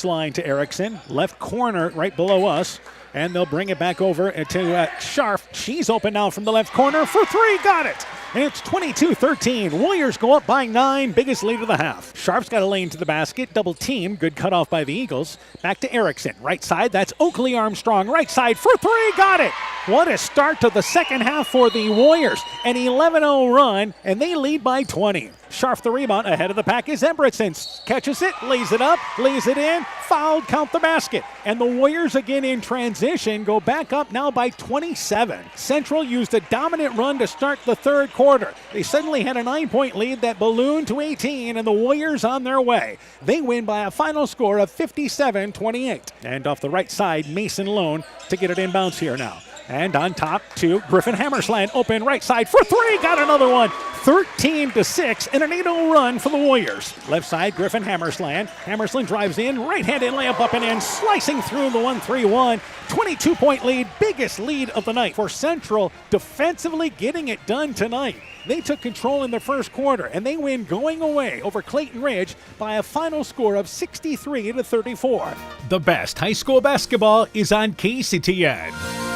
baseline to Erickson. Left corner right below us. And they'll bring it back over to Scharf. She's open now from the left corner for three. Got it. And it's 22-13. Warriors go up by 9. Biggest lead of the half. Scharf's got a lane to the basket. Double team. Good cutoff by the Eagles. Back to Erickson. Right side. That's Oakley Armstrong. Right side for three. Got it. What a start to the second half for the Warriors. An 11-0 run, and they lead by 20. Scharf the rebound. Ahead of the pack is Embretson. Catches it. Lays it up. Lays it in. Fouled. Count the basket. And the Warriors again in transition go back up now by 27. Central used a dominant run to start the third quarter. They suddenly had a 9-point lead that ballooned to 18, and the Warriors on their way. They win by a final score of 57-28. And off the right side, Mason Lone to get it inbounds here now. And on top to Griffin Hammersland. Open right side for three. Got another one. 13-6 and an 8-0 run for the Warriors. Left side, Griffin Hammersland. Hammersland drives in. Right-handed layup up and in. Slicing through the 1-3-1. 22-point lead. Biggest lead of the night for Central. Defensively getting it done tonight. They took control in the first quarter, and they win going away over Clayton Ridge by a final score of 63-34. The best high school basketball is on KCTN.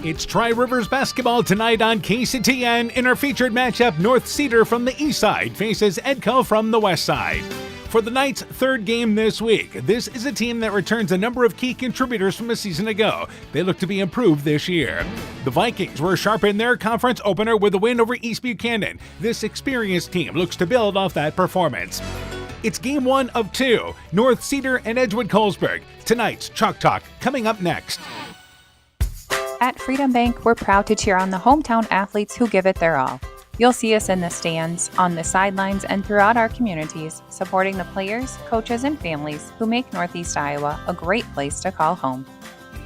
It's Tri-Rivers basketball tonight on KCTN. In our featured matchup, North Cedar from the east side faces Edco from the west side. For the night's third game this week, this is a team that returns a number of key contributors from a season ago. They look to be improved this year. The Vikings were sharp in their conference opener with a win over East Buchanan. This experienced team looks to build off that performance. It's game 1 of 2, North Cedar and Edgewood Colesburg. Tonight's Chalk Talk coming up next. At Freedom Bank, we're proud to cheer on the hometown athletes who give it their all. You'll see us in the stands, on the sidelines, and throughout our communities, supporting the players, coaches, and families who make Northeast Iowa a great place to call home.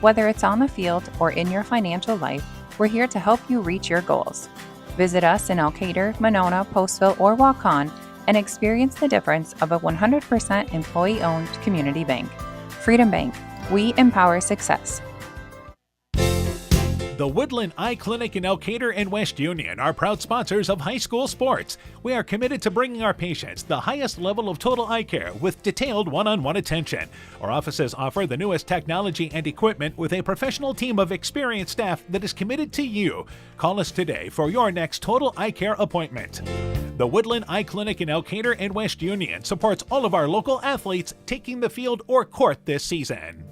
Whether it's on the field or in your financial life, we're here to help you reach your goals. Visit us in Elkader, Monona, Postville, or Waukon and experience the difference of a 100% employee-owned community bank. Freedom Bank, we empower success. The Woodland Eye Clinic in Elkader and West Union are proud sponsors of high school sports. We are committed to bringing our patients the highest level of total eye care with detailed one-on-one attention. Our offices offer the newest technology and equipment with a professional team of experienced staff that is committed to you. Call us today for your next total eye care appointment. The Woodland Eye Clinic in Elkader and West Union supports all of our local athletes taking the field or court this season.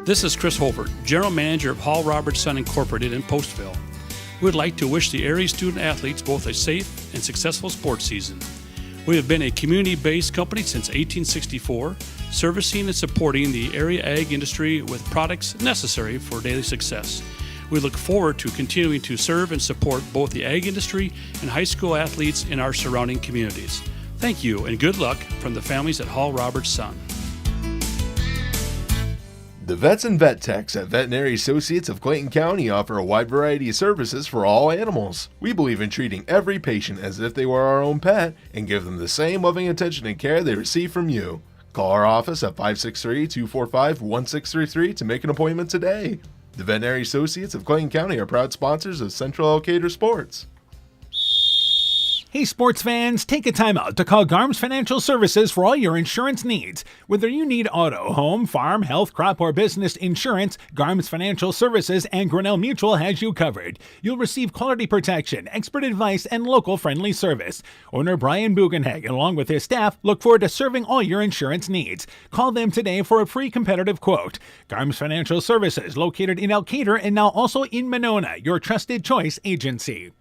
This is Chris Holbert, General Manager of Hall Roberts Son Incorporated in Postville. We would like to wish the area student athletes both a safe and successful sports season. We have been a community-based company since 1864, servicing and supporting the area ag industry with products necessary for daily success. We look forward to continuing to serve and support both the ag industry and high school athletes in our surrounding communities. Thank you and good luck from the families at Hall Roberts Son. The vets and vet techs at Veterinary Associates of Clayton County offer a wide variety of services for all animals. We believe in treating every patient as if they were our own pet and give them the same loving attention and care they receive from you. Call our office at 563-245-1633 to make an appointment today. The Veterinary Associates of Clayton County are proud sponsors of Central Elkader Sports. Hey sports fans, take a time out to call Garms Financial Services for all your insurance needs. Whether you need auto, home, farm, health, crop, or business insurance, Garms Financial Services and Grinnell Mutual has you covered. You'll receive quality protection, expert advice, and local friendly service. Owner Brian Bugenhag, along with his staff, look forward to serving all your insurance needs. Call them today for a free competitive quote. Garms Financial Services, located in Elkader and now also in Monona, your trusted choice agency.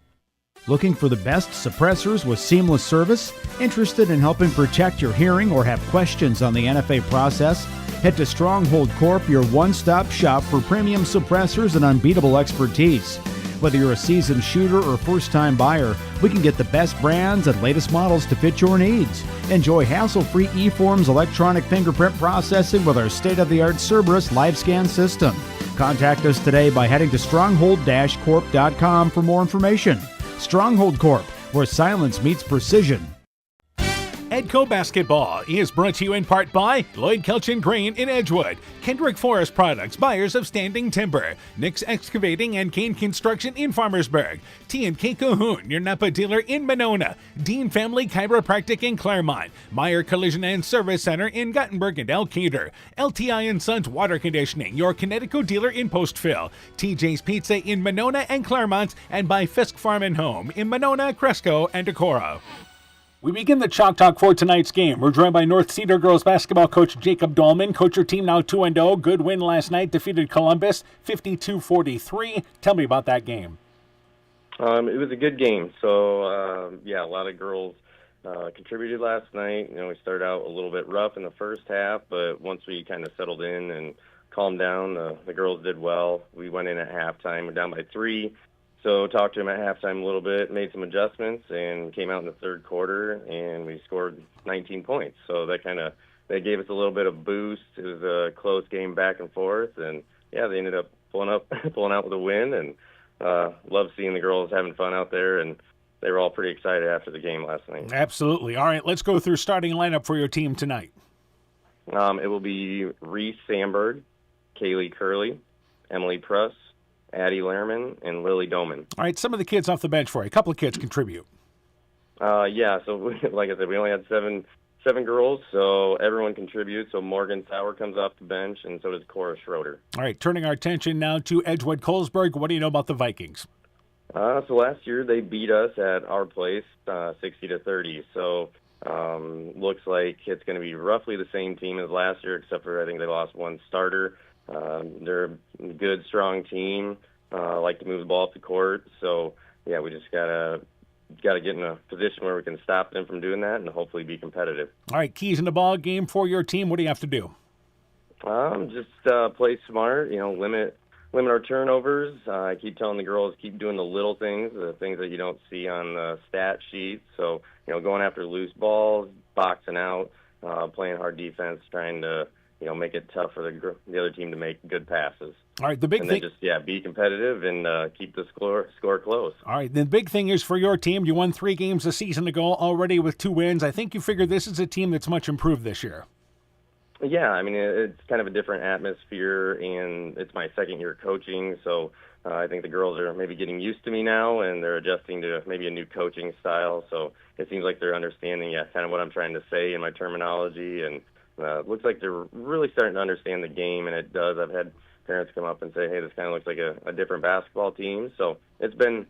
Looking for the best suppressors with seamless service? Interested in helping protect your hearing or have questions on the NFA process? Head to Stronghold Corp, your one-stop shop for premium suppressors and unbeatable expertise. Whether you're a seasoned shooter or first-time buyer, we can get the best brands and latest models to fit your needs. Enjoy hassle-free eForms electronic fingerprint processing with our state-of-the-art Cerberus live scan system. Contact us today by heading to stronghold-corp.com for more information. Stronghold Corp, where silence meets precision. Edco Basketball is brought to you in part by Lloyd Kelchin Grain in Edgewood, Kendrick Forest Products, buyers of standing timber, Nick's Excavating and Kane Construction in Farmersburg, T&K Cahoon, your Napa dealer in Monona, Dean Family Chiropractic in Claremont, Meyer Collision and Service Center in Gothenburg and Elkader, LTI & Sons Water Conditioning, your Connecticut dealer in Postville, TJ's Pizza in Monona and Claremont, and by Fisk Farm and Home in Monona, Cresco, and Decorah. We begin the Chalk Talk for tonight's game. We're joined by North Cedar girls basketball coach Jacob Dolman. Coach, your team now 2-0. Good win last night. Defeated Columbus 52-43. Tell me about that game. It was a good game. So, a lot of girls contributed last night. We started out a little bit rough in the first half, but once we kind of settled in and calmed down, the girls did well. We went in at halftime. We're down by 3. So talked to him at halftime a little bit, made some adjustments, and came out in the third quarter, and we scored 19 points. So that gave us a little bit of boost. It was a close game back and forth, and they ended up pulling out with a win, and love seeing the girls having fun out there, and they were all pretty excited after the game last night. Absolutely. All right, let's go through starting lineup for your team tonight. It will be Reese Sandberg, Kaylee Curley, Emily Pruss, Addie Lehrman, and Lily Doman. All right, some of the kids off the bench for you. A couple of kids contribute. So like I said, we only had seven girls, so everyone contributes. So Morgan Sauer comes off the bench, and so does Cora Schroeder. All right, turning our attention now to Edgewood Colesburg. What do you know about the Vikings? So last year they beat us at our place 60-30. So looks like it's going to be roughly the same team as last year, except for I think they lost one starter. They're a good, strong team. Like to move the ball up the court. So we just gotta get in a position where we can stop them from doing that and hopefully be competitive. All right, keys in the ball game for your team. What do you have to do? Just play smart. Limit our turnovers. I keep telling the girls keep doing the little things, the things that you don't see on the stat sheet. So going after loose balls, boxing out, playing hard defense, trying to make it tough for the other team to make good passes. All right, the big thing. Just be competitive and keep the score close. All right, the big thing is for your team. You won 3 games a season ago already with 2 wins. I think you figure this is a team that's much improved this year. Yeah, I mean it's kind of a different atmosphere, and it's my second year coaching, so I think the girls are maybe getting used to me now, and they're adjusting to maybe a new coaching style. So it seems like they're understanding, kind of what I'm trying to say in my terminology, and it looks like they're really starting to understand the game, and it does. I've had parents come up and say, hey, this kind of looks like a different basketball team. So it's been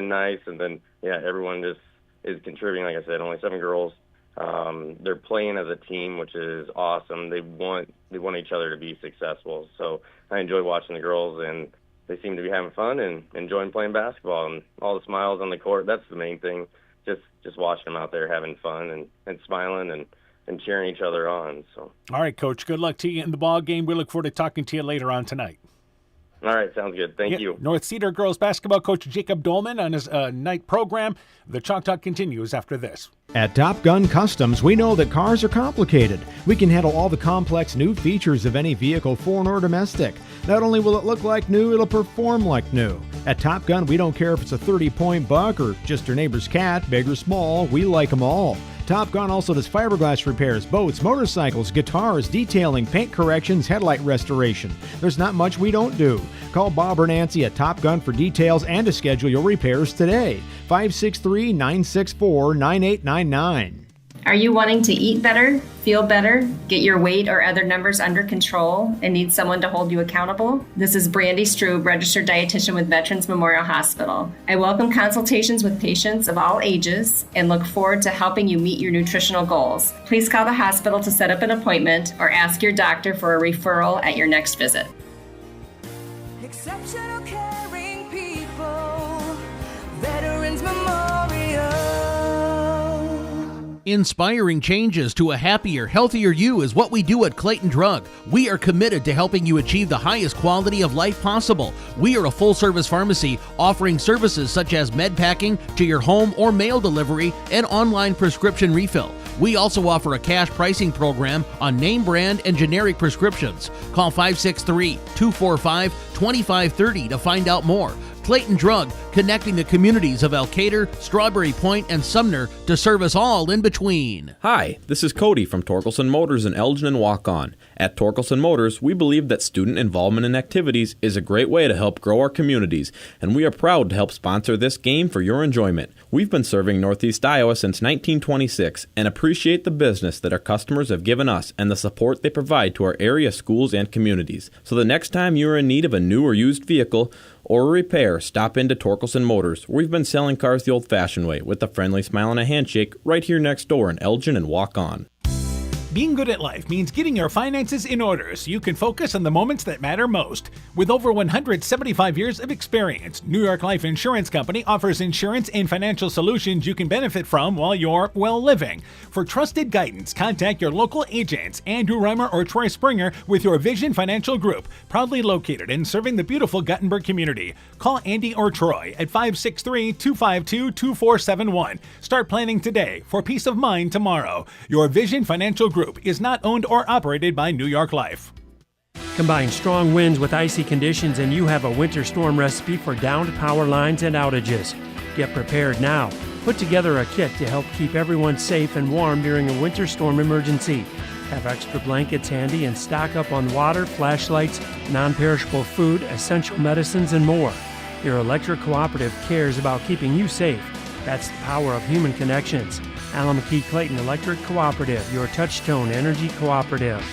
nice, and then, everyone just is contributing. Like I said, only 7 girls. They're playing as a team, which is awesome. They want each other to be successful. So I enjoy watching the girls, and they seem to be having fun and enjoying playing basketball, and all the smiles on the court. That's the main thing. Just watching them out there having fun and smiling and cheering each other on. So. All right, Coach. Good luck to you in the ball game. We look forward to talking to you later on tonight. All right, sounds good. Thank you. North Cedar girls basketball coach Jacob Dolman on his night program. The Chalk Talk continues after this. At Top Gun Customs, we know that cars are complicated. We can handle all the complex new features of any vehicle, foreign or domestic. Not only will it look like new, it'll perform like new. At Top Gun, we don't care if it's a 30-point buck or just your neighbor's cat, big or small, we like them all. Top Gun also does fiberglass repairs, boats, motorcycles, guitars, detailing, paint corrections, headlight restoration. There's not much we don't do. Call Bob or Nancy at Top Gun for details and to schedule your repairs today. 563-964-9899. Are you wanting to eat better, feel better, get your weight or other numbers under control, and need someone to hold you accountable? This is Brandy Strube, registered dietitian with Veterans Memorial Hospital. I welcome consultations with patients of all ages and look forward to helping you meet your nutritional goals. Please call the hospital to set up an appointment or ask your doctor for a referral at your next visit. Exceptional caring people, Veterans Memorial. Inspiring changes to a happier, healthier you is what we do at Clayton Drug. We are committed to helping you achieve the highest quality of life possible. We are a full-service pharmacy offering services such as med packing to your home or mail delivery and online prescription refill. We also offer a cash pricing program on name brand and generic prescriptions. Call 563-245-2530 to find out more. Clayton Drug, connecting the communities of Elkader, Strawberry Point, and Sumner to serve us all in between. Hi, this is Cody from Torkelson Motors in Elgin and Walk-On. At Torkelson Motors, we believe that student involvement in activities is a great way to help grow our communities, and we are proud to help sponsor this game for your enjoyment. We've been serving Northeast Iowa since 1926 and appreciate the business that our customers have given us and the support they provide to our area schools and communities. So the next time you are in need of a new or used vehicle or a repair, stop into Torkelson Motors. We've been selling cars the old-fashioned way with a friendly smile and a handshake right here next door in Elgin and Walk-On. Being good at life means getting your finances in order so you can focus on the moments that matter most. With over 175 years of experience, New York Life Insurance Company offers insurance and financial solutions you can benefit from while you're, well, living. For trusted guidance, contact your local agents, Andrew Reimer or Troy Springer with your Vision Financial Group, proudly located and serving the beautiful Guttenberg community. Call Andy or Troy at 563-252-2471. Start planning today for peace of mind tomorrow. Your Vision Financial Group is not owned or operated by New York Life. Combine strong winds with icy conditions and you have a winter storm recipe for downed power lines and outages. Get prepared now. Put together a kit to help keep everyone safe and warm during a winter storm emergency. Have extra blankets handy and stock up on water, flashlights, non-perishable food, essential medicines, and more. Your electric cooperative cares about keeping you safe. That's the power of human connections. Alameda Clayton Electric Cooperative, your touchstone energy cooperative.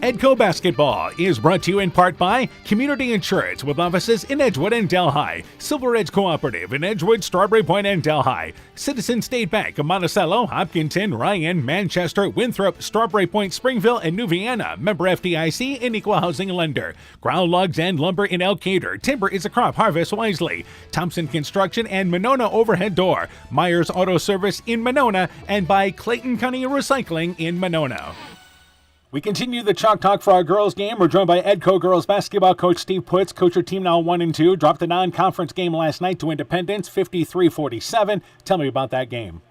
Edco Basketball is brought to you in part by Community Insurance with offices in Edgewood and Delhi, Silver Edge Cooperative in Edgewood, Strawberry Point, and Delhi, Citizen State Bank of Monticello, Hopkinton, Ryan, Manchester, Winthrop, Strawberry Point, Springville, and New Vienna, member FDIC and equal housing lender, Ground Logs and Lumber in Elkader, Timber is a Crop, harvest wisely, Thompson Construction and Monona Overhead Door, Myers Auto Service in Monona, and by Clayton County Recycling in Monona. We continue the Chalk Talk for our girls game. We're joined by Edco girls basketball coach Steve Putz. Coach, your team now 1-2. Dropped the non-conference game last night to Independence, 53-47. Tell me about that game.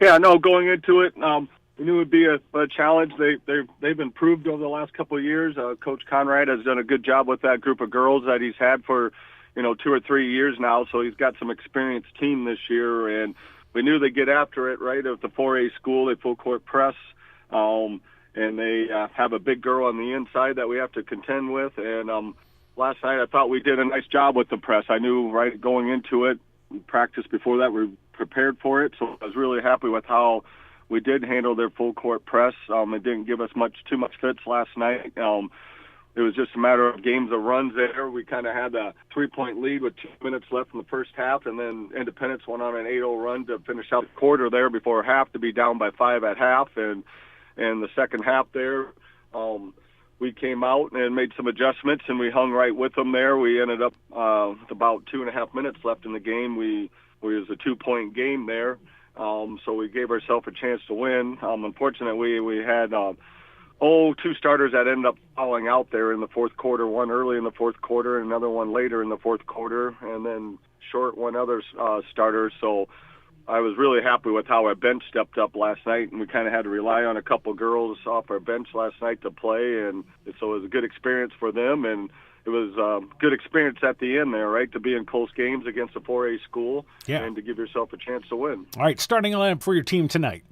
Yeah, no, going into it, we knew it would be a challenge. They've improved over the last couple of years. Coach Conrad has done a good job with that group of girls that he's had for 2 or 3 years now. So he's got some experienced team this year, and we knew they'd get after it. Right at the 4A school, they full court press. And they have a big girl on the inside that we have to contend with. And last night I thought we did a nice job with the press. I knew right going into it, we practiced before that, we prepared for it. So I was really happy with how we did handle their full court press. It didn't give us too much fits last night. It was just a matter of games of runs there. We kind of had a 3-point lead with 2 minutes left in the first half, and then Independence went on an 8-0 run to finish out the quarter there before half to be down by 5 at half. And the second half there, we came out and made some adjustments, and we hung right with them there. We ended up with about 2.5 minutes left in the game. It was a 2-point game there, so we gave ourselves a chance to win. Unfortunately, we had 2 starters that ended up falling out there in the fourth quarter, one early in the fourth quarter and another one later in the fourth quarter, and then short one other starter. So I was really happy with how our bench stepped up last night, and we kind of had to rely on a couple girls off our bench last night to play, and so it was a good experience for them, and it was a good experience at the end there, right, to be in close games against a 4A school and to give yourself a chance to win. All right, starting lineup for your team tonight.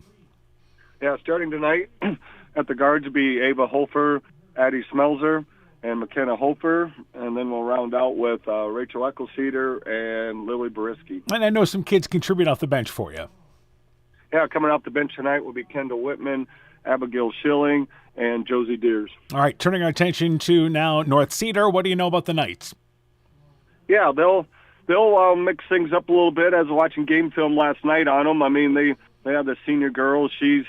Yeah, starting tonight at the guards will be Ava Hofer, Addie Smelzer, and McKenna Hofer, and then we'll round out with Rachel Eckelceder and Lily Boriski. And I know some kids contribute off the bench for you. Yeah, coming off the bench tonight will be Kendall Whitman, Abigail Schilling, and Josie Deers. All right, turning our attention to now North Cedar. What do you know about the Knights? Yeah, they'll mix things up a little bit. As watching game film last night on them, I mean, they have the senior girl. She's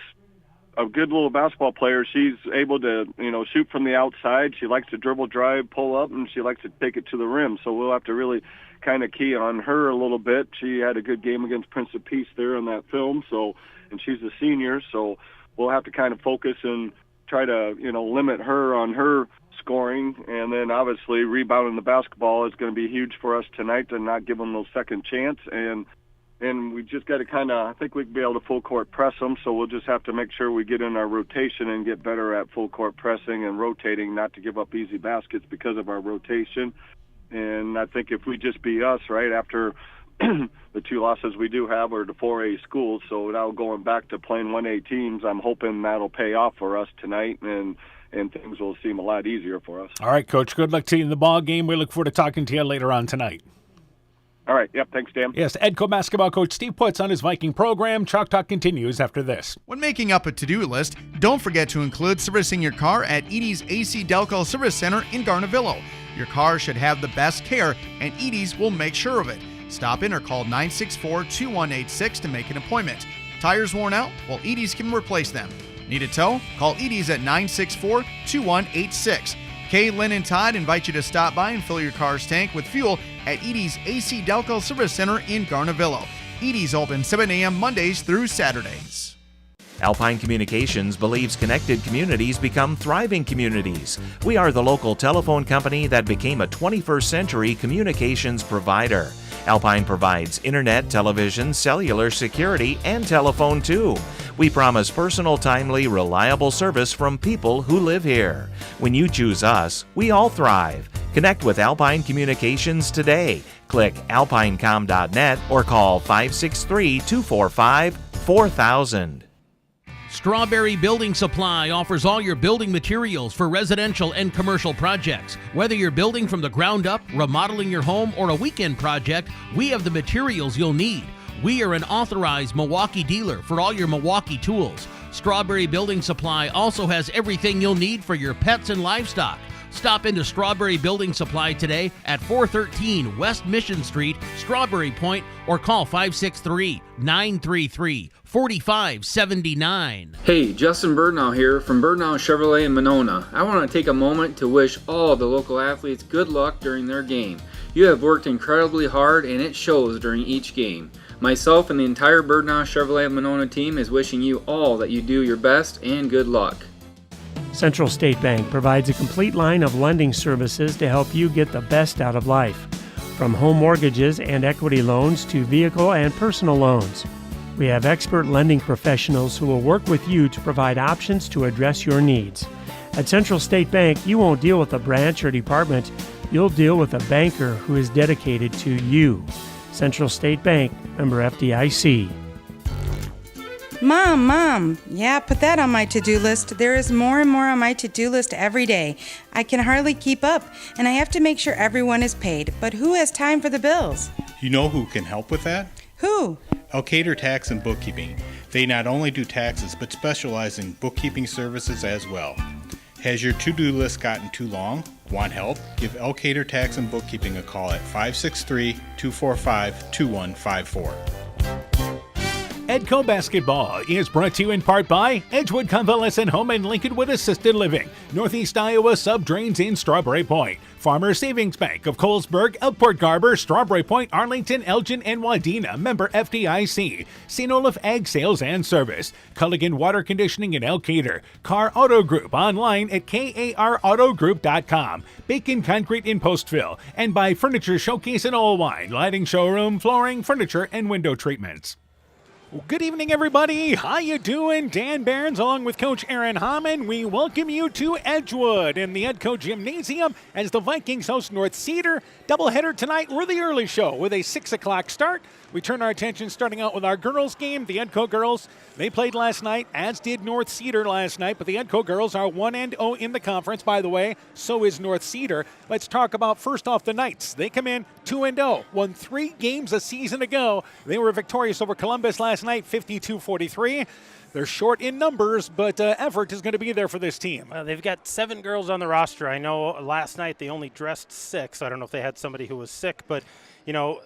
a good little basketball player. She's able to, shoot from the outside. She likes to dribble, drive, pull up, and she likes to take it to the rim. So we'll have to really kind of key on her a little bit. She had a good game against Prince of Peace there in that film. So, and she's a senior, so we'll have to kind of focus and try to, limit her on her scoring. And then obviously rebounding the basketball is going to be huge for us tonight to not give them no second chance. And we just got to I think we can be able to full court press them, so we'll just have to make sure we get in our rotation and get better at full court pressing and rotating, not to give up easy baskets because of our rotation. And I think if we just be us, right, after the 2 losses we do have are to 4A schools, so now going back to playing 1A teams, I'm hoping that'll pay off for us tonight, and things will seem a lot easier for us. All right, Coach, good luck to you in the ball game. We look forward to talking to you later on tonight. All right, yep, thanks, Dan. Yes, EDCO basketball coach Steve Putz on his Viking program. Chalk Talk continues after this. When making up a to-do list, don't forget to include servicing your car at Edie's AC Delco Service Center in Garnavillo. Your car should have the best care, and Edie's will make sure of it. Stop in or call 964-2186 to make an appointment. Tires worn out? Well, Edie's can replace them. Need a tow? Call Edie's at 964-2186. Kay, Lynn, and Todd invite you to stop by and fill your car's tank with fuel at Edie's AC Delco Service Center in Garnavillo. Edie's open 7 a.m. Mondays through Saturdays. Alpine Communications believes connected communities become thriving communities. We are the local telephone company that became a 21st century communications provider. Alpine provides internet, television, cellular security, and telephone too. We promise personal, timely, reliable service from people who live here. When you choose us, we all thrive. Connect with Alpine Communications today. Click alpinecom.net or call 563-245-4000. Strawberry Building Supply offers all your building materials for residential and commercial projects. Whether you're building from the ground up, remodeling your home, or a weekend project, we have the materials you'll need. We are an authorized Milwaukee dealer for all your Milwaukee tools. Strawberry Building Supply also has everything you'll need for your pets and livestock. Stop into Strawberry Building Supply today at 413 West Mission Street, Strawberry Point, or call 563-933-4579. Hey, Justin Birdnow here from Birdnow Chevrolet in Monona. I want to take a moment to wish all the local athletes good luck during their game. You have worked incredibly hard and it shows during each game. Myself and the entire Birdnow Chevrolet Monona team is wishing you all that you do your best and good luck. Central State Bank provides a complete line of lending services to help you get the best out of life. From home mortgages and equity loans to vehicle and personal loans. We have expert lending professionals who will work with you to provide options to address your needs. At Central State Bank, you won't deal with a branch or department. You'll deal with a banker who is dedicated to you. Central State Bank, member FDIC. Mom, yeah, put that on my to-do list. There is more and more on my to-do list every day. I can hardly keep up, and I have to make sure everyone is paid. But who has time for the bills? You know who can help with that? Who? Cedar Tax and Bookkeeping. They not only do taxes, but specialize in bookkeeping services as well. Has your to-do list gotten too long? Want help? Give Cedar Tax and Bookkeeping a call at 563-245-2154. EDCO Basketball is brought to you in part by Edgewood Convalescent Home in Lincolnwood Assisted Living, Northeast Iowa Sub-Drains in Strawberry Point, Farmer Savings Bank of Colesburg, Elkport Garber, Strawberry Point, Arlington, Elgin, and Wadena, member FDIC, St. Olaf Ag Sales and Service, Culligan Water Conditioning in Elkader, Carr Auto Group online at karautogroup.com, Bacon Concrete in Postville, and by Furniture Showcase in Oldwine, lighting showroom, flooring, furniture, and window treatments. Well, good evening, everybody. How you doing? Dan Barons along with Coach Aaron Hammond. We welcome you to Edgewood in the Edco Gymnasium as the Vikings host North Cedar. Doubleheader tonight. We're the early show with a 6 o'clock start. We turn our attention starting out with our girls game. The Edco girls, they played last night, as did North Cedar last night. But the Edco girls are 1-0 in the conference, by the way. So is North Cedar. Let's talk about first off the Knights. They come in 2-0, won 3 games a season ago. They were victorious over Columbus last night, 52-43. They're short in numbers, but effort is going to be there for this team. They've got 7 girls on the roster. I know last night they only dressed 6. I don't know if they had somebody who was sick, but, you know,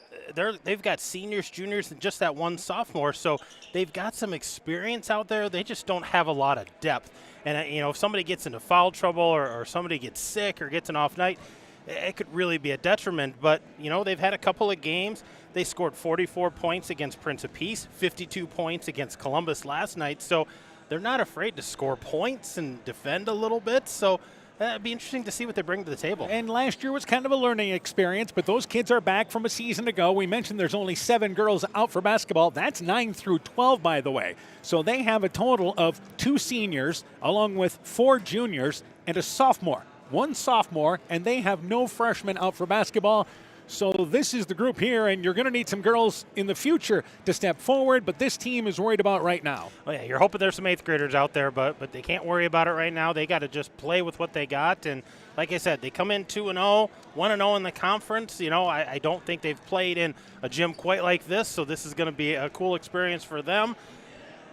they've got seniors, juniors, and just that one sophomore. So they've got some experience out there. They just don't have a lot of depth. And, you know, if somebody gets into foul trouble or somebody gets sick or gets an off night, it could really be a detriment. But, you know, they've had a couple of games. They scored 44 points against Prince of Peace, 52 points against Columbus last night. So they're not afraid to score points and defend a little bit. So it'd be interesting to see what they bring to the table. And last year was kind of a learning experience, but those kids are back from a season ago. We mentioned there's only 7 girls out for basketball. That's 9 through 12, by the way. So they have a total of 2 seniors, along with 4 juniors and a sophomore. one sophomore, and they have no freshmen out for basketball. So this is the group here, and you're going to need some girls in the future to step forward, but this team is worried about right now. Well, yeah, you're hoping there's some 8th graders out there, but they can't worry about it right now. They got to just play with what they got, and like I said, they come in 2-0, 1-0 in the conference. I don't think they've played in a gym quite like this, so this is going to be a cool experience for them.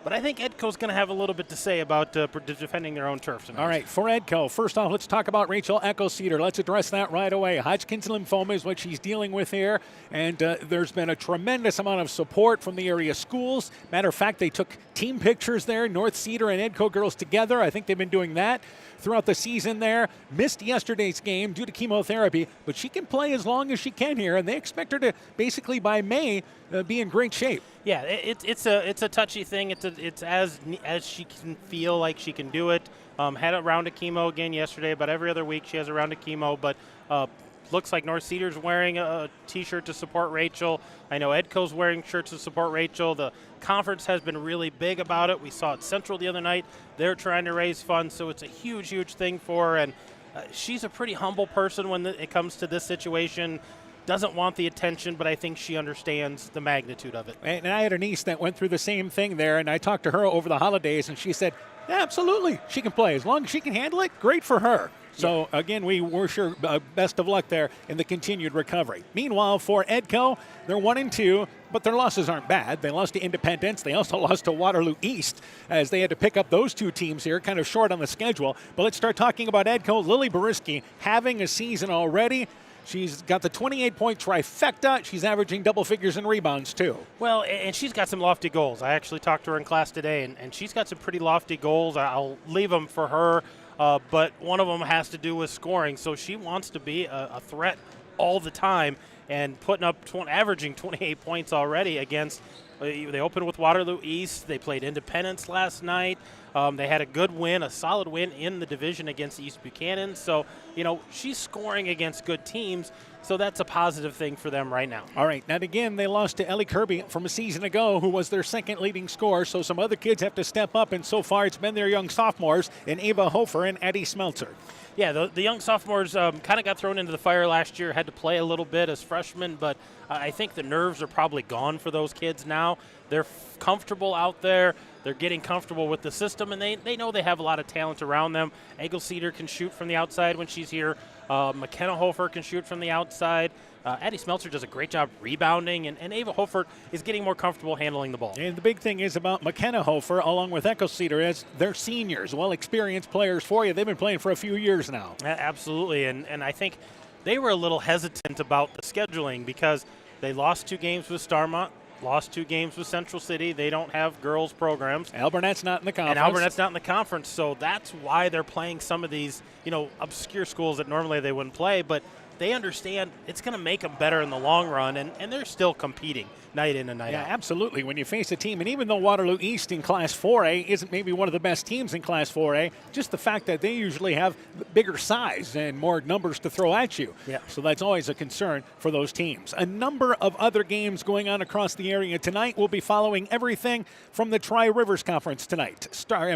But I think Edco's going to have a little bit to say about defending their own turf tonight. All right, for Edco, first off, let's talk about Rachel Cedar. Let's address that right away. Hodgkin's lymphoma is what she's dealing with here, and there's been a tremendous amount of support from the area schools. Matter of fact, they took team pictures there, North Cedar and Edco girls together. I think they've been doing that throughout the season there. Missed yesterday's game due to chemotherapy, but she can play as long as she can here, and they expect her to basically by May be in great shape. Yeah, it's a touchy thing. It's as she can feel like she can do it. Had a round of chemo again yesterday, but every other week she has a round of chemo. But looks like North Cedar's wearing a T-shirt to support Rachel. I know Edco's wearing shirts to support Rachel. The conference has been really big about it. We saw it Central the other night. They're trying to raise funds, so it's a huge, huge thing for her. And she's a pretty humble person when it comes to this situation. Doesn't want the attention, but I think she understands the magnitude of it. And I had a niece that went through the same thing there, and I talked to her over the holidays, and she said, yeah, absolutely, she can play. As long as she can handle it, great for her. So, again, we wish her best of luck there in the continued recovery. Meanwhile, for Edco, they're 1-2, but their losses aren't bad. They lost to Independence. They also lost to Waterloo East, as they had to pick up those two teams here, kind of short on the schedule. But let's start talking about Edco. Lily Boriski having a season already. She's got the 28-point trifecta. She's averaging double figures in rebounds, too. Well, and she's got some lofty goals. I actually talked to her in class today, and she's got some pretty lofty goals. I'll leave them for her, but one of them has to do with scoring. So she wants to be a threat all the time, and putting up averaging 28 points already against. They opened with Waterloo East. They played Independence last night. They had a good win, a solid win in the division against East Buchanan. So, she's scoring against good teams. So that's a positive thing for them right now. All right. Now, again, they lost to Ellie Kirby from a season ago, who was their second leading scorer. So some other kids have to step up. And so far, it's been their young sophomores in Ava Hofer and Addie Smeltzer. Yeah, the young sophomores kind of got thrown into the fire last year, had to play a little bit as freshmen, but I think the nerves are probably gone for those kids now. They're comfortable out there. They're getting comfortable with the system, and they know they have a lot of talent around them. Eggle Cedar can shoot from the outside when she's here. McKenna Hofer can shoot from the outside. Addie Smeltzer does a great job rebounding, and Ava Hofer is getting more comfortable handling the ball. And the big thing is about McKenna Hofer, along with Echo Cedar, as they're seniors, well-experienced players for you. They've been playing for a few years now. Absolutely, and I think they were a little hesitant about the scheduling because they lost 2 games with Starmont, lost 2 games with Central City. They don't have girls programs. Alburnette's not in the conference. And Alburnet's not in the conference, so that's why they're playing some of these, obscure schools that normally they wouldn't play. But they understand it's going to make them better in the long run, and they're still competing night in and night out. Yeah, absolutely. When you face a team, and even though Waterloo East in Class 4A isn't maybe one of the best teams in Class 4A, just the fact that they usually have bigger size and more numbers to throw at you. Yeah. So that's always a concern for those teams. A number of other games going on across the area tonight. We'll be following everything from the Tri-Rivers Conference tonight,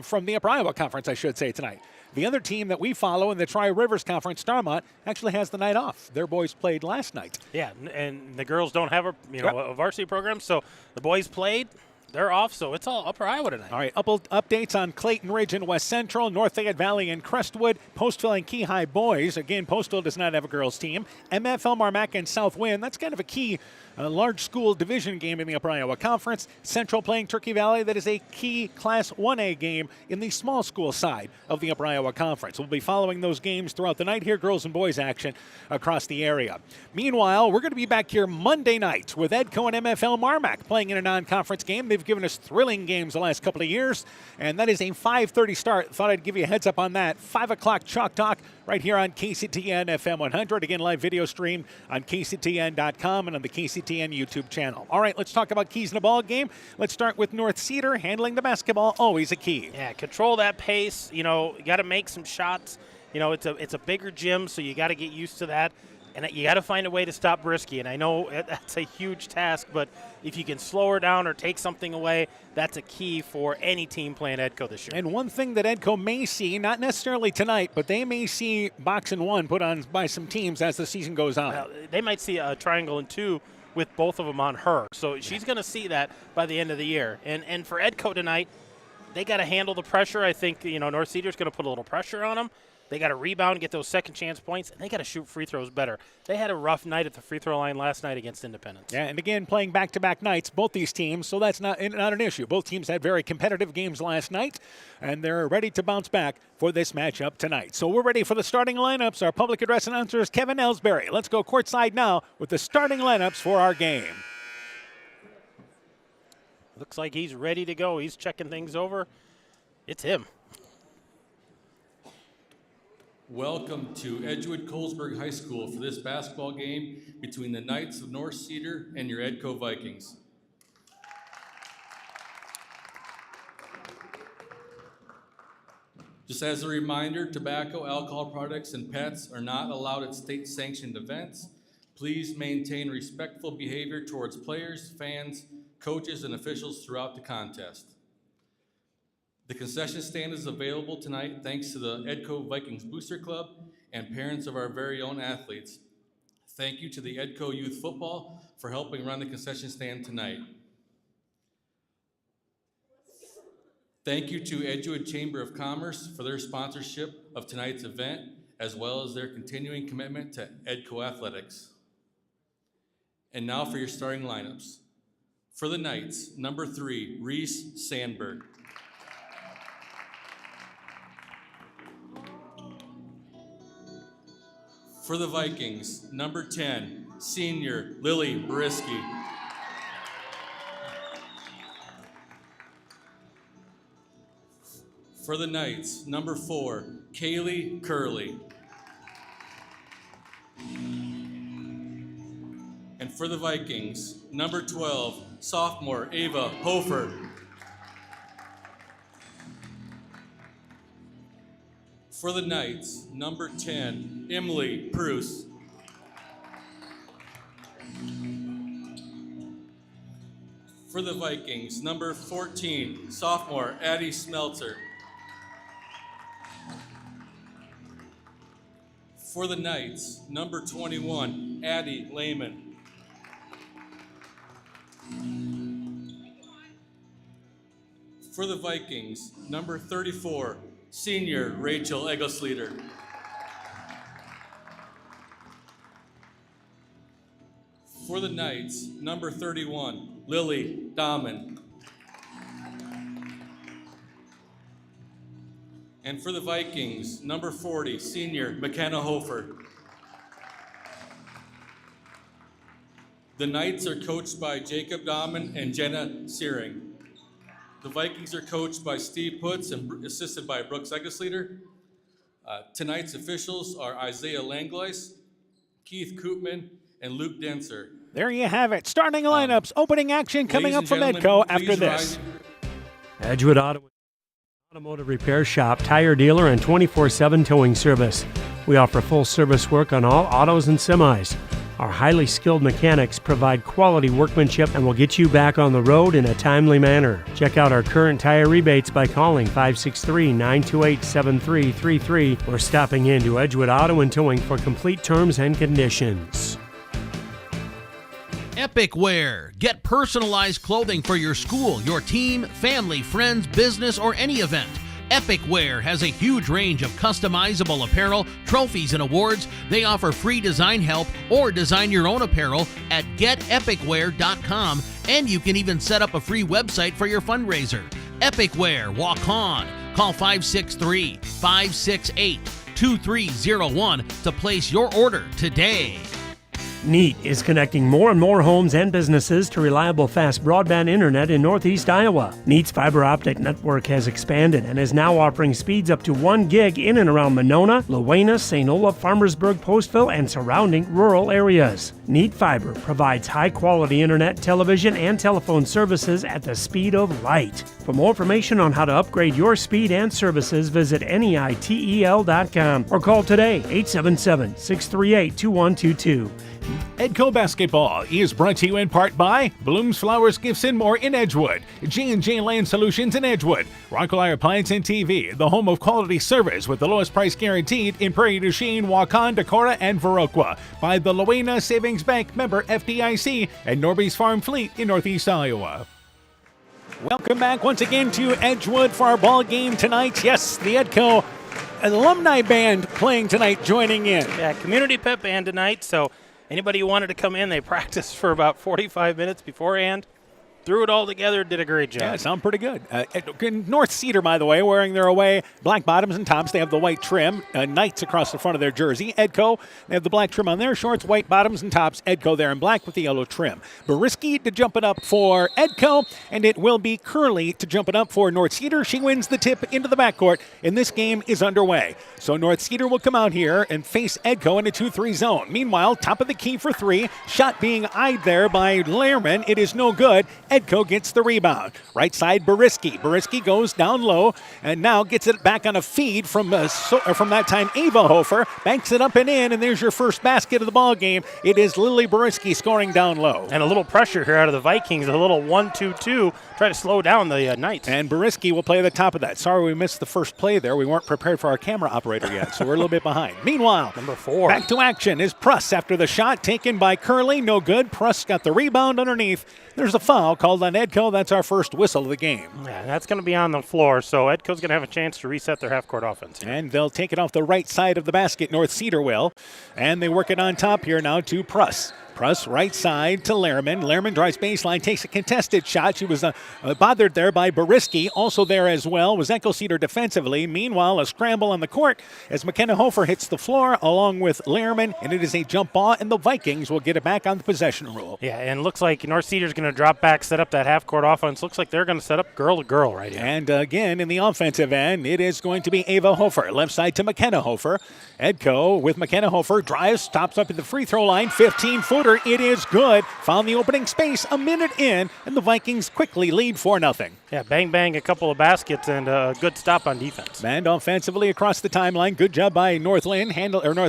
from the Upper Iowa Conference, I should say, tonight. The other team that we follow in the Tri-Rivers Conference, Starmont, actually has the night off. Their boys played last night. Yeah, and the girls don't have a varsity program, so the boys played. They're off, so it's all Upper Iowa tonight. All right, updates on Clayton Ridge and West Central, North Fayette Valley and Crestwood, Postville and Keyhigh boys. Again, Postville does not have a girls team. MFL Marmac and South Wind. That's kind of a key large school division game in the Upper Iowa Conference. Central playing Turkey Valley. That is a key Class 1A game in the small school side of the Upper Iowa Conference. We'll be following those games throughout the night here, girls and boys action across the area. Meanwhile, we're going to be back here Monday night with Edco and MFL Marmac playing in a non-conference game. They've given us thrilling games the last couple of years, and that is a 5:30 start. Thought I'd give you a heads up on that. 5 o'clock Chalk Talk right here on KCTN FM 100. Again, live video stream on KCTN.com and on the KCTN YouTube channel. All right, let's talk about keys in a ball game. Let's start with North Cedar. Handling the basketball, always a key. Yeah, control that pace. You got to make some shots. It's a bigger gym, so you got to get used to that. And you got to find a way to stop Brisky. And I know that's a huge task, but if you can slow her down or take something away, that's a key for any team playing Edco this year. And one thing that Edco may see, not necessarily tonight, but they may see box and one put on by some teams as the season goes on. Well, they might see a triangle and two with both of them on her. So she's going to see that by the end of the year. And for Edco tonight, they got to handle the pressure. I think, North Cedar's going to put a little pressure on them. They got to rebound, get those second chance points, and they got to shoot free throws better. They had a rough night at the free throw line last night against Independence. Yeah, and again, playing back-to-back nights, both these teams, so that's not an issue. Both teams had very competitive games last night, and they're ready to bounce back for this matchup tonight. So we're ready for the starting lineups. Our public address announcer is Kevin Ellsbury. Let's go courtside now with the starting lineups for our game. Looks like he's ready to go. He's checking things over. It's him. Welcome to Edgewood-Colesburg High School for this basketball game between the Knights of North Cedar and your Edco Vikings. Just as a reminder, tobacco, alcohol products, and pets are not allowed at state-sanctioned events. Please maintain respectful behavior towards players, fans, coaches, and officials throughout the contest. The concession stand is available tonight thanks to the Edco Vikings Booster Club and parents of our very own athletes. Thank you to the Edco Youth Football for helping run the concession stand tonight. Thank you to Edgewood Chamber of Commerce for their sponsorship of tonight's event, as well as their continuing commitment to Edco athletics. And now for your starting lineups. For the Knights, number 3, Reese Sandberg. For the Vikings, number 10, senior Lily Brisky. For the Knights, number 4, Kaylee Curley. And for the Vikings, number 12, sophomore Ava Hofer. For the Knights, number 10, Emily Bruce. For the Vikings, number 14, sophomore Addie Smeltzer. For the Knights, number 21, Addie Lehman. For the Vikings, number 34, senior Rachel Egglesleiter. For the Knights, number 31, Lily Dahman. And for the Vikings, number 40, senior McKenna Hofer. The Knights are coached by Jacob Dahman and Jenna Searing. The Vikings are coached by Steve Putz and assisted by Brooks Egglesleiter. Tonight's officials are Isaiah Langlois, Keith Koopman, and Luke Denser. There you have it. Starting lineups, opening action coming up from Edco after this. Edgewood Automotive Repair Shop, tire dealer, and 24/7 towing service. We offer full service work on all autos and semis. Our highly skilled mechanics provide quality workmanship and will get you back on the road in a timely manner. Check out our current tire rebates by calling 563-928-7333 or stopping into Edgewood Auto and Towing for complete terms and conditions. Epic Wear. Get personalized clothing for your school, your team, family, friends, business, or any event. Epic Wear has a huge range of customizable apparel, trophies, and awards. They offer free design help or design your own apparel at getepicwear.com, and you can even set up a free website for your fundraiser. Epic Wear, walk on. Call 563-568-2301 to place your order today. NEAT is connecting more and more homes and businesses to reliable, fast broadband internet in Northeast Iowa. NEAT's fiber optic network has expanded and is now offering speeds up to 1 gig in and around Monona, Luena, St. Olaf, Farmersburg, Postville, and surrounding rural areas. NEAT Fiber provides high-quality internet, television, and telephone services at the speed of light. For more information on how to upgrade your speed and services, visit NEITEL.com or call today 877-638-2122. Edco Basketball is brought to you in part by Bloom's Flowers Gifts and More in Edgewood, J&J Land Solutions in Edgewood, Rockaway Appliance and TV, the home of quality service with the lowest price guaranteed in Prairie du Chien, Waukon, Decorah, and Viroqua, by the Luena Savings Bank, member FDIC, and Norby's Farm Fleet in Northeast Iowa. Welcome back once again to Edgewood for our ball game tonight. Yes, the Edco alumni band playing tonight, joining in. Yeah, community pep band tonight, so anybody who wanted to come in, they practiced for about 45 minutes beforehand, threw it all together, did a great job. Yeah, sound pretty good. North Cedar, by the way, wearing their away black bottoms and tops. They have the white trim, Knights across the front of their jersey. Edco, they have the black trim on their shorts, white bottoms and tops. Edco there in black with the yellow trim. Beriski to jump it up for Edco, and it will be Curley to jump it up for North Cedar. She wins the tip into the backcourt, and this game is underway. So North Cedar will come out here and face Edco in a 2-3 zone. Meanwhile, top of the key for three. Shot being eyed there by Lehrman. It is no good. Edco gets the rebound. Right side, Beriski. Beriski goes down low and now gets it back on a feed from that time Ava Hofer. Banks it up and in, and there's your first basket of the ball game. It is Lily Beriski scoring down low. And a little pressure here out of the Vikings. A little 1-2-2. Try to slow down the Knights. And Beriski will play the top of that. Sorry we missed the first play there. We weren't prepared for our camera operator yet, so we're a little bit behind. Meanwhile, number 4. Back to action is Pruss after the shot taken by Curley. No good. Pruss got the rebound underneath. There's a foul called on Edco. That's our first whistle of the game. Yeah, that's going to be on the floor, so Edco's going to have a chance to reset their half-court offense here. And they'll take it off the right side of the basket, North Cedar will. And they work it on top here now to Pruss. Pruss right side to Lehrman. Lehrman drives baseline, takes a contested shot. She was bothered there by Beriski. Also there as well was Echo Cedar defensively. Meanwhile, a scramble on the court as McKenna Hofer hits the floor along with Lehrman, and it is a jump ball, and the Vikings will get it back on the possession rule. Yeah, and looks like North Cedar's going to drop back, set up that half-court offense. Looks like they're going to set up girl-to-girl right here. And again, in the offensive end, it is going to be Ava Hofer. Left side to McKenna Hofer. Edco with McKenna Hofer drives, stops up at the free throw line. 15-footer. It is good. Found the opening space a minute in, and the Vikings quickly lead 4-0. Yeah, bang, a couple of baskets, and a good stop on defense. And offensively across the timeline, good job by North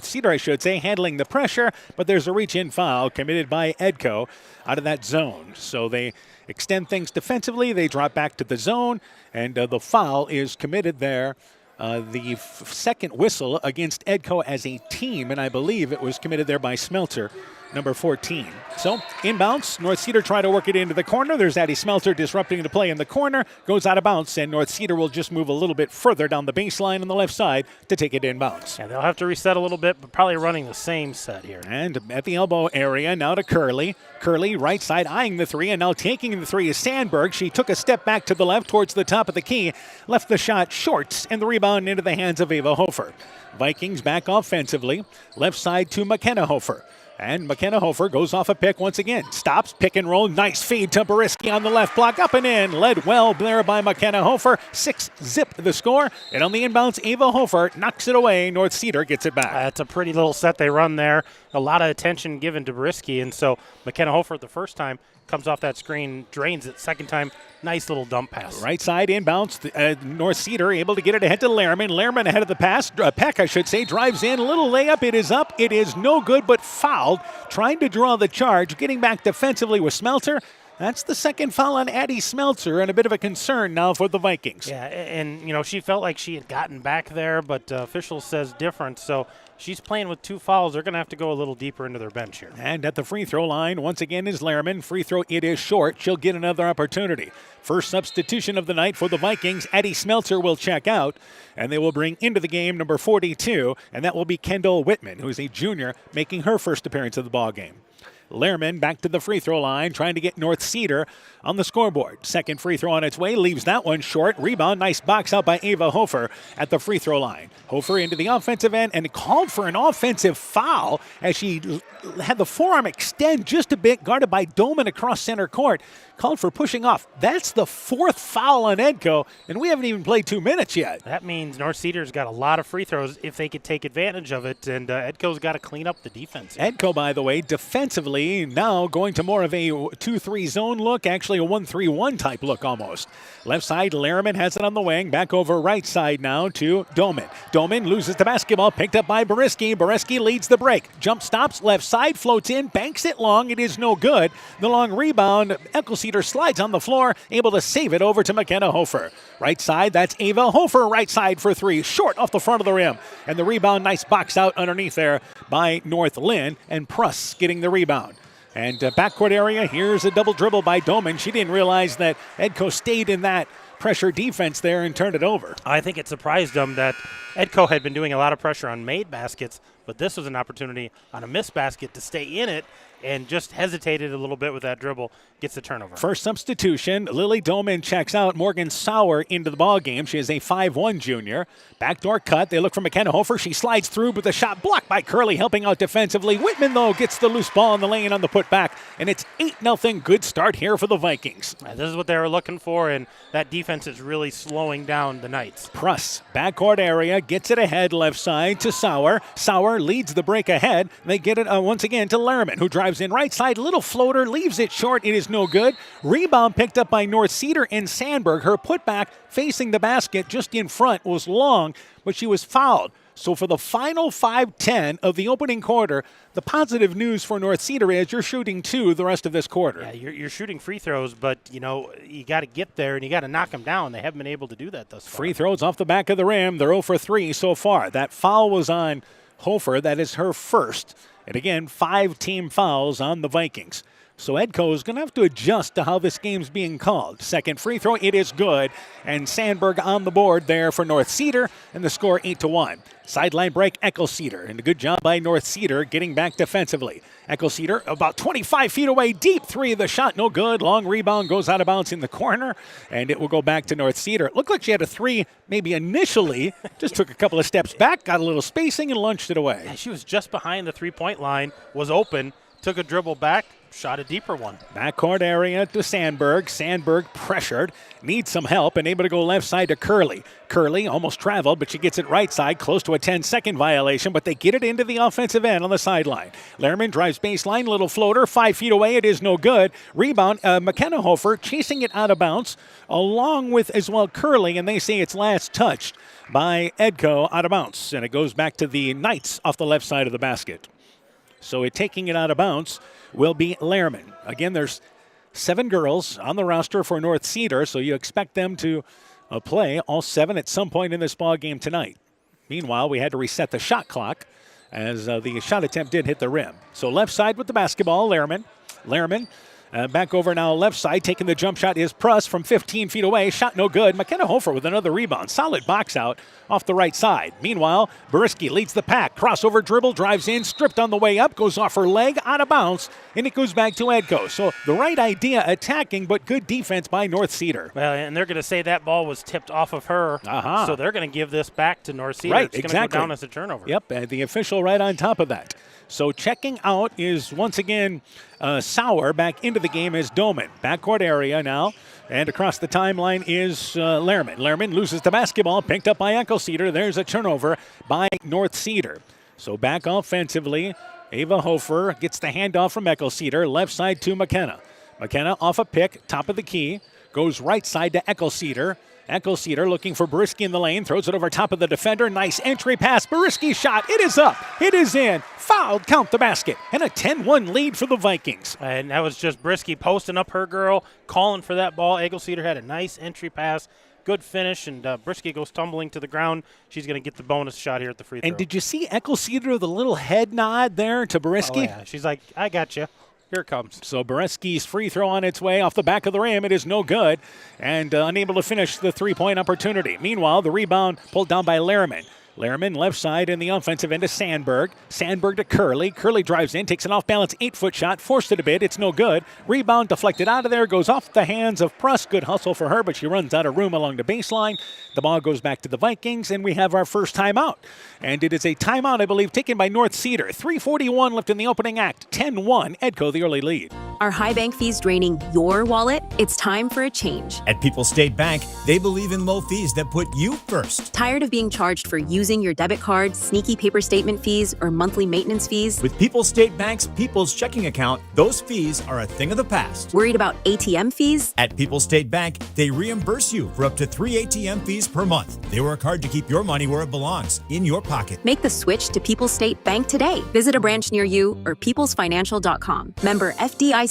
Cedar, I should say, handling the pressure, but there's a reach-in foul committed by Edco out of that zone. So they extend things defensively. They drop back to the zone, and the foul is committed there. The second whistle against Edco as a team, and I believe it was committed there by Smelter, number 14. So, inbounds, North Cedar try to work it into the corner. There's Addie Smelter disrupting the play in the corner, goes out of bounds, and North Cedar will just move a little bit further down the baseline on the left side to take it inbounds. Yeah, they'll have to reset a little bit, but probably running the same set here. And at the elbow area, now to Curley. Curley, right side, eyeing the three, and now taking the three is Sandberg. She took a step back to the left towards the top of the key, left the shot short, and the rebound into the hands of Ava Hofer. Vikings back offensively, left side to McKenna Hofer. And McKenna Hofer goes off a pick once again. Stops, pick and roll. Nice feed to Beriski on the left block. Up and in. Led well there by McKenna Hofer. 6-zip the score. And on the inbounds, Ava Hofer knocks it away. North Cedar gets it back. That's a pretty little set they run there. A lot of attention given to Beriski. And so McKenna Hofer the first time comes off that screen, drains it. Second time, nice little dump pass. Right side inbounds. North Cedar able to get it ahead to Lehrman. Lehrman ahead of the pass. Peck, I should say, drives in. Little layup. It is up. It is no good, but fouled. Trying to draw the charge. Getting back defensively with Smelter. That's the second foul on Addie Smelter, and a bit of a concern now for the Vikings. Yeah, and, she felt like she had gotten back there, but official says different. So she's playing with 2 fouls. They're going to have to go a little deeper into their bench here. And at the free throw line, once again, is Lehrman. Free throw, it is short. She'll get another opportunity. First substitution of the night for the Vikings. Addie Smelter will check out, and they will bring into the game number 42, and that will be Kendall Whitman, who is a junior, making her first appearance of the ball game. Lehrman back to the free throw line, trying to get North Cedar on the scoreboard. Second free throw on its way, leaves that one short. Rebound, nice box out by Ava Hofer at the free throw line. Hofer into the offensive end and called for an offensive foul as she had the forearm extend just a bit, guarded by Doman across center court. Called for pushing off. That's the fourth foul on Edco, and we haven't even played 2 minutes yet. That means North Cedar's got a lot of free throws if they could take advantage of it, and Edco's got to clean up the defense. Edco, by the way, defensively now going to more of a 2-3 zone look, actually a 1-3-1 type look almost. Left side, Larriman has it on the wing. Back over right side now to Doman. Doman loses the basketball, picked up by Boriski. Boriski leads the break. Jump stops, left side, floats in, banks it long. It is no good. The long rebound, Cedar slides on the floor, able to save it over to McKenna Hofer. Right side, that's Ava Hofer, right side for three, short off the front of the rim. And the rebound, nice box out underneath there by North Lynn, and Pruss getting the rebound. And backcourt area, here's a double dribble by Doman. She didn't realize that Edco stayed in that pressure defense there and turned it over. I think it surprised them that Edco had been doing a lot of pressure on made baskets, but this was an opportunity on a missed basket to stay in it, and just hesitated a little bit with that dribble, gets the turnover. First substitution, Lily Doman checks out. Morgan Sauer into the ball game. She is a 5'1 junior. Backdoor cut. They look for McKenna Hofer. She slides through, but the shot blocked by Curley, helping out defensively. Whitman, though, gets the loose ball in the lane on the putback, and it's 8-0. Good start here for the Vikings. This is what they were looking for, and that defense is really slowing down the Knights. Pruss, backcourt area, gets it ahead left side to Sauer. Sauer leads the break ahead. They get it once again to Larriman, who drives in right side. Little floater, leaves it short. It is no good. Rebound picked up by North Cedar and Sandberg. Her putback facing the basket just in front was long, but she was fouled. So for the final 5:10 of the opening quarter, the positive news for North Cedar is you're shooting 2 the rest of this quarter. Yeah, you're shooting free throws, but, you got to get there and you got to knock them down. They haven't been able to do that thus far. Free throws off the back of the rim. They're 0 for 3 so far. That foul was on Hofer. That is her first. And again, 5 team fouls on the Vikings. So Edco is going to have to adjust to how this game's being called. Second free throw, it is good. And Sandberg on the board there for North Cedar, and the score 8-1. Sideline break, Cedar, and a good job by North Cedar getting back defensively. Cedar about 25 feet away, deep three of the shot, no good. Long rebound goes out of bounds in the corner, and it will go back to North Cedar. It looked like she had a three maybe initially, just took a couple of steps back, got a little spacing, and lunched it away. Yeah, she was just behind the three-point line, was open, took a dribble back, shot a deeper one. Backcourt area to Sandberg. Sandberg pressured, needs some help, and able to go left side to Curley. Curley almost traveled, but she gets it right side, close to a 10-second violation, but they get it into the offensive end on the sideline. Lehrman drives baseline, little floater, 5 feet away, it is no good. Rebound, McKenna Hofer chasing it out of bounds, along with as well Curley, and they say it's last touched by Edco out of bounds, and it goes back to the Knights off the left side of the basket. So it taking it out of bounds will be Lehrman. Again, there's 7 girls on the roster for North Cedar, so you expect them to play all 7 at some point in this ball game tonight. Meanwhile, we had to reset the shot clock as the shot attempt did hit the rim. So left side with the basketball, Lehrman. Back over now left side, taking the jump shot is Pruss from 15 feet away. Shot no good. McKenna Hofer with another rebound. Solid box out off the right side. Meanwhile, Boriski leads the pack. Crossover dribble, drives in, stripped on the way up, goes off her leg, out of bounds, and it goes back to Edco. So the right idea attacking, but good defense by North Cedar. Well, and they're going to say that ball was tipped off of her. So they're going to give this back to North Cedar. Right, it's going to go down as a turnover. Yep, and the official right on top of that. So checking out is once again Sauer. Back into the game is Doman. Backcourt area now. And across the timeline is Lehrman. Lehrman loses the basketball, picked up by Cedar. There's a turnover by North Cedar. So back offensively, Ava Hofer gets the handoff from Cedar. Left side to McKenna. McKenna off a pick, top of the key. Goes right side to Cedar. Cedar looking for Boriski in the lane, throws it over top of the defender. Nice entry pass. Boriski shot. It is up. It is in. Fouled. Count the basket. And a 10-1 lead for the Vikings. And that was just Boriski posting up her girl, calling for that ball. Cedar had a nice entry pass. Good finish, and Boriski goes tumbling to the ground. She's going to get the bonus shot here at the free throw. And did you see Cedar with a little head nod there to Boriski? Oh, yeah. She's like, I got you. Here it comes. So Boriski's free throw on its way off the back of the rim. It is no good, and unable to finish the three-point opportunity. Meanwhile, the rebound pulled down by Lehrman. Lehrman left side in the offensive end to Sandberg. Sandberg to Curley. Curley drives in, takes an off-balance 8-foot shot, forced it a bit. It's no good. Rebound deflected out of there, goes off the hands of Pruss. Good hustle for her, but she runs out of room along the baseline. The ball goes back to the Vikings, and we have our first timeout. And it is a timeout, I believe, taken by North Cedar. 3:41 left in the opening act. 10-1, Edco the early lead. Are high bank fees draining your wallet? It's time for a change. At People's State Bank, they believe in low fees that put you first. Tired of being charged for using your debit card, sneaky paper statement fees, or monthly maintenance fees? With People's State Bank's People's Checking Account, those fees are a thing of the past. Worried about ATM fees? At People's State Bank, they reimburse you for up to 3 ATM fees per month. They work hard to keep your money where it belongs, in your pocket. Make the switch to People's State Bank today. Visit a branch near you or peoplesfinancial.com. Member FDIC.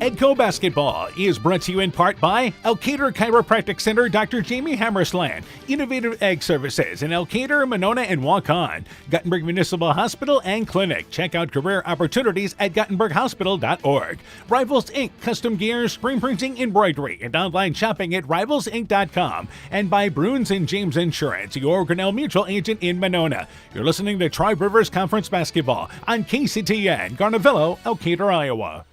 Edco Basketball is brought to you in part by Elkader Chiropractic Center, Dr. Jamie Hammersland, Innovative Egg Services in Elkader, Monona, and Waukon, Gothenburg Municipal Hospital and Clinic. Check out career opportunities at GothenburgHospital.org. Rivals Inc. Custom Gear, Screen Printing, Embroidery, and online shopping at RivalsInc.com. And by Bruins and James Insurance, your Grinnell Mutual agent in Monona. You're listening to Tribe Rivers Conference Basketball on KCTN, Garnavillo, Elkader, Iowa.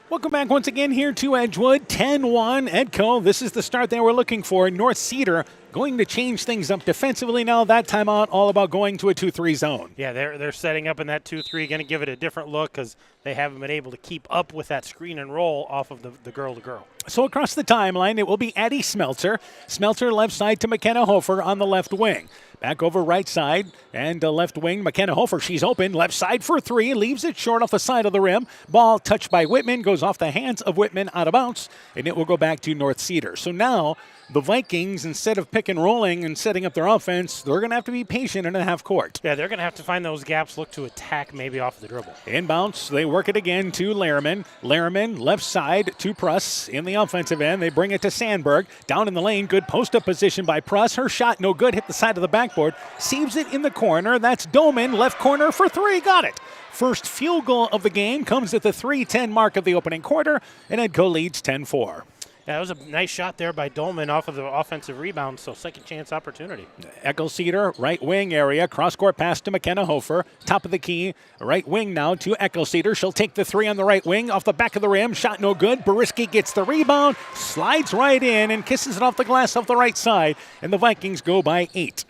Welcome back once again here to Edgewood. 10-1 Edco. This is the start they were looking for. North Cedar going to change things up defensively now. That timeout all about going to a 2-3 zone. Yeah, they're setting up in that 2-3, going to give it a different look because they haven't been able to keep up with that screen and roll off of the girl-to-girl. So across the timeline, it will be Addie Smeltzer. Smeltzer left side to McKenna Hofer on the left wing. Back over right side and left wing, McKenna Hofer. She's open. Left side for three. Leaves it short off the side of the rim. Ball touched by Whitman. Goes off the hands of Whitman out of bounds. And it will go back to North Cedar. So now the Vikings, instead of pick and rolling and setting up their offense, they're going to have to be patient in the half court. Yeah, they're going to have to find those gaps, look to attack maybe off the dribble. Inbounds, they work it again to Lehrman. Lehrman, left side to Pruss in the offensive end. They bring it to Sandberg. Down in the lane, good post-up position by Pruss. Her shot no good, hit the side of the backboard. Sieves it in the corner. That's Doman, left corner for three. Got it. First field goal of the game comes at the 3:10 mark of the opening quarter, and Edco leads 10-4. Yeah, that was a nice shot there by Dolman off of the offensive rebound, so second chance opportunity. Eckel Cedar, right wing area, cross-court pass to McKenna Hofer. Top of the key, right wing now to Eckel Cedar. She'll take the three on the right wing, off the back of the rim. Shot no good. Boriski gets the rebound, slides right in, and kisses it off the glass off the right side, and the Vikings go by 8.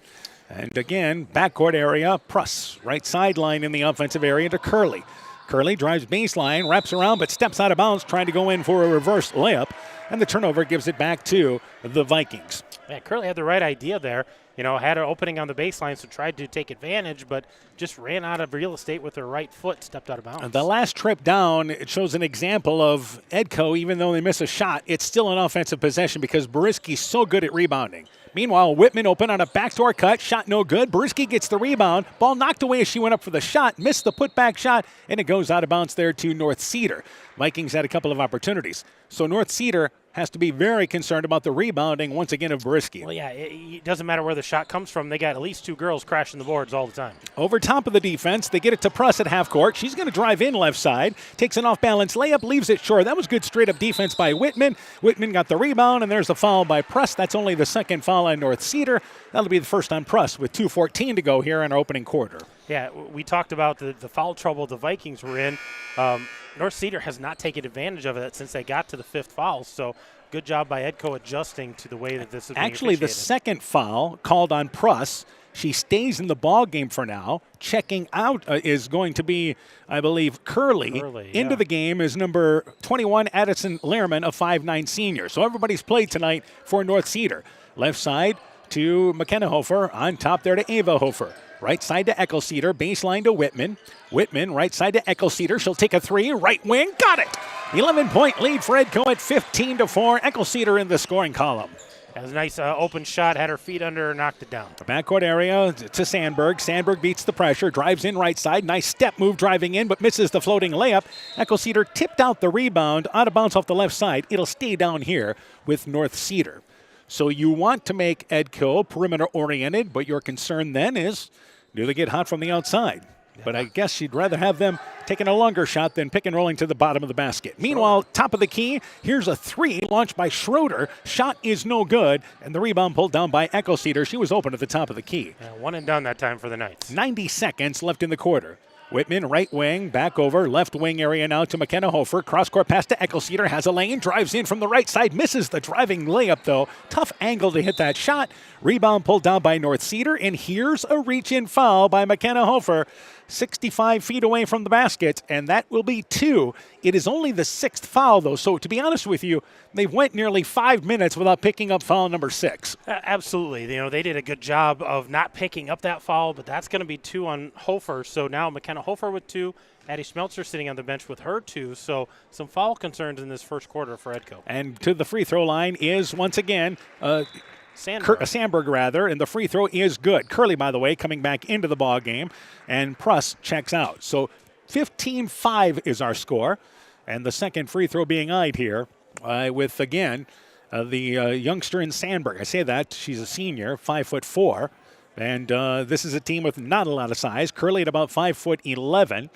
And again, backcourt area, Pruss, right sideline in the offensive area to Curley. Curley drives baseline, wraps around, but steps out of bounds, trying to go in for a reverse layup. And the turnover gives it back to the Vikings. Yeah, Curley had the right idea there. You know, had an opening on the baseline, so tried to take advantage, but just ran out of real estate with her right foot, stepped out of bounds. The last trip down, it shows an example of Edco, even though they miss a shot, it's still an offensive possession because Boriski's so good at rebounding. Meanwhile, Whitman open on a backdoor cut, shot no good. Boriski gets the rebound, ball knocked away as she went up for the shot, missed the putback shot, and it goes out of bounds there to North Cedar. Vikings had a couple of opportunities. So North Cedar has to be very concerned about the rebounding once again of Boriski. Well, yeah, it doesn't matter where the shot comes from. They got at least two girls crashing the boards all the time. Over top of the defense, they get it to Pruss at half court. She's going to drive in left side, takes an off-balance layup, leaves it short. That was good straight-up defense by Whitman. Whitman got the rebound, and there's the foul by Pruss. That's only the second foul on North Cedar. That'll be the first on Pruss with 2:14 to go here in our opening quarter. Yeah, we talked about the foul trouble the Vikings were in. North Cedar has not taken advantage of it since they got to the fifth foul, so good job by Edco adjusting to the way that this is being Actually, the second foul called on Pruss. She stays in the ball game for now. Checking out is going to be, I believe, Curley. Into the game is number 21, Addison Lehrman, a 5'9 senior. So everybody's played tonight for North Cedar. Left side to McKenna Hofer. On top there to Ava Hofer. Right side to Eckel Cedar, baseline to Whitman. Whitman, right side to Eckel Cedar. She'll take a three, right wing, got it! 11-point lead for Edco at 15-4. Eckel Cedar in the scoring column. That was a nice open shot, had her feet under her, knocked it down. The backcourt area to Sandberg. Sandberg beats the pressure, drives in right side. Nice step move driving in, but misses the floating layup. Eckel Cedar tipped out the rebound, out of bounds off the left side. It'll stay down here with North Cedar. So you want to make Edco perimeter oriented, but your concern then is, do they get hot from the outside? but I guess she'd rather have them taking a longer shot than pick and rolling to the bottom of the basket. Meanwhile, top of the key, here's a three launched by Schroeder. Shot is no good, and the rebound pulled down by Cedar. She was open at the top of the key. One and done that time for the Knights. 90 seconds left in the quarter. Whitman, right wing, back over, left wing area now to McKenna Hofer. Cross-court pass to Cedar, has a lane, drives in from the right side, misses the driving layup, though. Tough angle to hit that shot. Rebound pulled down by North Cedar, and here's a reach-in foul by McKenna Hofer. 65 feet away from the basket, and that will be 2. It is only the 6th foul, though, so to be honest with you, they've went nearly 5 minutes without picking up foul number 6. Absolutely. They did a good job of not picking up that foul, but that's going to be 2 on Hofer. So now McKenna Hofer with 2, Addie Schmelzer sitting on the bench with her 2. So some foul concerns in this first quarter for Edco. And to the free throw line is, once again, Sandberg, and the free throw is good. Curley, by the way, coming back into the ball game, and Pruss checks out. So 15-5 is our score, and the second free throw being eyed here with, again, the youngster in Sandberg. I say that, she's a senior, 5'4", and this is a team with not a lot of size. Curley at about 5'11".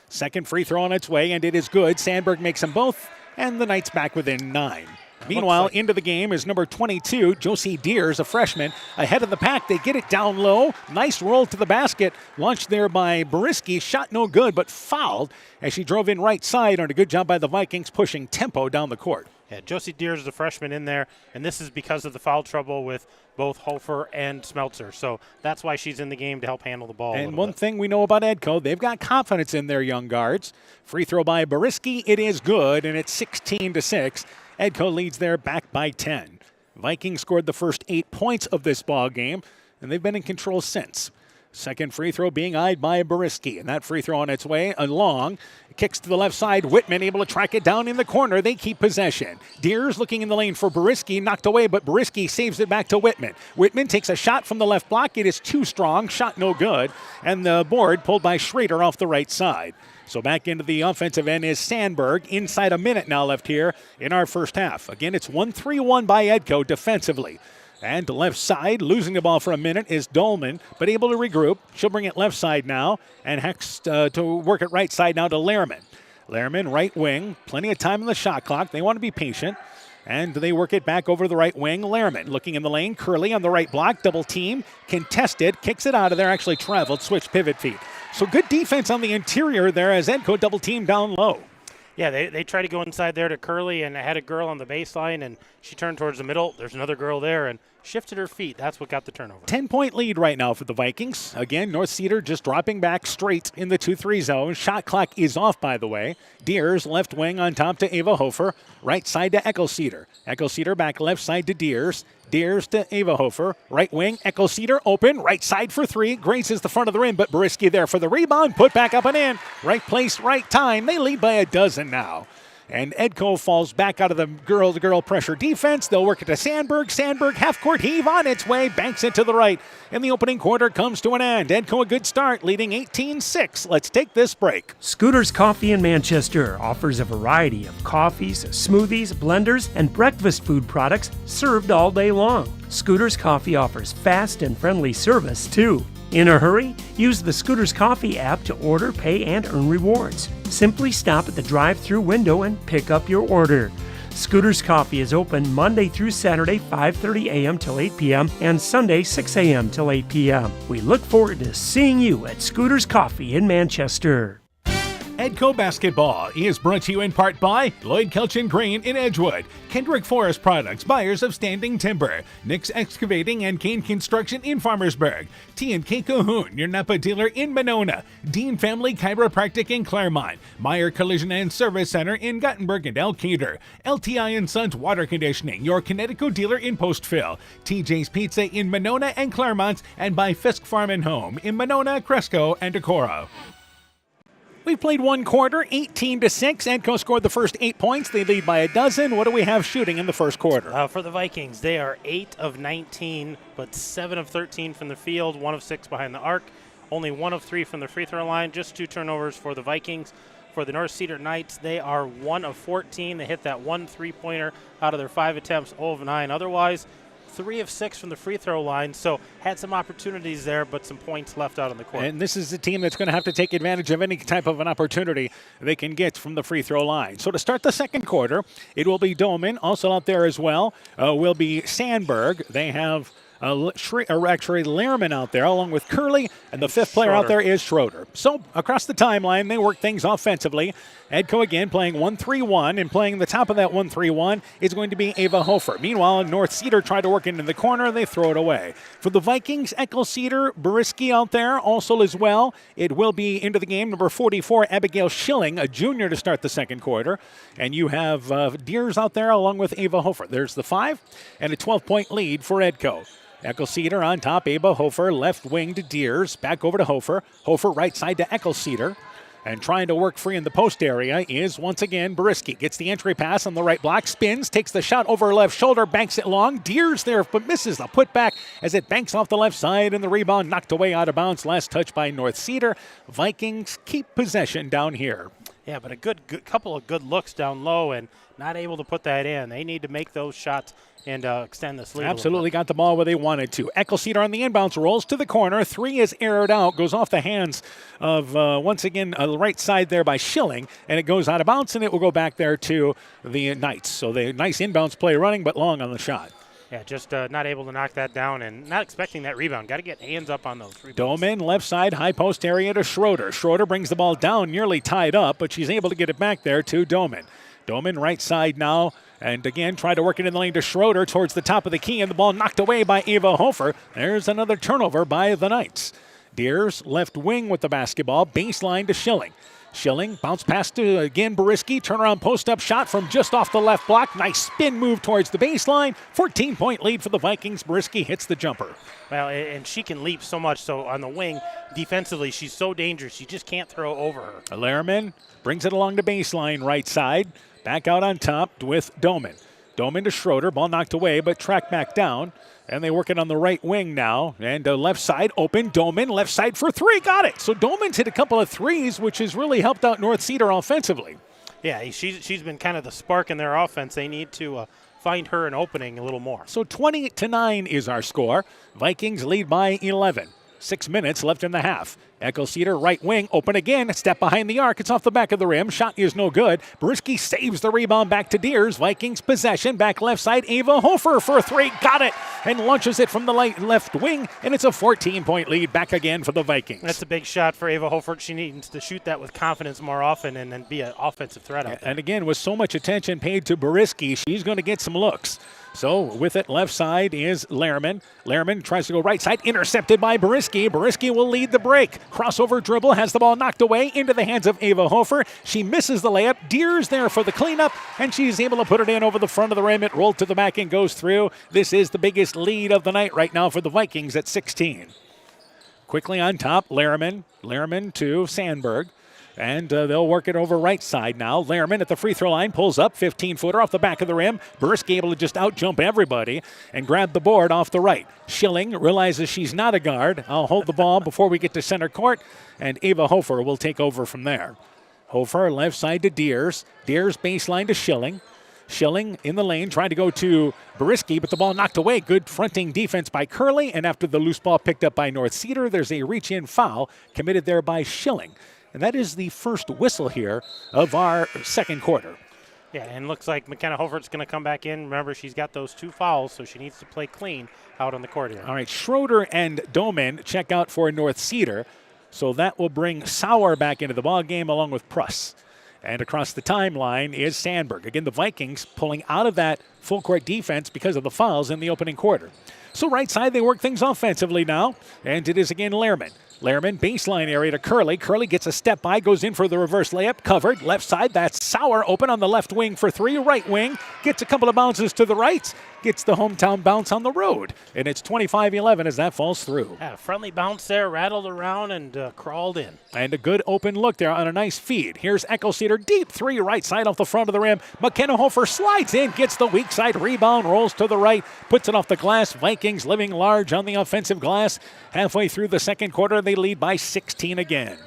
Second free throw on its way, and it is good. Sandberg makes them both, and the Knights back within 9. Meanwhile, into the game is number 22, Josie Deers, a freshman, ahead of the pack. They get it down low. Nice roll to the basket. Launched there by Boriski. Shot no good, but fouled as she drove in right side on a good job by the Vikings pushing tempo down the court. Yeah, Josie Deers is a freshman in there, and this is because of the foul trouble with both Hofer and Schmelzer. So that's why she's in the game to help handle the ball. And one thing we know about Edco, they've got confidence in their young guards. Free throw by Boriski. It is good, and it's 16-6. Edco leads there back by 10. Vikings scored the first 8 points of this ball game, and they've been in control since. Second free throw being eyed by Boriski, and that free throw on its way along. Kicks to the left side. Whitman able to track it down in the corner. They keep possession. Deers looking in the lane for Boriski. Knocked away, but Boriski saves it back to Whitman. Whitman takes a shot from the left block. It is too strong. Shot no good. And the board pulled by Schrader off the right side. So back into the offensive end is Sandberg. Inside a minute now left here in our first half. Again, it's 1-3-1 by Edco defensively. And to left side, losing the ball for a minute is Dolman, but able to regroup. She'll bring it left side now, and Hex to work it right side now to Lehrman. Lehrman, right wing, plenty of time on the shot clock. They want to be patient, and they work it back over the right wing. Lehrman looking in the lane. Curley on the right block, double team, contested, kicks it out of there, actually traveled, switch pivot feet. So good defense on the interior there as Edco double team down low. Yeah, they try to go inside there to Curley, and had a girl on the baseline, and she turned towards the middle. There's another girl there, and shifted her feet. That's what got the turnover. 10-point lead right now for the Vikings. Again, North Cedar just dropping back straight in the 2-3 zone. Shot clock is off, by the way. Deers, left wing on top to Ava Hofer. Right side to Cedar. Cedar back left side to Deers. Deers to Ava Hofer. Right wing, Cedar open. Right side for 3. Graces the front of the rim, but Boriski there for the rebound. Put back up and in. Right place, right time. They lead by a dozen now. And Edco falls back out of the girl-to-girl pressure defense. They'll work it to Sandberg. Sandberg, half-court heave on its way. Banks it to the right. And the opening quarter comes to an end. Edco a good start, leading 18-6. Let's take this break. Scooter's Coffee in Manchester offers a variety of coffees, smoothies, blenders, and breakfast food products served all day long. Scooter's Coffee offers fast and friendly service, too. In a hurry? Use the Scooter's Coffee app to order, pay, and earn rewards. Simply stop at the drive-thru window and pick up your order. Scooter's Coffee is open Monday through Saturday, 5:30 a.m. till 8 p.m. and Sunday, 6 a.m. till 8 p.m. We look forward to seeing you at Scooter's Coffee in Manchester. Edco Basketball is brought to you in part by Lloyd Kelchin Grain in Edgewood, Kendrick Forest Products, buyers of standing timber, Nick's Excavating and Kane Construction in Farmersburg, T&K Cahoon, your Napa dealer in Monona, Dean Family Chiropractic in Claremont, Meyer Collision and Service Center in Gothenburg and Elkader, LTI & Sons Water Conditioning, your Connecticut dealer in Postville, TJ's Pizza in Monona and Claremont, and by Fisk Farm and Home in Monona, Cresco, and Decorah. We played one quarter, 18-6. Edco scored the first 8 points. They lead by a dozen. What do we have shooting in the first quarter? For the Vikings, they are 8 of 19, but 7 of 13 from the field, 1 of 6 behind the arc, only 1 of 3 from the free throw line, just 2 turnovers for the Vikings. For the North Cedar Knights, they are 1 of 14. They hit that 1 3-pointer out of their 5 attempts, 0 of 9. Otherwise, 3 of 6 from the free throw line, so had some opportunities there, but some points left out on the court. And this is a team that's going to have to take advantage of any type of an opportunity they can get from the free throw line. So to start the second quarter, it will be Doman. Also out there as well will be Sandberg. They have actually Lehrman out there along with Curley, and the fifth player out there is Schroeder. So across the timeline, they work things offensively. Edco again playing 1-3-1, and playing the top of that 1-3-1 is going to be Ava Hofer. Meanwhile, North Cedar tried to work into the corner. They throw it away. For the Vikings, Eckel Cedar, Beriski out there also as well. It will be into the game, number 44, Abigail Schilling, a junior, to start the second quarter. And you have Deers out there along with Ava Hofer. There's the 5 and a 12-point lead for Edco. Eckel Cedar on top, Ava Hofer, left wing to Deers, back over to Hofer. Hofer right side to Eckel Cedar. And trying to work free in the post area is once again Beriski. Gets the entry pass on the right block, spins, takes the shot over her left shoulder, banks it long. Deers there, but misses the putback as it banks off the left side, and the rebound knocked away out of bounds. Last touch by North Cedar. Vikings keep possession down here. Yeah, but a good couple of good looks down low and not able to put that in. They need to make those shots and extend this lead. Absolutely got the ball where they wanted to. Eckel Cedar on the inbounds, rolls to the corner. 3 is aired out, goes off the hands of, once again, the right side there by Schilling, and it goes out of bounds, and it will go back there to the Knights. So the nice inbounds play running, but long on the shot. Yeah, just not able to knock that down and not expecting that rebound. Got to get hands up on those rebounds. Doman, left side, high post area to Schroeder. Schroeder brings the ball down, nearly tied up, but she's able to get it back there to Doman. Doman right side now, and again try to work it in the lane to Schroeder towards the top of the key, and the ball knocked away by Ava Hofer. There's another turnover by the Knights. Deers left wing with the basketball, baseline to Schilling. Schilling, bounce pass to, again, Beriski. Turnaround post-up shot from just off the left block. Nice spin move towards the baseline. 14-point lead for the Vikings. Beriski hits the jumper. Well, and she can leap so much. So on the wing, defensively, she's so dangerous. You just can't throw over her. Lehrman brings it along the baseline right side. Back out on top with Doman. Doman to Schroeder. Ball knocked away, but tracked back down. And they work it on the right wing now. And left side open. Doman, left side for 3. Got it. So Doman's hit a couple of threes, which has really helped out North Cedar offensively. Yeah, she's been kind of the spark in their offense. They need to find her an opening a little more. So 20-9 is our score. Vikings lead by 11. 6 minutes left in the half. Eckel Cedar, right wing, open again. Step behind the arc. It's off the back of the rim. Shot is no good. Beriski saves the rebound back to Deers. Vikings possession. Back left side. Ava Hofer for 3. Got it. And launches it from the left wing. And it's a 14-point lead back again for the Vikings. That's a big shot for Ava Hofer. She needs to shoot that with confidence more often and then be an offensive threat out there. And again, with so much attention paid to Beriski, she's going to get some looks. So with it, left side is Lehrman. Lehrman tries to go right side, intercepted by Beriski. Beriski will lead the break. Crossover dribble, has the ball knocked away into the hands of Ava Hofer. She misses the layup. Deers there for the cleanup, and she's able to put it in over the front of the rim. It rolled to the back and goes through. This is the biggest lead of the night right now for the Vikings at 16. Quickly on top, Lehrman. Lehrman to Sandberg. And they'll work it over right side now. Lehrman at the free throw line pulls up, 15-footer off the back of the rim. Beriski able to just out-jump everybody and grab the board off the right. Schilling realizes she's not a guard. I'll hold the ball before we get to center court, and Ava Hofer will take over from there. Hofer left side to Deers. Deers baseline to Schilling. Schilling in the lane, trying to go to Beriski, but the ball knocked away. Good fronting defense by Curley, and after the loose ball picked up by North Cedar, there's a reach-in foul committed there by Schilling. And that is the first whistle here of our second quarter. Yeah, and looks like McKenna Hofert's going to come back in. Remember, she's got those 2 fouls, so she needs to play clean out on the court here. All right, Schroeder and Doman check out for North Cedar. So that will bring Sauer back into the ball game along with Pruss. And across the timeline is Sandberg. Again, the Vikings pulling out of that full court defense because of the fouls in the opening quarter. So right side, they work things offensively now. And it is again Lehrman. Lehrman, baseline area to Curley. Curley gets a step by, goes in for the reverse layup. Covered. Left side, that's Sauer open on the left wing for 3. Right wing, gets a couple of bounces to the right. Gets the hometown bounce on the road. And it's 25-11 as that falls through. Yeah, friendly bounce there, rattled around and crawled in. And a good open look there on a nice feed. Here's Eckel Cedar, deep 3 right side off the front of the rim. McKenna Hofer slides in, gets the weak side rebound, rolls to the right, puts it off the glass. Vikings living large on the offensive glass. Halfway through the second quarter, they lead by 16 again.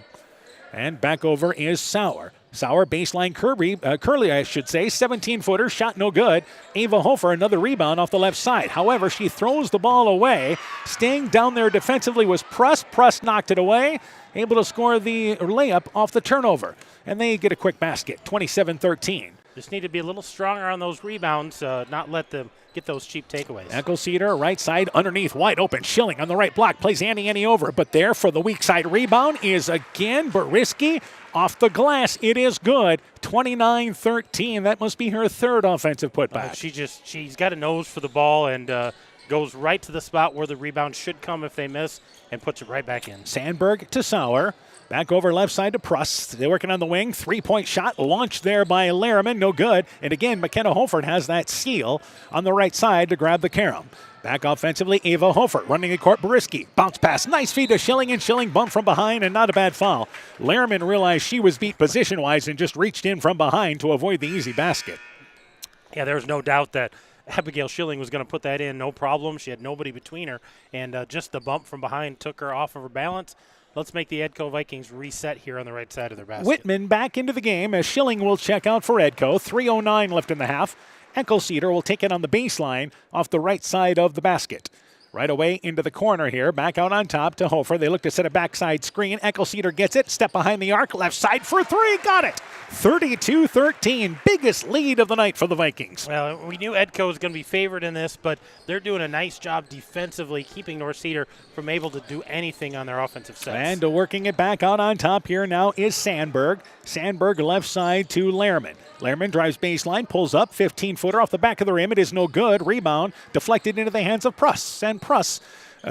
And back over is Sauer. Sauer baseline Curly, I should say. 17-footer, shot no good. Ava Hofer, another rebound off the left side. However, she throws the ball away. Staying down there defensively was Pruss. Pruss knocked it away. Able to score the layup off the turnover. And they get a quick basket, 27-13. Just need to be a little stronger on those rebounds, not let them get those cheap takeaways. Echo Cedar, right side, underneath, wide open. Schilling on the right block, plays Annie over. But there for the weak side rebound is again Boriski. Off the glass, it is good. 29-13. That must be her third offensive putback. She's got a nose for the ball and goes right to the spot where the rebound should come if they miss and puts it right back in. Sandberg to Sauer. Back over left side to Pruss. They're working on the wing. 3-point shot launched there by Larriman. No good. And again, McKenna Holford has that seal on the right side to grab the carom. Back offensively, Ava Hofer running the court. Boriski. Bounce pass. Nice feed to Schilling, and Schilling bumped from behind, and not a bad foul. Larriman realized she was beat position-wise and just reached in from behind to avoid the easy basket. Yeah, there's no doubt that Abigail Schilling was going to put that in, no problem. She had nobody between her, and just the bump from behind took her off of her balance. Let's make the Edco Vikings reset here on the right side of their basket. Whitman back into the game as Schilling will check out for Edco. 3:09 left in the half. Echo Cedar will take it on the baseline off the right side of the basket. Right away into the corner here. Back out on top to Hofer. They look to set a backside screen. Echo Cedar gets it. Step behind the arc. Left side for three. Got it. 32-13. Biggest lead of the night for the Vikings. Well, we knew Edco was going to be favored in this, but they're doing a nice job defensively, keeping North Cedar from able to do anything on their offensive sets. And working it back out on top here now is Sandberg. Sandberg left side to Lehrman. Lehrman drives baseline, pulls up, 15-footer off the back of the rim. It is no good. Rebound deflected into the hands of Pruss. And Pruss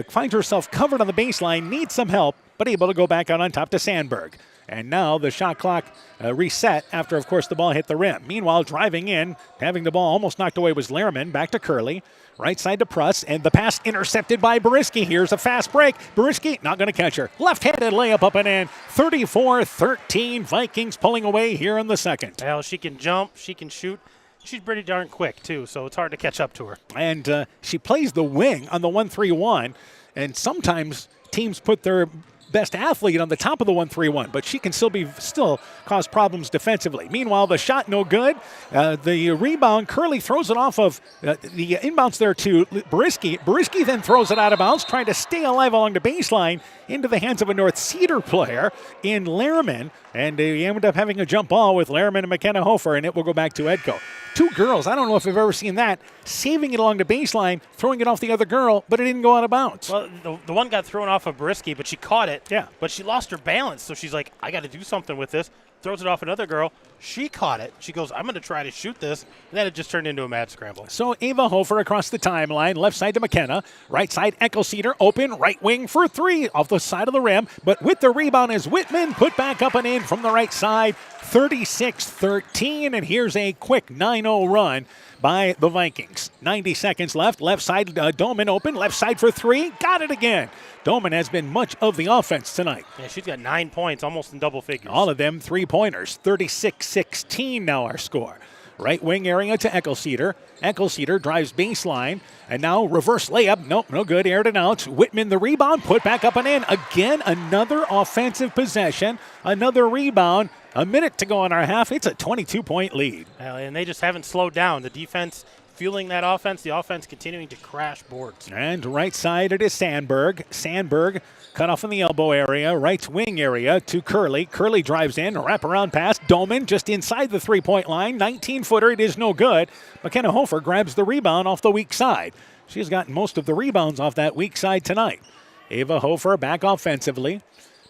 finds herself covered on the baseline, needs some help, but able to go back out on top to Sandberg. And now the shot clock reset after, of course, the ball hit the rim. Meanwhile, driving in, having the ball almost knocked away was Lehrman. Back to Curley. Right side to Pruss, and the pass intercepted by Boriski. Here's a fast break. Boriski not going to catch her. Left-handed layup up and in. 34-13. Vikings pulling away here in the second. Well, she can jump. She can shoot. She's pretty darn quick, too, so it's hard to catch up to her. And she plays the wing on the 1-3-1, and sometimes teams put their best athlete on the top of the 1-3-1, but she can still cause problems defensively. Meanwhile, the shot no good. The rebound, Curley throws it off of the inbounds there to Boriski. Boriski then throws it out of bounds, trying to stay alive along the baseline into the hands of a North Cedar player in Lehrman, and they ended up having a jump ball with Lehrman and McKenna Hofer, and it will go back to Edco. Two girls, I don't know if I've ever seen that, saving it along the baseline, throwing it off the other girl, but it didn't go out of bounds. Well, the one got thrown off of Boriski, but she caught it. Yeah. But she lost her balance, so she's like, I got to do something with this. Throws it off another girl. She caught it. She goes, I'm going to try to shoot this. And then it just turned into a mad scramble. So Ava Hofer across the timeline, left side to McKenna. Right side, Echo Cedar, open, right wing for three off the side of the rim. But with the rebound is Whitman, put back up and in from the right side. 36-13, and here's a quick 9-0 run by the Vikings. 90 seconds left. Left side, Doman open. Left side for three. Got it again. Doman has been much of the offense tonight. Yeah, she's got 9 points, almost in double figures. All of them three-pointers. 36-16 now our score. Right wing area to Echo Cedar. Echo Cedar drives baseline. And now reverse layup. Nope, no good. Aired it out. Whitman the rebound. Put back up and in. Again, another offensive possession. Another rebound. A minute to go in our half. It's a 22-point lead. And they just haven't slowed down. The defense fueling that offense. The offense continuing to crash boards. And right side it is Sandberg. Sandberg cut off in the elbow area. Right wing area to Curley. Curley drives in. Wraparound pass. Doman just inside the three-point line. 19-footer. It is no good. McKenna Hofer grabs the rebound off the weak side. She has gotten most of the rebounds off that weak side tonight. Ava Hofer back offensively.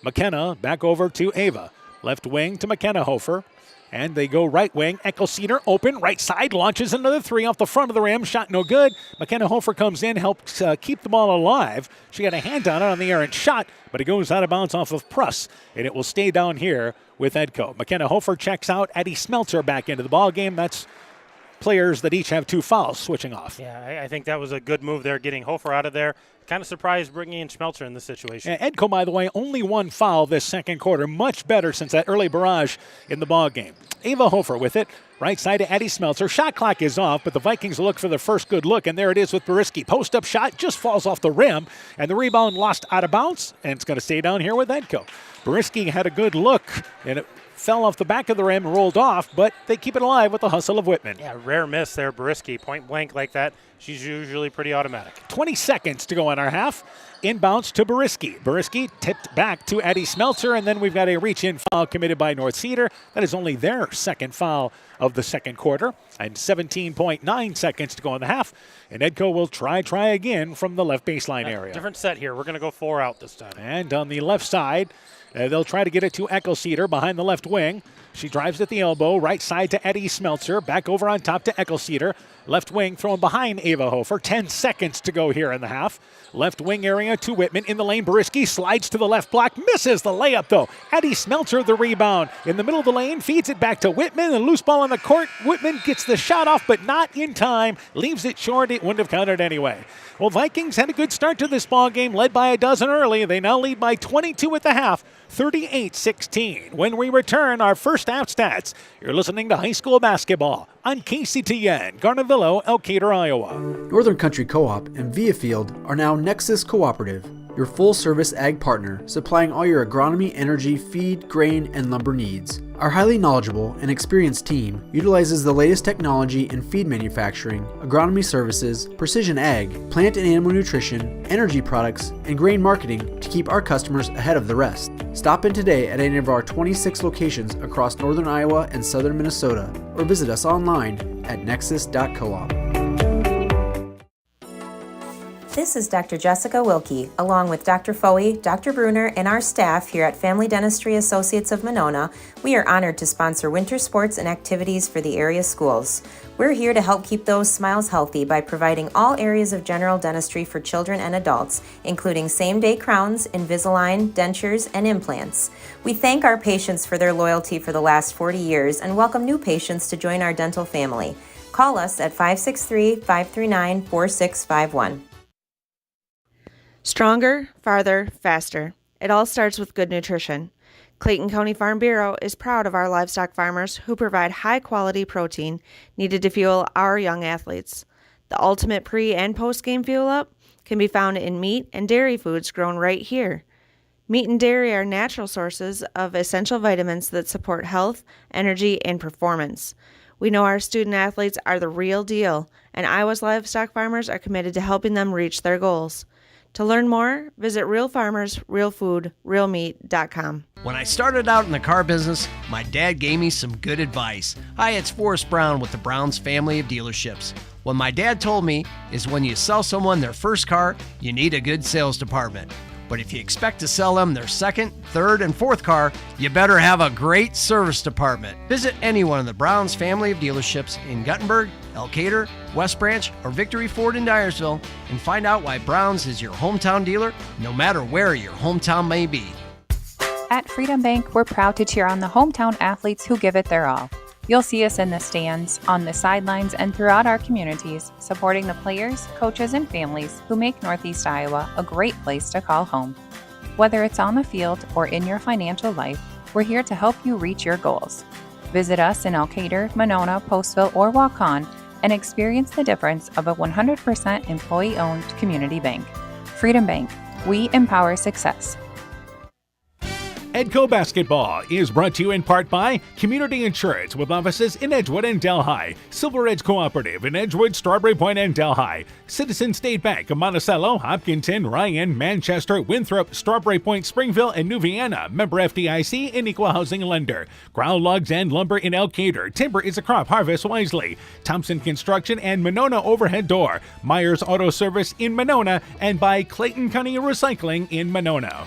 McKenna back over to Ava. Left wing to McKenna Hofer. And they go right wing. Echo Cedar open. Right side launches another three off the front of the rim. Shot no good. McKenna Hofer comes in, helps keep the ball alive. She got a hand on it on the errant shot, but it goes out of bounds off of Pruss. And it will stay down here with Edco. McKenna Hofer checks out. Addie Smeltzer back into the ball game. That's players that each have 2 fouls switching off. Yeah, I think that was a good move there, getting Hofer out of there. Kind of surprised bringing in Schmelzer in this situation. Edco, by the way, only 1 foul this second quarter. Much better since that early barrage in the ball game. Ava Hofer with it. Right side to Addie Smeltzer. Shot clock is off, but the Vikings look for the first good look, and there it is with Boriski. Post-up shot just falls off the rim, and the rebound lost out of bounds, and it's going to stay down here with Edco. Boriski had a good look, and it fell off the back of the rim, rolled off, but they keep it alive with the hustle of Whitman. Yeah, rare miss there, Bariski. Point blank like that, she's usually pretty automatic. 20 seconds to go in our half. Inbounds to Bariski. Bariski tipped back to Addie Smeltzer, and then we've got a reach-in foul committed by North Cedar. That is only their second foul of the second quarter, and 17.9 seconds to go in the half. And Edco will try again from the left baseline area. Different set here. We're going to go 4 out this time. And on the left side, they'll try to get it to Echo Cedar behind the left wing. She drives at the elbow, right side to Eddie Smeltzer, back over on top to Echo Cedar. Left wing thrown behind Ava Hofer. 10 seconds to go here in the half. Left wing area to Whitman in the lane. Bariski slides to the left block, misses the layup though. Eddie Smeltzer the rebound. In the middle of the lane, feeds it back to Whitman. A loose ball on the court. Whitman gets the shot off, but not in time. Leaves it short. It wouldn't have counted anyway. Well, Vikings had a good start to this ball game, led by a dozen early. They now lead by 22 at the half, 38-16. When we return, our first half stats. You're listening to high school basketball on KCTN, Garnavillo, Elkader, Iowa. Northern Country Co-op and Viafield are now Nexus Cooperative, your full-service ag partner, supplying all your agronomy, energy, feed, grain, and lumber needs. Our highly knowledgeable and experienced team utilizes the latest technology in feed manufacturing, agronomy services, precision ag, plant and animal nutrition, energy products, and grain marketing to keep our customers ahead of the rest. Stop in today at any of our 26 locations across northern Iowa and southern Minnesota, or visit us online at nexus.coop. This is Dr. Jessica Wilkie, along with Dr. Foey, Dr. Bruner, and our staff here at Family Dentistry Associates of Monona. We are honored to sponsor winter sports and activities for the area schools. We're here to help keep those smiles healthy by providing all areas of general dentistry for children and adults, including same-day crowns, Invisalign, dentures, and implants. We thank our patients for their loyalty for the last 40 years and welcome new patients to join our dental family. Call us at 563-539-4651. Stronger, farther, faster. It all starts with good nutrition. Clayton County Farm Bureau is proud of our livestock farmers who provide high-quality protein needed to fuel our young athletes. The ultimate pre- and post-game fuel-up can be found in meat and dairy foods grown right here. Meat and dairy are natural sources of essential vitamins that support health, energy, and performance. We know our student athletes are the real deal, and Iowa's livestock farmers are committed to helping them reach their goals. To learn more, visit realfarmersrealfoodrealmeat.com. When I started out in the car business, my dad gave me some good advice. Hi, it's Forrest Brown with the Browns family of dealerships. What my dad told me is when you sell someone their first car, you need a good sales department. But if you expect to sell them their second, third, and fourth car, you better have a great service department. Visit any one of the Browns family of dealerships in Guttenberg, Elkader, West Branch, or Victory Ford in Dyersville and find out why Browns is your hometown dealer, no matter where your hometown may be. At Freedom Bank, we're proud to cheer on the hometown athletes who give it their all. You'll see us in the stands, on the sidelines, and throughout our communities, supporting the players, coaches, and families who make Northeast Iowa a great place to call home. Whether it's on the field or in your financial life, we're here to help you reach your goals. Visit us in Elkader, Monona, Postville, or Waukon and experience the difference of a 100% employee-owned community bank. Freedom Bank. We empower success. Edco Basketball is brought to you in part by Community Insurance with offices in Edgewood and Delhi, Silver Edge Cooperative in Edgewood, Strawberry Point, and Delhi, Citizen State Bank of Monticello, Hopkinton, Ryan, Manchester, Winthrop, Strawberry Point, Springville, and New Vienna, member FDIC and equal housing lender, Ground Logs and Lumber in Elkader, Timber is a crop, harvest wisely, Thompson Construction and Monona Overhead Door, Myers Auto Service in Monona, and by Clayton County Recycling in Monona.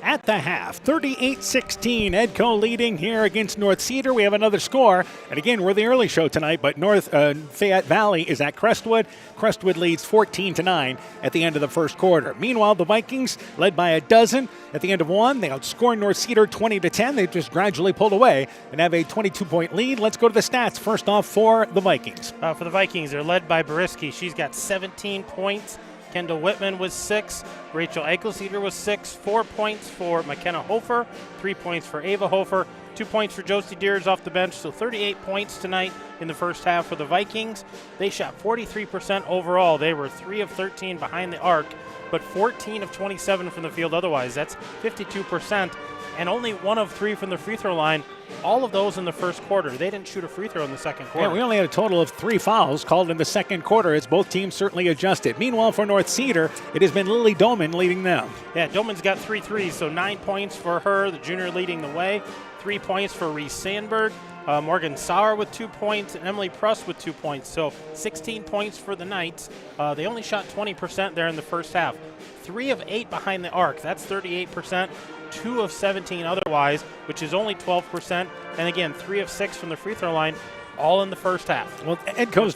At the half, 38-16, Edco leading here against North Cedar. We have another score, and again, we're the early show tonight, but North Fayette Valley is at Crestwood. Crestwood leads 14-9 at the end of the first quarter. Meanwhile, the Vikings, led by a dozen at the end of one, they outscore North Cedar 20-10. They've just gradually pulled away and have a 22-point lead. Let's go to the stats. First off for the Vikings. For the Vikings, they're led by Bariski. She's got 17 points. Kendall Whitman was 6. Rachel Eichelceder was 6. 4 points for McKenna Hofer. 3 points for Ava Hofer. 2 points for Josie Deers off the bench. So 38 points tonight in the first half for the Vikings. They shot 43% overall. They were 3 of 13 behind the arc, but 14 of 27 from the field otherwise. That's 52%. and only 1 of 3 from the free throw line. All of those in the first quarter. They didn't shoot a free throw in the second quarter. Yeah, we only had a total of 3 fouls called in the second quarter as both teams certainly adjusted. Meanwhile, for North Cedar, it has been Lily Doman leading them. Yeah, Doman's got 3 threes, so 9 points for her, the junior leading the way. 3 points for Reese Sandberg. Morgan Sauer with 2 points, and Emily Pruss with 2 points. So 16 points for the Knights. They only shot 20% there in the first half. 3 of 8 behind the arc. That's 38%. 2 of 17 otherwise, which is only 12%. And again, 3 of 6 from the free throw line, all in the first half. Well, Edco's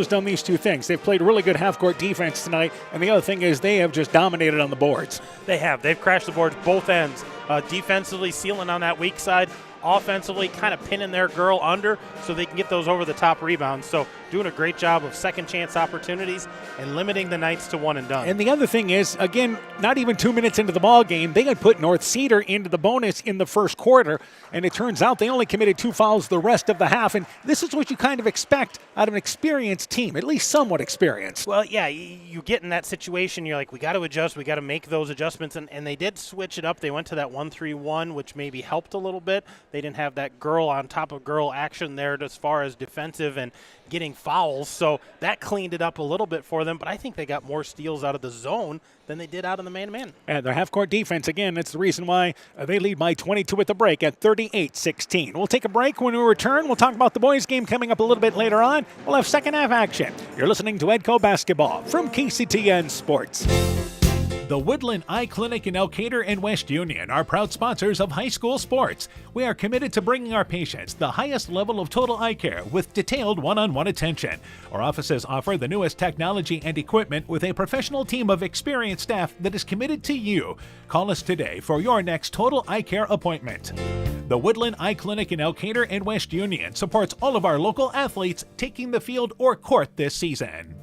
done these 2 things. They've played really good half-court defense tonight, and the other thing is they have just dominated on the boards. They have. They've crashed the boards both ends. Defensively sealing on that weak side. Offensively kind of pinning their girl under so they can get those over-the-top rebounds. So doing a great job of second-chance opportunities and limiting the Knights to one and done. And the other thing is, again, not even 2 minutes into the ball game, they had put North Cedar into the bonus in the first quarter, and it turns out they only committed 2 fouls the rest of the half. And this is what you kind of expect out of an experienced team, at least somewhat experienced. Well, yeah, you get in that situation, you're like, we got to adjust, we got to make those adjustments, and they did switch it up. They went to that 1-3-1, which maybe helped a little bit. They didn't have that girl on top of girl action there as far as defensive and getting fouls, so that cleaned it up a little bit for them, but I think they got more steals out of the zone than they did out of the man-to-man. And their half-court defense, again, that's the reason why they lead by 22 at the break at 38-16. We'll take a break. When we return, we'll talk about the boys' game coming up a little bit later on. We'll have second-half action. You're listening to Edco Basketball from KCTN Sports. The Woodland Eye Clinic in Elkader and West Union are proud sponsors of high school sports. We are committed to bringing our patients the highest level of total eye care with detailed one-on-one attention. Our offices offer the newest technology and equipment with a professional team of experienced staff that is committed to you. Call us today for your next total eye care appointment. The Woodland Eye Clinic in Elkader and West Union supports all of our local athletes taking the field or court this season.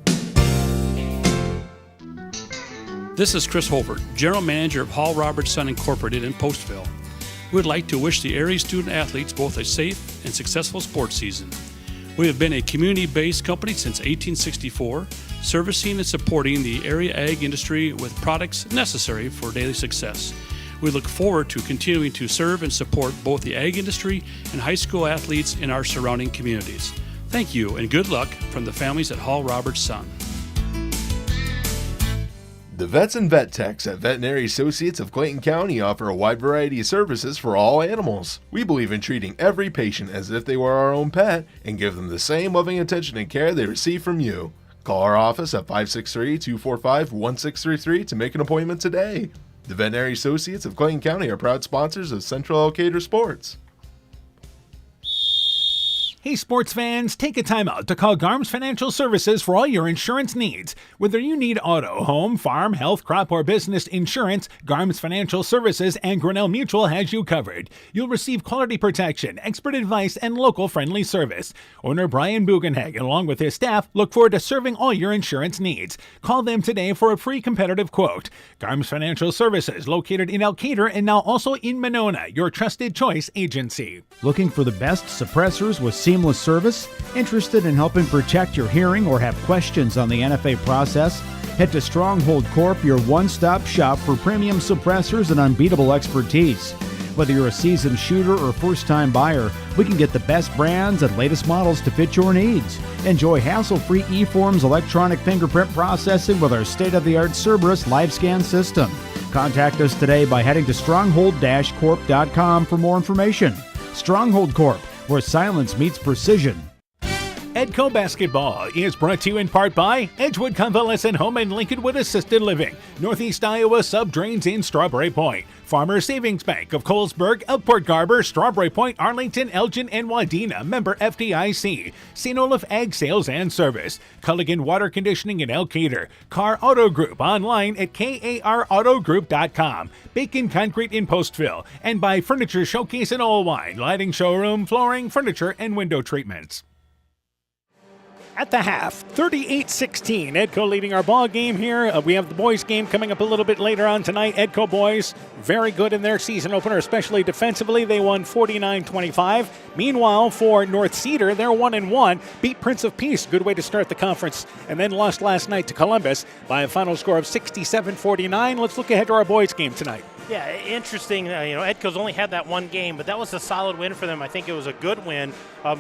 This is Chris Holbert, General Manager of Hall Roberts Son Incorporated in Postville. We would like to wish the area student athletes both a safe and successful sports season. We have been a community-based company since 1864, servicing and supporting the area ag industry with products necessary for daily success. We look forward to continuing to serve and support both the ag industry and high school athletes in our surrounding communities. Thank you and good luck from the families at Hall Roberts Son. The Vets and Vet Techs at Veterinary Associates of Clayton County offer a wide variety of services for all animals. We believe in treating every patient as if they were our own pet and give them the same loving attention and care they receive from you. Call our office at 563-245-1633 to make an appointment today. The Veterinary Associates of Clayton County are proud sponsors of Central Elkader Sports. Hey sports fans, take a time out to call Garms Financial Services for all your insurance needs. Whether you need auto, home, farm, health, crop, or business insurance, Garms Financial Services and Grinnell Mutual has you covered. You'll receive quality protection, expert advice, and local friendly service. Owner Brian Bugenhagen, along with his staff, look forward to serving all your insurance needs. Call them today for a free competitive quote. Garms Financial Services, located in Elkader and now also in Monona, your trusted choice agency. Looking for the best suppressors with seamless service? Interested in helping protect your hearing or have questions on the NFA process? Head to Stronghold Corp, your one-stop shop for premium suppressors and unbeatable expertise. Whether you're a seasoned shooter or first-time buyer, we can get the best brands and latest models to fit your needs. Enjoy hassle-free eForms electronic fingerprint processing with our state-of-the-art Cerberus live scan system. Contact us today by heading to stronghold-corp.com for more information. Stronghold Corp, where silence meets precision. Edco Basketball is brought to you in part by Edgewood Convalescent Home and Lincolnwood Assisted Living, Northeast Iowa Sub-Drains in Strawberry Point, Farmer Savings Bank of Colesburg, Elkport Garber, Strawberry Point, Arlington, Elgin, and Wadena, member FDIC, St. Olaf Ag Sales and Service, Culligan Water Conditioning in Elkader, Car Auto Group online at karautogroup.com, Bacon Concrete in Postville, and by Furniture Showcase in Oldwine, lighting showroom, flooring, furniture, and window treatments. At the half, 38-16. Edco leading our ball game here. We have the boys game coming up a little bit later on tonight. Edco boys very good in their season opener, especially defensively. They won 49-25. Meanwhile, for North Cedar, they're 1-1. Beat Prince of Peace, good way to start the conference, and then lost last night to Columbus by a final score of 67-49. Let's look ahead to our boys game tonight. Yeah, interesting. Edco's only had that one game, but that was a solid win for them. I think it was a good win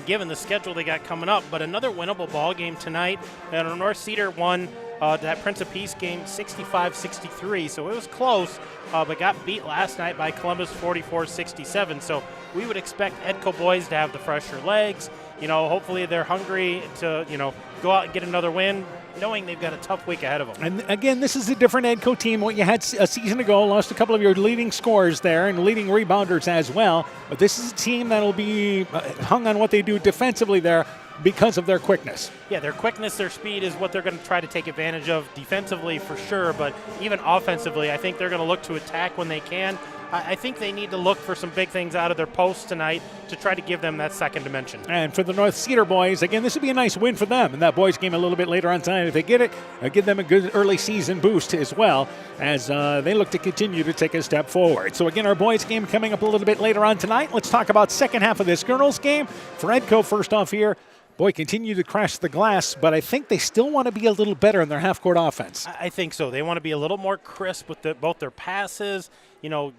given the schedule they got coming up. But another winnable ball game tonight. And North Cedar won that Prince of Peace game 65-63. So it was close, but got beat last night by Columbus 44-67. So we would expect Edco boys to have the fresher legs. Hopefully they're hungry to, go out and get another win, knowing they've got a tough week ahead of them. And again, this is a different Edco team. What you had a season ago, lost a couple of your leading scorers there and leading rebounders as well. But this is a team that'll be hung on what they do defensively there because of their quickness. Yeah, their quickness, their speed is what they're going to try to take advantage of defensively for sure, but even offensively, I think they're going to look to attack when they can. I think they need to look for some big things out of their posts tonight to try to give them that second dimension. And for the North Cedar boys, again, this would be a nice win for them. And that boys game a little bit later on tonight. If they get it, give them a good early season boost as well as they look to continue to take a step forward. So again, our boys game coming up a little bit later on tonight. Let's talk about second half of this girls game. For Edco, first off here, boy, continue to crash the glass, but I think they still want to be a little better in their half-court offense. I think so. They want to be a little more crisp with both their passes,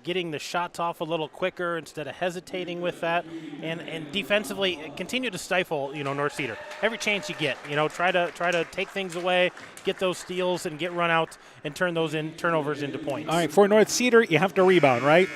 getting the shots off a little quicker instead of hesitating with that, and defensively continue to stifle, North Cedar. Every chance you get, try to take things away, get those steals, and get run out and turn those turnovers into points. All right, for North Cedar, you have to rebound, right?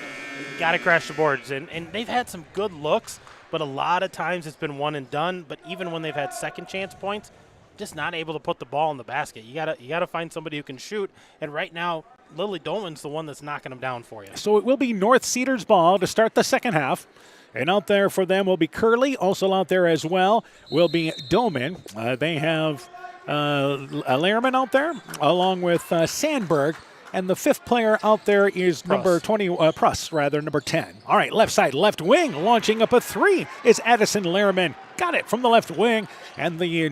Got to crash the boards, and they've had some good looks. But a lot of times it's been one and done. But even when they've had second chance points, just not able to put the ball in the basket. You gotta find somebody who can shoot. And right now, Lily Dolman's the one that's knocking them down for you. So it will be North Cedar's ball to start the second half. And out there for them will be Curley. Also out there as well will be Dolman. They have Lehrman out there along with Sandberg. And the fifth player out there is number 20, Pruss, number 10. All right, left side, left wing, launching up a three is Addison Lehrman. Got it from the left wing. And the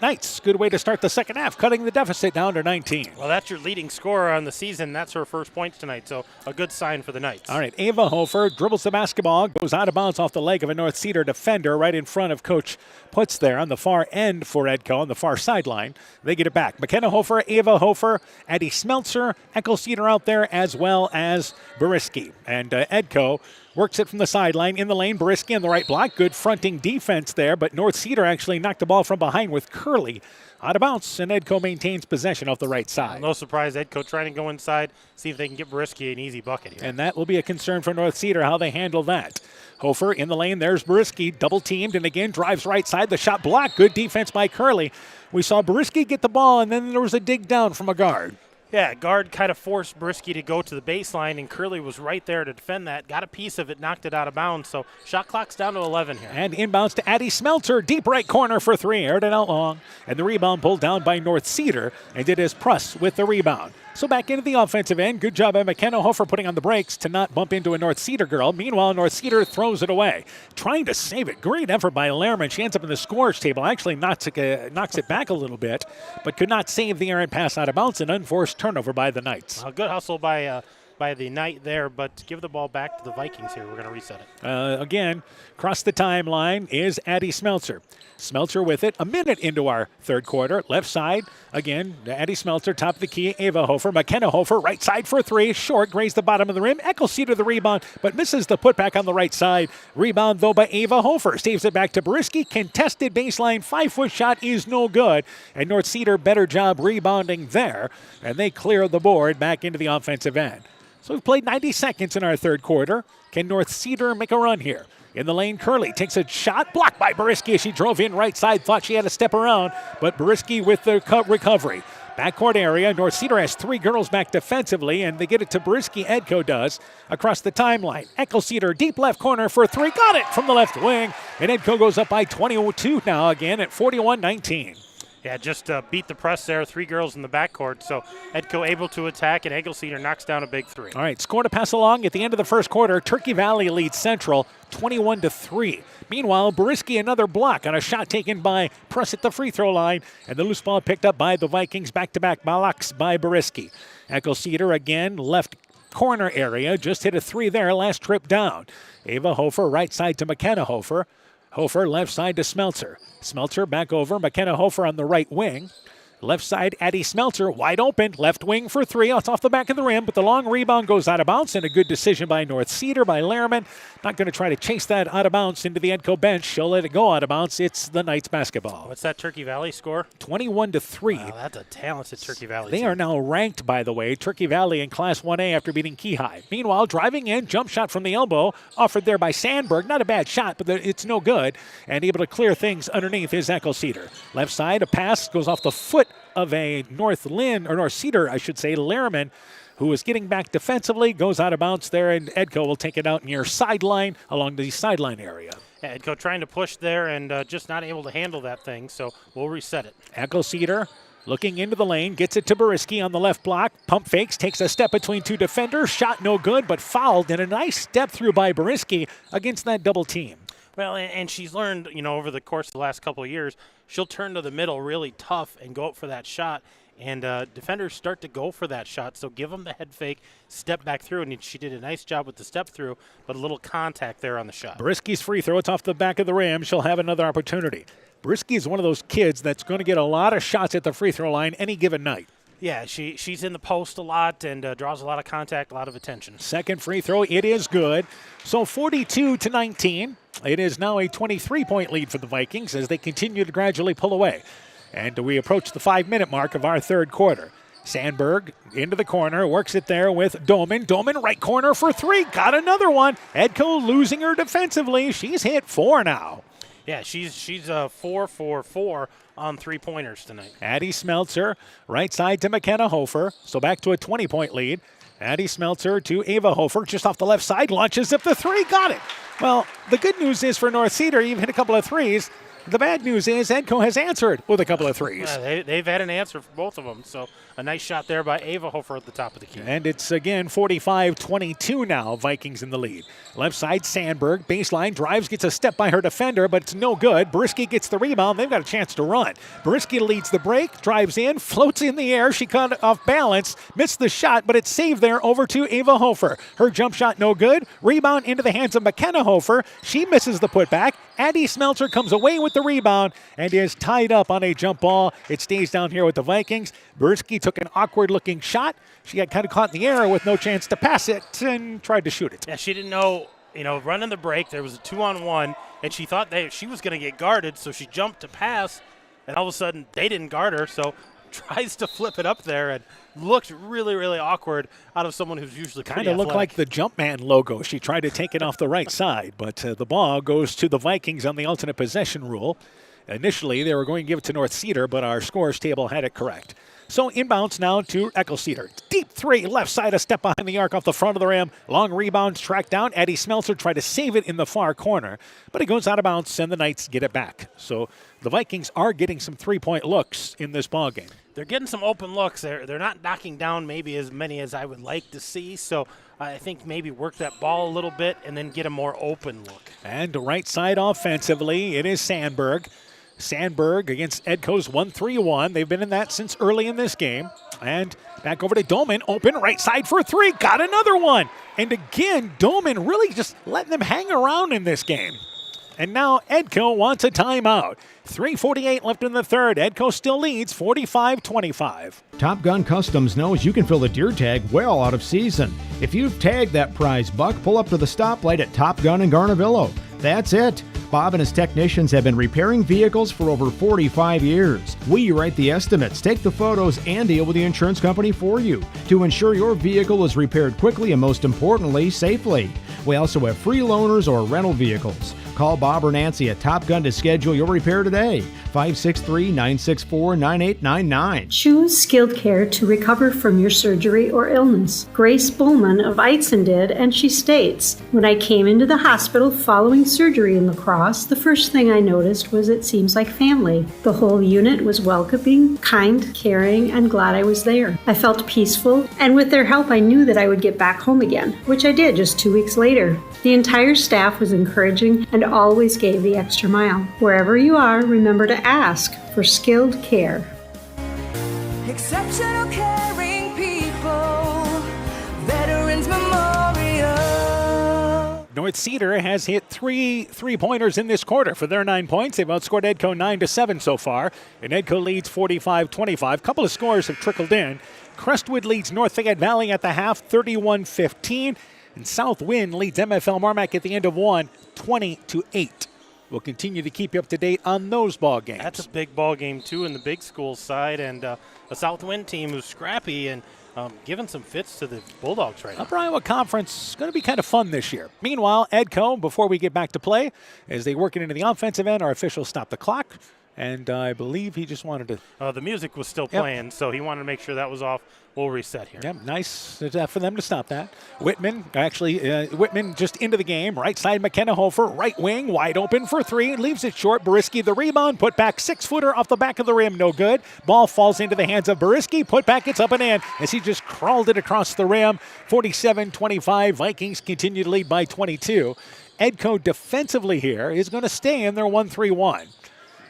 Knights, good way to start the second half, cutting the deficit down to 19. Well, that's your leading scorer on the season. That's her first points tonight, so a good sign for the Knights. All right, Ava Hofer dribbles the basketball, goes out of bounds off the leg of a North Cedar defender right in front of Coach Putz there on the far end for Edco on the far sideline. They get it back. McKenna Hofer, Ava Hofer, Addie Smeltzer, Eckel Cedar out there, as well as Beriski. And Edco works it from the sideline in the lane. Beriski on the right block. Good fronting defense there, but North Cedar actually knocked the ball from behind with Curley out of bounds, and Edco maintains possession off the right side. No surprise, Edco trying to go inside, see if they can get Beriski an easy bucket here. And that will be a concern for North Cedar, how they handle that. Hofer in the lane. There's Beriski, double teamed, and again drives right side. The shot blocked. Good defense by Curley. We saw Beriski get the ball, and then there was a dig down from a guard. Yeah, guard kind of forced Beriski to go to the baseline, and Curley was right there to defend that. Got a piece of it, knocked it out of bounds. So shot clock's down to 11 here. And inbounds to Addie Smeltzer, deep right corner for three. Aired it out long. And the rebound pulled down by North Cedar, and it is Pruss with the rebound. So back into the offensive end. Good job by McKenna Hofer putting on the brakes to not bump into a North Cedar girl. Meanwhile, North Cedar throws it away. Trying to save it. Great effort by Lehrman. She ends up in the scorer's table. Actually knocks it back a little bit, but could not save the errant pass out of bounds. An unforced turnover by the Knights. A good hustle by the Knight there, but give the ball back to the Vikings here. We're going to reset it. Again, across the timeline is Addie Smeltzer. Smeltzer with it. A minute into our third quarter. Left side, again, Addie Smeltzer, top of the key. Ava Hofer, McKenna Hofer, right side for three. Short, grazed the bottom of the rim. Eckel Cedar the rebound, but misses the putback on the right side. Rebound, though, by Ava Hofer. Saves it back to Beriski. Contested baseline. 5-foot shot is no good. And North Cedar, better job rebounding there. And they clear the board back into the offensive end. So we've played 90 seconds in our third quarter. Can North Cedar make a run here? In the lane, Curley takes a shot, blocked by Beriski as she drove in right side, thought she had to step around, but Beriski with the recovery. Backcourt area, North Cedar has three girls back defensively, and they get it to Beriski, Edco does, across the timeline. Eckel Cedar, deep left corner for three, got it from the left wing, and Edco goes up by 22 now again at 41-19. Yeah, just beat the press there. Three girls in the backcourt. So Edco able to attack, and Eckel Cedar knocks down a big three. All right, score to pass along at the end of the first quarter. Turkey Valley leads Central 21-3. Meanwhile, Beriski another block on a shot taken by Pruss at the free throw line, and the loose ball picked up by the Vikings. Back-to-back blocks by Beriski. Eckel Cedar again, left corner area, just hit a three there, last trip down. Ava Hofer, right side to McKenna Hofer. Hofer left side to Smeltzer. Smeltzer back over. McKenna Hofer on the right wing. Left side, Addie Smeltzer, wide open. Left wing for three. It's off the back of the rim, but the long rebound goes out of bounds, and a good decision by North Cedar, by Lehrman. Not going to try to chase that out of bounds into the Edco bench. She'll let it go out of bounds. It's the Knights basketball. What's that Turkey Valley score? 21-3. Wow, that's a talented Turkey Valley They team. are now ranked, by the way, Turkey Valley in Class 1A after beating Keyhigh. Meanwhile, driving in, jump shot from the elbow, offered there by Sandberg. Not a bad shot, but it's no good. And able to clear things underneath is Echo Cedar. Left side, a pass goes off the foot of a North Cedar, I should say, Lehrman, who is getting back defensively, goes out of bounds there, and Edco will take it out near sideline along the sideline area. Yeah, Edco trying to push there and just not able to handle that thing, so we'll reset it. Echo Cedar looking into the lane, gets it to Boriski on the left block. Pump fakes, takes a step between two defenders. Shot no good, but fouled, and a nice step through by Boriski against that double team. Well, and she's learned, over the course of the last couple of years, she'll turn to the middle really tough and go up for that shot. And defenders start to go for that shot, so give them the head fake, step back through, and she did a nice job with the step through, but a little contact there on the shot. Boriski's free throw, it's off the back of the rim. She'll have another opportunity. Boriski is one of those kids that's going to get a lot of shots at the free throw line any given night. Yeah, she's in the post a lot and draws a lot of contact, a lot of attention. Second free throw, it is good. So 42-19. It is now a 23-point lead for the Vikings as they continue to gradually pull away. And we approach the 5-minute mark of our third quarter. Sandberg into the corner, works it there with Doman. Doman right corner for three, got another one. Edco losing her defensively. She's hit 4 now. Yeah, she's 4 for 4 on three-pointers tonight. Addie Smeltzer, right side to McKenna Hofer. So back to a 20-point lead. Addie Smeltzer to Ava Hofer, just off the left side, launches up the three, got it. Well, the good news is for North Cedar, you've hit a couple of threes. The bad news is Edco has answered with a couple of threes. Yeah, they've had an answer for both of them, so a nice shot there by Ava Hofer at the top of the key. And it's again 45-22 now, Vikings in the lead. Left side, Sandberg, baseline, drives, gets a step by her defender, but it's no good. Boriski gets the rebound. They've got a chance to run. Boriski leads the break, drives in, floats in the air. She caught off balance, missed the shot, but it's saved there over to Ava Hofer. Her jump shot no good. Rebound into the hands of McKenna Hofer. She misses the putback. Addie Smeltzer comes away with the rebound and is tied up on a jump ball. It stays down here with the Vikings. Boriski took an awkward-looking shot. She got kind of caught in the air with no chance to pass it and tried to shoot it. Yeah, she didn't know, running the break, there was a 2-on-1, and she thought she was going to get guarded, so she jumped to pass, and all of a sudden they didn't guard her, so tries to flip it up there and looked really, really awkward out of someone who's usually kind of looked like the Jumpman logo. She tried to take it off the right side, but the ball goes to the Vikings on the alternate possession rule. Initially, they were going to give it to North Cedar, but our scores table had it correct. So inbounds now to Echo Cedar. Deep three, left side, a step behind the arc off the front of the rim. Long rebound, tracked down. Addie Smeltzer tried to save it in the far corner, but it goes out of bounds, and the Knights get it back. So the Vikings are getting some three-point looks in this ballgame. They're getting some open looks. They're not knocking down maybe as many as I would like to see, so I think maybe work that ball a little bit and then get a more open look. And right side offensively, it is Sandberg. Sandberg against Edco's 1-3-1. They've been in that since early in this game. And back over to Doman, open right side for three. Got another one. And again, Doman really just letting them hang around in this game. And now Edco wants a timeout. 3:48 left in the third. Edco still leads 45-25. Top Gun Customs knows you can fill the deer tag well out of season. If you've tagged that prize buck, pull up to the stoplight at Top Gun in Garnavillo. That's it. Bob and his technicians have been repairing vehicles for over 45 years. We write the estimates, take the photos, and deal with the insurance company for you to ensure your vehicle is repaired quickly and, most importantly, safely. We also have free loaners or rental vehicles. Call Bob or Nancy at Top Gun to schedule your repair today. 563-964-9899. Choose skilled care to recover from your surgery or illness. Grace Bullman of Eitzen did, and she states, "When I came into the hospital following surgery in La Crosse, the first thing I noticed was it seems like family. The whole unit was welcoming, kind, caring, and glad I was there. I felt peaceful, and with their help I knew that I would get back home again, which I did just 2 weeks later. The entire staff was encouraging and always gave the extra mile. Wherever you are, remember to ask for skilled care." Exceptional caring people, Veterans Memorial. North North Cedar has hit 3 3-pointers in this quarter for their 9 points. They've outscored Edco 9-7 so far, and Edco leads 45-25. A couple of scores have trickled in. Crestwood leads North Fayette Valley at the half, 31-15, and South Wind leads MFL Marmac at the end of one, 20-8. We'll continue to keep you up to date on those ball games. That's a big ball game, too, in the big school side, and a Southwind team who's scrappy and giving some fits to the Bulldogs right now. Upper Iowa Conference is going to be kind of fun this year. Meanwhile, Edco, before we get back to play, as they work it into the offensive end, our officials stop the clock, and I believe he just wanted to... the music was still playing, so he wanted to make sure that was off. We'll reset here. Yep, nice for them to stop that. Whitman just into the game. Right side, McKenna Hofer, right wing, wide open for three. Leaves it short. Boriski the rebound. Put back 6-footer off the back of the rim. No good. Ball falls into the hands of Boriski. Put back, it's up and in as he just crawled it across the rim. 47-25. Vikings continue to lead by 22. Edco defensively here is going to stay in their 1-3-1.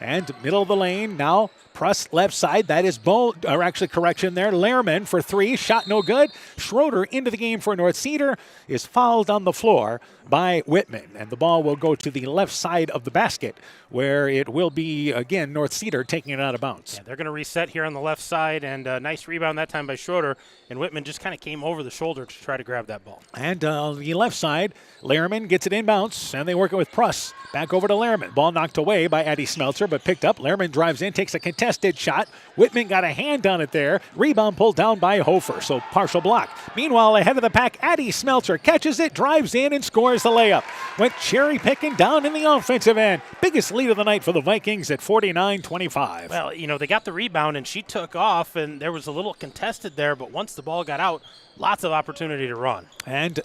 And middle of the lane now. Pruss left side, that is correction there. Lehrman for three, shot no good. Schroeder into the game for North Cedar is fouled on the floor by Whitman. And the ball will go to the left side of the basket where it will be, again, North Cedar taking it out of bounds. Yeah, they're going to reset here on the left side, and a nice rebound that time by Schroeder. And Whitman just kind of came over the shoulder to try to grab that ball. And on the left side, Lehrman gets it inbounds, and they work it with Pruss. Back over to Lehrman. Ball knocked away by Addie Smeltzer, but picked up. Lehrman drives in, takes a contested shot. Whitman got a hand on it there. Rebound pulled down by Hofer, so partial block. Meanwhile, ahead of the pack, Addie Smeltzer catches it, drives in, and scores the layup. Went cherry picking down in the offensive end. Biggest lead of the night for the Vikings at 49-25. Well, they got the rebound, and she took off, and there was a little contested there, but once the ball got out, lots of opportunity to run. And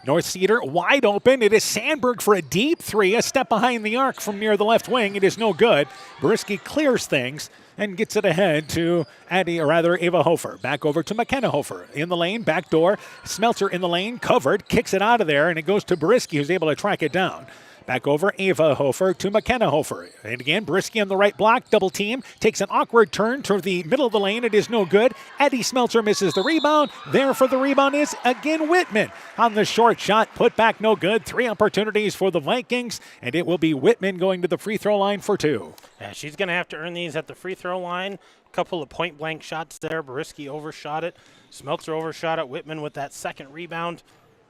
North Cedar wide open. It is Sandberg for a deep three, a step behind the arc from near the left wing. It is no good. Boriski clears things and gets it ahead to Ava Hofer. Back over to McKenna Hofer. In the lane, back door. Smeltzer in the lane, covered, kicks it out of there, and it goes to Boriski, who's able to track it down. Back over Ava Hofer to McKenna Hofer. And again, Boriski on the right block, double team, takes an awkward turn to the middle of the lane. It is no good. Addie Smeltzer misses the rebound. There for the rebound is again Whitman. On the short shot, put back no good. 3 opportunities for the Vikings, and it will be Whitman going to the free throw line for 2. Yeah, she's going to have to earn these at the free throw line. A couple of point-blank shots there. Boriski overshot it. Smeltzer overshot it. Whitman with that second rebound.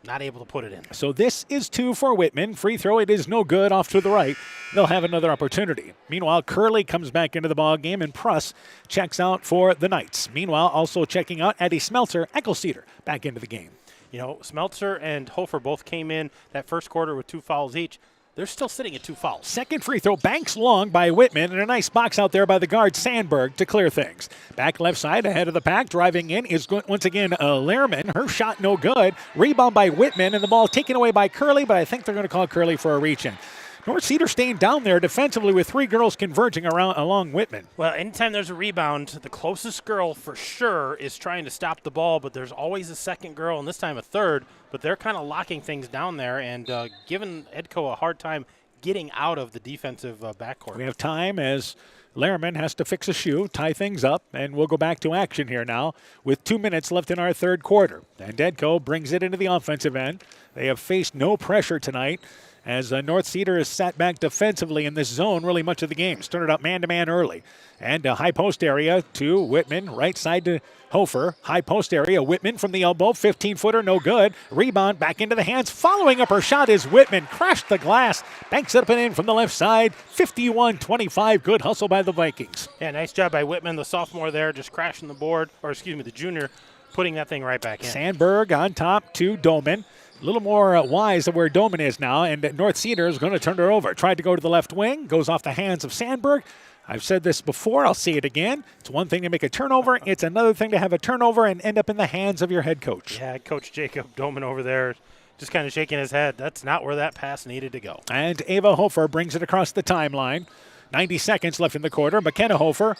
Not able to put it in. So this is 2 for Whitman. Free throw, it is no good off to the right. They'll have another opportunity. Meanwhile, Curley comes back into the ball game, and Pruss checks out for the Knights. Meanwhile, also checking out Addie Smeltzer, Cedar back into the game. Smeltzer and Hofer both came in that first quarter with 2 fouls each. They're still sitting at 2 fouls. Second free throw, banks long by Whitman, and a nice box out there by the guard Sandberg to clear things. Back left side, ahead of the pack, driving in is once again Lehrman. Her shot no good. Rebound by Whitman, and the ball taken away by Curley, but I think they're going to call Curley for a reach-in. North Cedar staying down there defensively with 3 girls converging along Whitman. Well, anytime there's a rebound, the closest girl for sure is trying to stop the ball, but there's always a second girl, and this time a third, but they're kind of locking things down there and giving Edco a hard time getting out of the defensive backcourt. We have time as Lehrman has to fix a shoe, tie things up, and we'll go back to action here now with 2 minutes left in our third quarter. And Edco brings it into the offensive end. They have faced no pressure tonight, as North Cedar is sat back defensively in this zone really much of the game. Started out man-to-man early. And a high post area to Whitman, right side to Hofer. High post area, Whitman from the elbow, 15-footer, no good. Rebound back into the hands. Following up her shot is Whitman. Crashed the glass, banks it up and in from the left side. 51-25, good hustle by the Vikings. Yeah, nice job by Whitman, the sophomore there, just crashing the board, the junior, putting that thing right back in. Sandberg on top to Doman. A little more wise of where Doman is now, and North Cedar is going to turn her over. Tried to go to the left wing, goes off the hands of Sandberg. I've said this before, I'll say it again. It's one thing to make a turnover. It's another thing to have a turnover and end up in the hands of your head coach. Yeah, Coach Jacob Doman over there just kind of shaking his head. That's not where that pass needed to go. And Ava Hofer brings it across the timeline. 90 seconds left in the quarter. McKenna Hofer,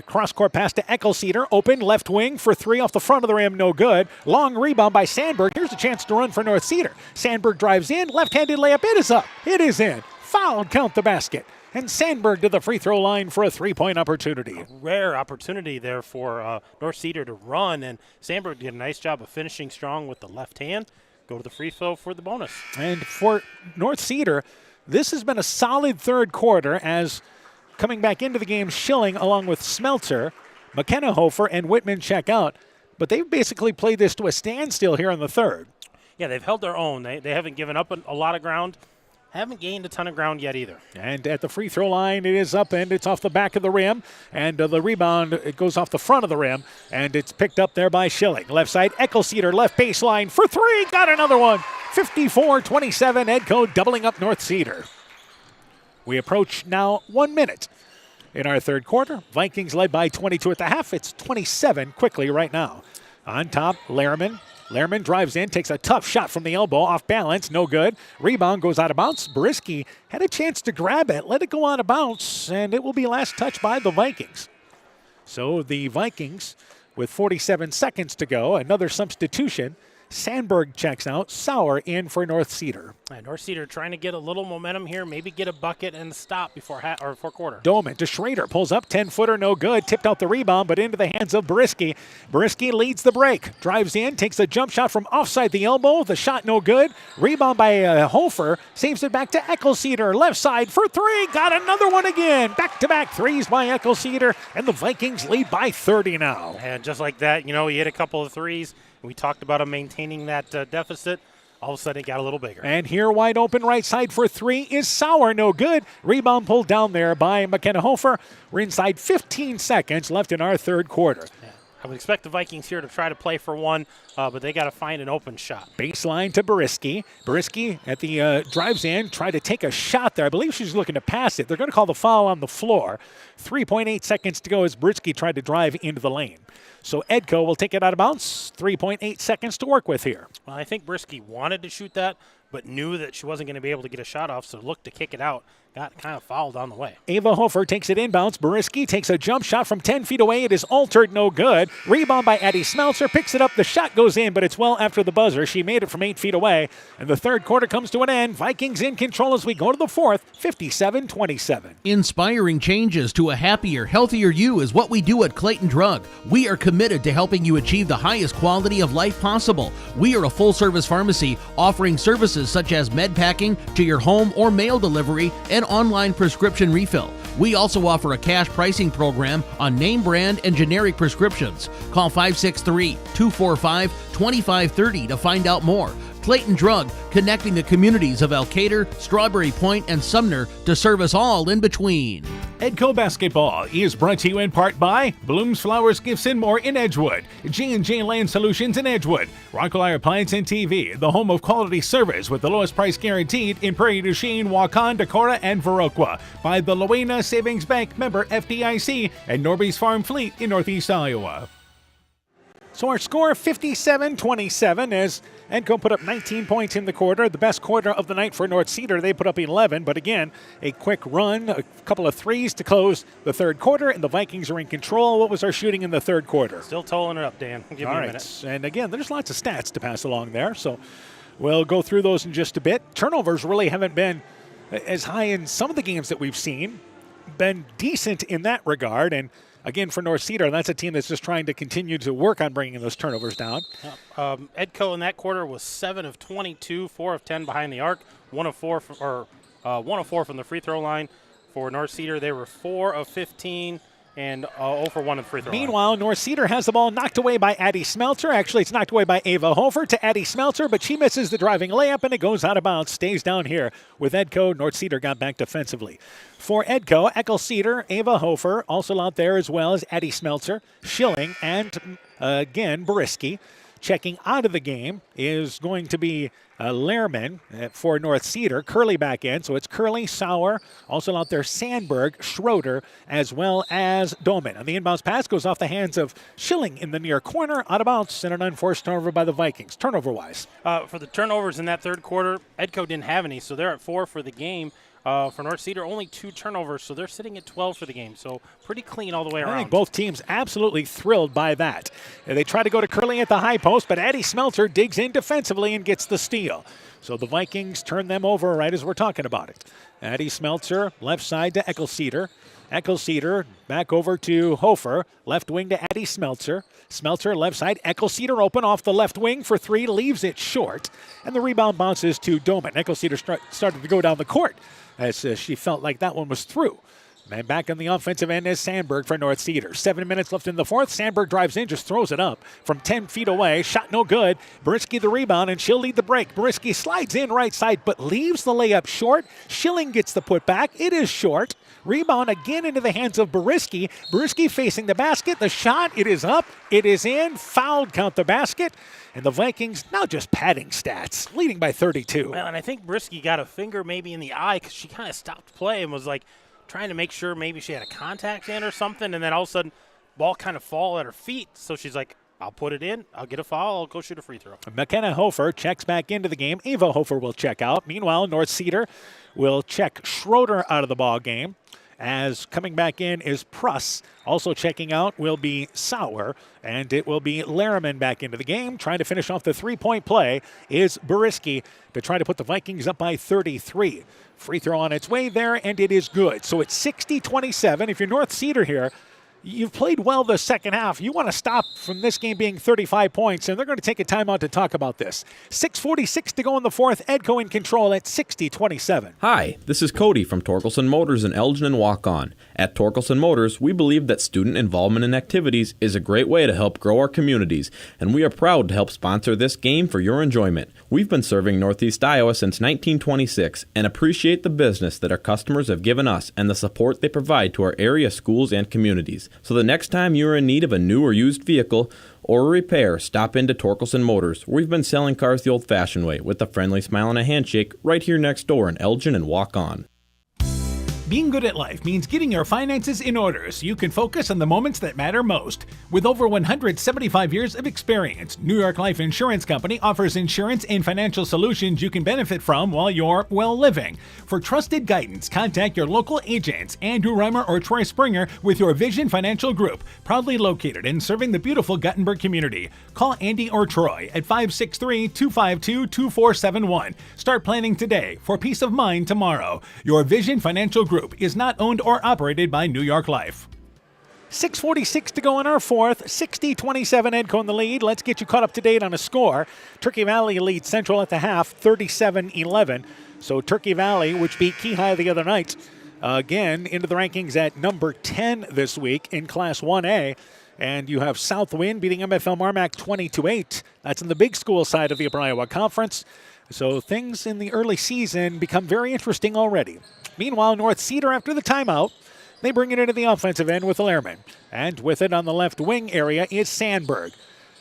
cross-court pass to Cedar. Open, left wing for 3 off the front of the rim, no good. Long rebound by Sandberg. Here's a chance to run for North Cedar. Sandberg drives in, left-handed layup. It is up. It is in. Fouled, count the basket. And Sandberg to the free throw line for a 3-point opportunity. A rare opportunity there for North Cedar to run, and Sandberg did a nice job of finishing strong with the left hand. go to the free throw for the bonus. And for North Cedar, this has been a solid third quarter as coming back into the game, Schilling along with Smeltzer, McKenna Hofer, and Whitman check out. But they've basically played this to a standstill here in the third. Yeah, they've held their own. They haven't given up a lot of ground. Haven't gained a ton of ground yet either. And at the free throw line, it is up and it's off the back of the rim. And the rebound, it goes off the front of the rim. And it's picked up there by Schilling. Left side, Cedar, left baseline for three. Got another one. 54-27, Edco doubling up North Cedar. We approach now 1 minute in our third quarter. Vikings led by 22 at the half. It's 27 quickly right now. On top, Lehrman. Lehrman drives in, takes a tough shot from the elbow, off balance, no good. Rebound goes out of bounds. Brisky had a chance to grab it, let it go out of bounds, and it will be last touch by the Vikings. So the Vikings, with 47 seconds to go, another substitution. Sandberg checks out. Sauer in for North Cedar. North Cedar trying to get a little momentum here, maybe get a bucket and stop before quarter. Doman to Schrader, pulls up, 10-footer, no good. Tipped out the rebound, but into the hands of Brisky. Brisky leads the break, drives in, takes a jump shot from offside the elbow. The shot no good. Rebound by Hofer, saves it back to Cedar. Left side for three, got another one again. Back-to-back threes by Cedar, and the Vikings lead by 30 now. And just like that, he hit a couple of threes. We talked about him maintaining that deficit. All of a sudden, it got a little bigger. And here, wide open right side for three is Sauer. No good. Rebound pulled down there by McKenna Hofer. We're inside 15 seconds left in our third quarter. Yeah. I would expect the Vikings here to try to play for one, but they got to find an open shot. Baseline to Brisky. Brisky at the drives in, tried to take a shot there. I believe she's looking to pass it. They're going to call the foul on the floor. 3.8 seconds to go as Brisky tried to drive into the lane. So Edco will take it out of bounds. 3.8 seconds to work with here. Well, I think Brisky wanted to shoot that, but knew that she wasn't going to be able to get a shot off, so looked to kick it out. Got kind of fouled on the way. Ava Hofer takes it inbounds. Brisky takes a jump shot from 10 feet away. It is altered, no good. Rebound by Addie Smeltzer. Picks it up. The shot goes in, but it's well after the buzzer. She made it from 8 feet away. And the third quarter comes to an end. Vikings in control as we go to the fourth, 57-27. Inspiring changes to a happier, healthier you is what we do at Clayton Drug. We are committed to helping you achieve the highest quality of life possible. We are a full-service pharmacy offering services such as med packing to your home or mail delivery and online prescription refill. We also offer a cash pricing program on name brand and generic prescriptions. Call 563-245-2530 to find out more. Clayton Drug, connecting the communities of Elkader, Strawberry Point, and Sumner to serve us all in between. Edco Basketball is brought to you in part by Blooms Flowers Gifts and More in Edgewood, J&J Land Solutions in Edgewood, Rockaway Appliance and TV, the home of quality service with the lowest price guaranteed in Prairie du Chien, Waukon, Decorah, and Viroqua, by the Loena Savings Bank, member FDIC, and Norby's Farm Fleet in Northeast Iowa. So our score, 57-27, as Edco put up 19 points in the quarter, the best quarter of the night for North Cedar. They put up 11, but again, a quick run, a couple of threes to close the third quarter, and the Vikings are in control. What was our shooting in the third quarter? Still tolling it up, Dan. Give me a minute. And again, there's lots of stats to pass along there, so we'll go through those in just a bit. Turnovers really haven't been as high in some of the games that we've seen, been decent in that regard, and again, for North Cedar, that's a team that's just trying to continue to work on bringing those turnovers down. Edco in that quarter was 7 of 22, 4 of 10 behind the arc, 1 of 4 from the free throw line. For North Cedar, they were 4 of 15 and 0 for 1 of the free throw line. Meanwhile, North Cedar has the ball knocked away by Addie Smeltzer. Actually, it's knocked away by Ava Hofer to Addie Smeltzer, but she misses the driving layup, and it goes out of bounds. Stays down here with Edco. North Cedar got back defensively. For Edco, Cedar, Ava Hofer, also out there as well as Addie Smeltzer, Schilling, and again, Brisky. Checking out of the game is going to be Lehrman for North Cedar. Curley back in, so it's Curley, Sauer, also out there Sandberg, Schroeder, as well as Doman. And the inbounds pass goes off the hands of Schilling in the near corner, out of bounds, and an unforced turnover by the Vikings. Turnover-wise. For the turnovers in that third quarter, Edco didn't have any, so they're at 4 for the game. For North Cedar, only 2 turnovers, so they're sitting at 12 for the game. So pretty clean all the way around. I think both teams absolutely thrilled by that. They try to go to Curley at the high post, but Addie Smeltzer digs in defensively and gets the steal. So the Vikings turn them over right as we're talking about it. Addie Smeltzer, left side to Eckelceder. Eckelceder back over to Hofer, left wing to Addie Smeltzer. Smeltzer left side, Eckelceder open off the left wing for three, leaves it short, and the rebound bounces to Doman. Eckelceder started to go down the court as she felt like that one was through. And back on the offensive end is Sandberg for North Cedar. 7 minutes left in the fourth. Sandberg drives in, just throws it up from 10 feet away. Shot no good. Bariski the rebound, and she'll lead the break. Bariski slides in right side, but leaves the layup short. Schilling gets the putback. It is short. Rebound again into the hands of Bariski. Bariski facing the basket. The shot, it is up. It is in. Fouled, count the basket. And the Vikings now just padding stats, leading by 32. Well, and I think Bariski got a finger maybe in the eye because she kind of stopped play and was like, trying to make sure maybe she had a contact in or something, and then all of a sudden, ball kind of fall at her feet. So she's like, I'll put it in, I'll get a foul, I'll go shoot a free throw. McKenna Hofer checks back into the game. Ava Hofer will check out. Meanwhile, North Cedar will check Schroeder out of the ball game. As coming back in is Pruss. Also checking out will be Sauer, and it will be Lariman back into the game. Trying to finish off the three-point play is Bariski to try to put the Vikings up by 33. Free throw on its way there, and it is good. So it's 60-27. If you're North Cedar here, you've played well the second half. You want to stop from this game being 35 points, and they're going to take a timeout to talk about this. 6:46 to go in the fourth. Edco in control at 60-27. Hi, this is Cody from Torkelson Motors in Elgin and Walk-On. At Torkelson Motors, we believe that student involvement in activities is a great way to help grow our communities, and we are proud to help sponsor this game for your enjoyment. We've been serving Northeast Iowa since 1926 and appreciate the business that our customers have given us and the support they provide to our area schools and communities. So the next time you are in need of a new or used vehicle or a repair, stop into Torkelson Motors, where we've been selling cars the old-fashioned way with a friendly smile and a handshake right here next door in Elgin and Walk-On. Being good at life means getting your finances in order so you can focus on the moments that matter most. With over 175 years of experience, New York Life Insurance Company offers insurance and financial solutions you can benefit from while you're well living. For trusted guidance, contact your local agents, Andrew Reimer or Troy Springer with your Vision Financial Group, proudly located and serving the beautiful Guttenberg community. Call Andy or Troy at 563-252-2471. Start planning today for peace of mind tomorrow. Your Vision Financial Group is not owned or operated by New York Life. 6:46 to go in our fourth. 60-27 Edco in the lead. Let's get you caught up to date on a score. Turkey Valley leads Central at the half, 37-11. So Turkey Valley, which beat Keyhigh the other night, again into the rankings at number 10 this week in Class 1A. And you have Southwind beating MFL Marmac 20-8. That's in the big school side of the Upper Iowa Conference. So things in the early season become very interesting already. Meanwhile, North Cedar, after the timeout, they bring it into the offensive end with Lehrman. And with it on the left wing area is Sandberg.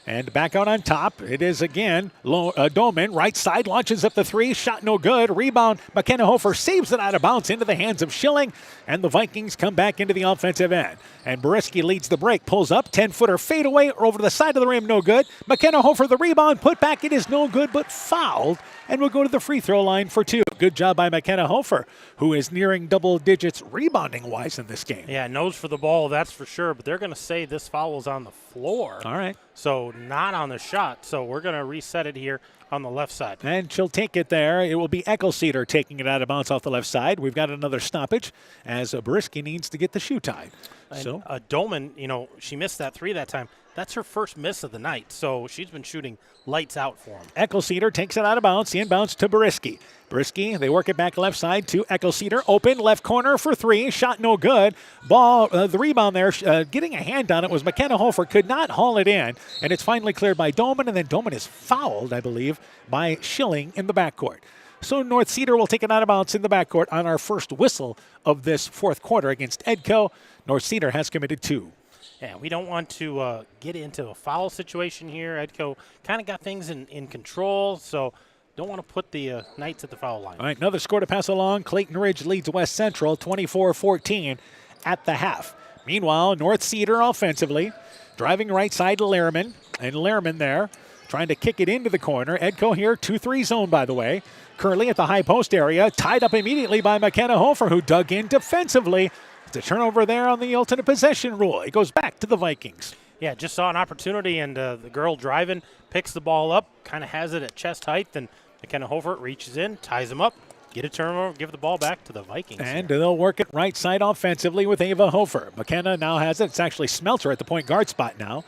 And back out on top, it is again Doman. Right side launches up the three. Shot no good. Rebound. McKenna Hofer saves it out of bounds into the hands of Schilling. And the Vikings come back into the offensive end. And Bariski leads the break. Pulls up. 10-footer fadeaway over the side of the rim. No good. McKenna Hofer the rebound. Put back. It is no good, but fouled. And we'll go to the free throw line for two. Good job by McKenna Hofer, who is nearing double digits rebounding-wise in this game. Yeah, nose for the ball, that's for sure. But they're going to say this foul was on the floor. All right. So not on the shot. So we're going to reset it here on the left side. And she'll take it there. It will be Eckelceder taking it out of bounds off the left side. We've got another stoppage as Bariski needs to get the shoe tied. And Dolman, she missed that three that time. That's her first miss of the night, so she's been shooting lights out for him. Eckelceder takes it out of bounds. Inbounds to Bariski. Bariski, they work it back left side to Eckelceder. Open, left corner for three. Shot no good. Ball, the rebound there, getting a hand on it was McKenna Hofer. Could not haul it in, and it's finally cleared by Doman, and then Doman is fouled, I believe, by Schilling in the backcourt. So North Cedar will take it out of bounds in the backcourt on our first whistle of this fourth quarter against Edco. North Cedar has committed two. Yeah, we don't want to get into a foul situation here. Edco kind of got things in control, so don't want to put the Knights at the foul line. All right, another score to pass along. Clayton Ridge leads West Central 24-14 at the half. Meanwhile, North Cedar offensively, driving right side to Lehrman, and Lehrman there trying to kick it into the corner. Edco here, 2-3 zone, by the way. Currently at the high post area, tied up immediately by McKenna Hofer, who dug in defensively. It's a turnover there on the alternate possession rule. It goes back to the Vikings. Yeah, just saw an opportunity, and the girl driving picks the ball up, kind of has it at chest height, and McKenna Hofer reaches in, ties him up, get a turnover, give the ball back to the Vikings. And they'll work it right side offensively with Ava Hofer. McKenna now has it. It's actually Smelter at the point guard spot now.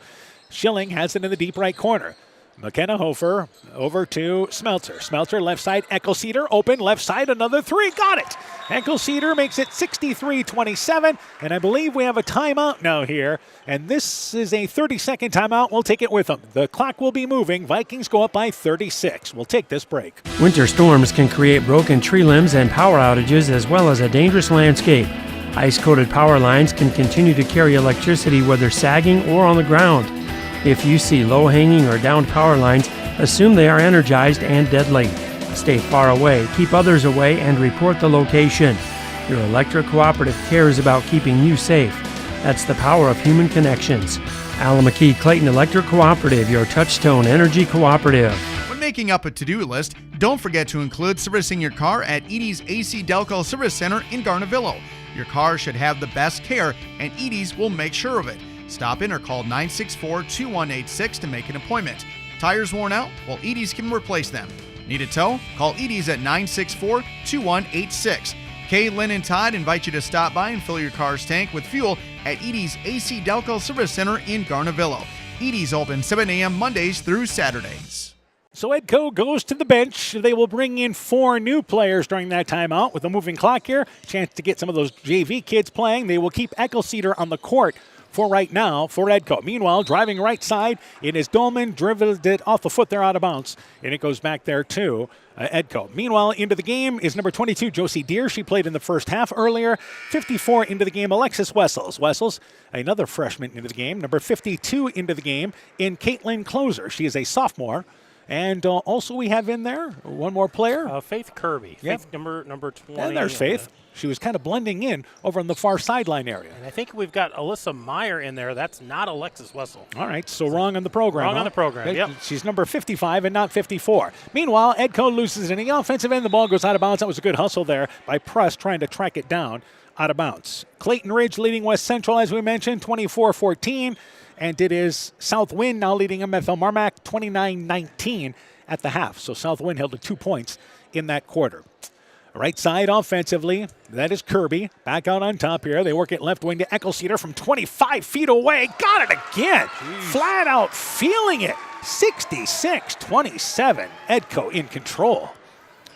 Schilling has it in the deep right corner. McKenna Hofer over to Smelter. Smelter left side, Cedar open, left side, another three, got it! Cedar makes it 63-27, and I believe we have a timeout now here, and this is a 30-second timeout. We'll take it with them. The clock will be moving. Vikings go up by 36. We'll take this break. Winter storms can create broken tree limbs and power outages as well as a dangerous landscape. Ice-coated power lines can continue to carry electricity whether sagging or on the ground. If you see low-hanging or downed power lines, assume they are energized and deadly. Stay far away, keep others away, and report the location. Your electric cooperative cares about keeping you safe. That's the power of human connections. Alameda Clayton Electric Cooperative, your touchstone energy cooperative. When making up a to-do list, don't forget to include servicing your car at Edie's AC Delco Service Center in Garnavillo. Your car should have the best care, and Edie's will make sure of it. Stop in or call 964-2186 to make an appointment. Tires worn out? Well, Edie's can replace them. Need a tow? Call Edie's at 964-2186. Kay, Lynn, and Todd invite you to stop by and fill your car's tank with fuel at Edie's AC Delco Service Center in Garnavillo. Edie's open 7 a.m. Mondays through Saturdays. So Edco goes to the bench. They will bring in 4 new players during that timeout with a moving clock here. Chance to get some of those JV kids playing. They will keep Cedar on the court for right now for Edco. Meanwhile, driving right side, it is Dolman, dribbled it off the foot there out of bounds, and it goes back there to Edco. Meanwhile, into the game is number 22, Josie Deer. She played in the first half earlier. 54 into the game, Alexis Wessels. Wessels, another freshman into the game. Number 52 into the game in Caitlin Closer. She is a sophomore. And also we have in there one more player. Faith Kirby. Yep. Faith number 20. And there's Faith. She was kind of blending in over on the far sideline area. And I think we've got Alyssa Meyer in there. That's not Alexis Wessel. All right, so wrong on the program. Wrong on the program, yep. She's number 55 and not 54. Meanwhile, Edco loses in the offensive end. The ball goes out of bounds. That was a good hustle there by Press trying to track it down out of bounds. Clayton Ridge leading West Central, as we mentioned, 24-14. And it is Southwind now leading MFL Marmac 29-19 at the half. So Southwind held to 2 points in that quarter. Right side offensively, that is Kirby. Back out on top here. They work it left wing to Cedar from 25 feet away. Got it again. Flat out feeling it. 66-27. Edco in control.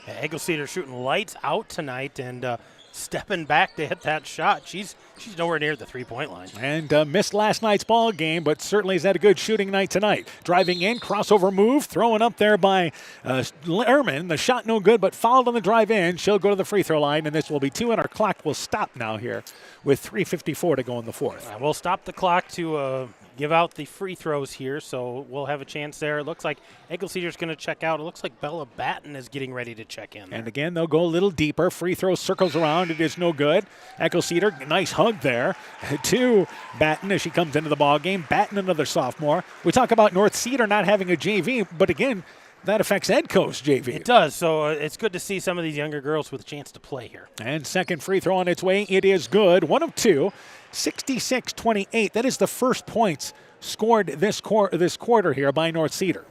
Yeah, Cedar shooting lights out tonight and stepping back to hit that shot. She's nowhere near the three-point line. And missed last night's ball game, but certainly has had a good shooting night tonight. Driving in, crossover move, thrown up there by Lehrman. The shot no good, but fouled on the drive in. She'll go to the free throw line, and this will be 2, and our clock will stop now here with 3:54 to go in the fourth. We'll stop the clock to give out the free throws here, so we'll have a chance there. It looks like Cedar's going to check out. It looks like Bella Batten is getting ready to check in there. And again, they'll go a little deeper. Free throw circles around. It is no good. Cedar, nice hug there to Batten as she comes into the ball game. Batten, another sophomore. We talk about North Cedar not having a JV, but again, that affects Edco's JV. It does, so it's good to see some of these younger girls with a chance to play here. And second free throw on its way. It is good. 1 of 2. 66-28. That is the first points scored this quarter here by North Cedar.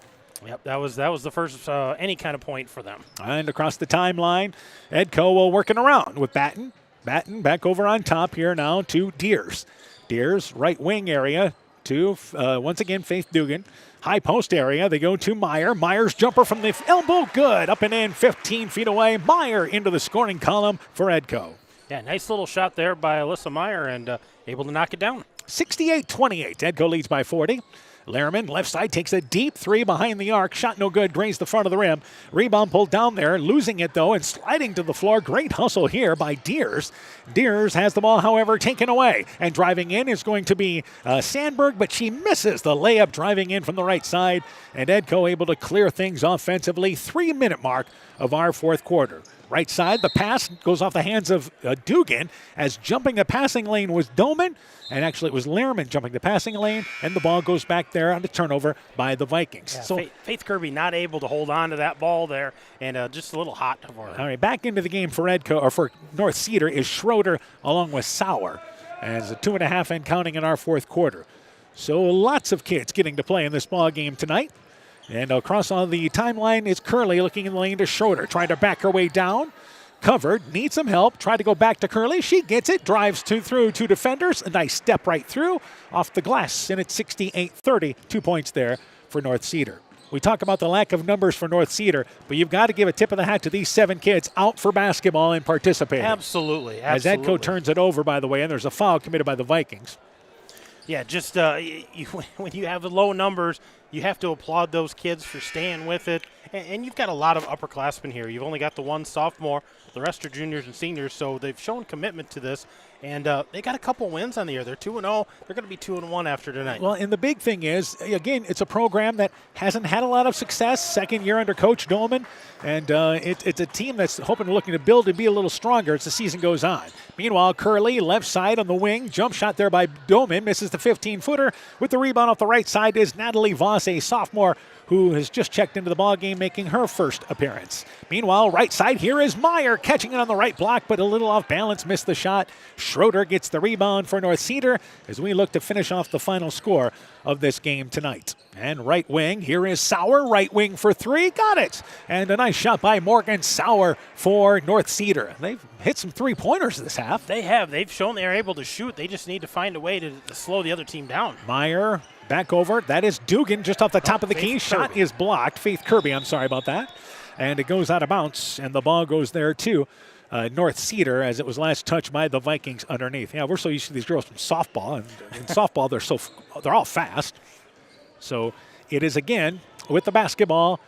Yep, that was the first any kind of point for them. And across the timeline, Edco will working around with Batten. Batten back over on top here now to Deers. Deers right wing area to once again Faith Dugan. High post area, they go to Meyer. Meyer's jumper from the elbow, good. Up and in, 15 feet away. Meyer into the scoring column for Edco. Yeah, nice little shot there by Alyssa Meyer and able to knock it down. 68-28. Edco leads by 40. Lehrman, left side, takes a deep three behind the arc. Shot no good, grazed the front of the rim. Rebound pulled down there, losing it though, and sliding to the floor. Great hustle here by Deers. Deers has the ball, however, taken away. And driving in is going to be Sandberg, but she misses the layup driving in from the right side. And Edco able to clear things offensively. 3-minute mark of our fourth quarter. Right side, the pass goes off the hands of Dugan as jumping the passing lane was Doman. And actually it was Lehrman jumping the passing lane, and the ball goes back there on the turnover by the Vikings. Yeah, so Faith Kirby not able to hold on to that ball there, and just a little hot for her. All right, back into the game for Edco, or for North Cedar is Schroeder along with Sauer. As a 2.5 and counting in our fourth quarter. So lots of kids getting to play in this ball game tonight. And across on the timeline is Curley looking in the lane to Schroeder, trying to back her way down. Covered, needs some help, tried to go back to Curley. She gets it, drives through two defenders. A nice step right through off the glass, and it's 68-30. 2 points there for North Cedar. We talk about the lack of numbers for North Cedar, but you've got to give a tip of the hat to these 7 kids out for basketball and participating. Absolutely. As Edco turns it over, by the way, and there's a foul committed by the Vikings. Yeah, just when you have the low numbers, you have to applaud those kids for staying with it. And you've got a lot of upperclassmen here. You've only got the one sophomore. The rest are juniors and seniors, so they've shown commitment to this. And they got a couple wins on the year. They're 2-0. They're going to be 2-1 after tonight. Well, and the big thing is, again, it's a program that hasn't had a lot of success. Second year under Coach Dolman. And it's a team that's looking to build and be a little stronger as the season goes on. Meanwhile, Curley, left side on the wing. Jump shot there by Dolman. Misses the 15-footer. With the rebound off the right side is Natalie Voss, a sophomore who has just checked into the ballgame, making her first appearance. Meanwhile, right side here is Meyer, catching it on the right block, but a little off balance, missed the shot. Schroeder gets the rebound for North Cedar as we look to finish off the final score of this game tonight. And right wing, here is Sauer, right wing for 3, got it. And a nice shot by Morgan Sauer for North Cedar. They've hit some three-pointers this half. They have. They've shown they're able to shoot. They just need to find a way to slow the other team down. Meyer back over. That is Dugan just off the top of the key. Shot is blocked. Faith Kirby, I'm sorry about that. And it goes out of bounds, and the ball goes there too. North Cedar, as it was last touched by the Vikings underneath. Yeah, we're so used to these girls from softball, and in softball they're all fast. So it is again with the basketball.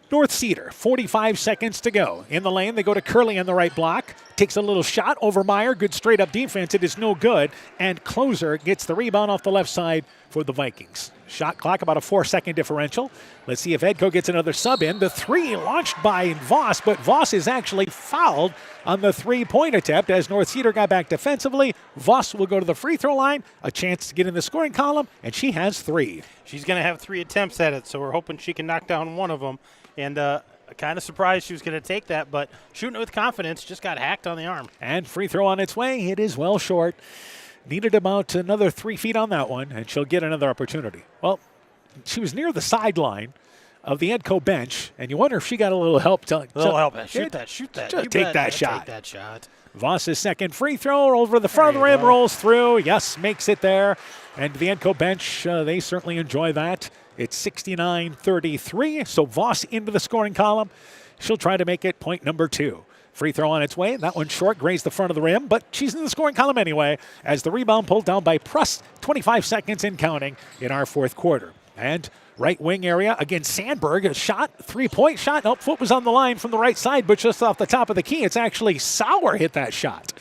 North Cedar, 45 seconds to go. In the lane, they go to Curley on the right block. Takes a little shot over Meyer. Good straight-up defense. It is no good. And Closer gets the rebound off the left side for the Vikings. Shot clock, about a 4-second differential. Let's see if Edco gets another sub in. The 3 launched by Voss, but Voss is actually fouled on the 3-point attempt as North Cedar got back defensively. Voss will go to the free throw line, a chance to get in the scoring column, and she has 3. She's going to have 3 attempts at it, so we're hoping she can knock down one of them. And kind of surprised she was going to take that, but shooting it with confidence, just got hacked on the arm. And free throw on its way. It is well short. Needed about another 3 feet on that one, and she'll get another opportunity. Well, she was near the sideline of the Edco bench, and you wonder if she got a little help. Shoot that. Just take that shot. Take that shot. Voss's second free throw over the front of the rim, rolls through. Yes, makes it there. And the Edco bench, they certainly enjoy that. It's 69-33, so Voss into the scoring column. She'll try to make it point number 2. Free throw on its way. That one short, grazed the front of the rim, but she's in the scoring column anyway as the rebound pulled down by Pruss. 25 seconds in counting in our fourth quarter. And right wing area, again, Sandberg, a shot, 3-point shot. Nope, foot was on the line from the right side, but just off the top of the key. It's actually Sauer hit that shot.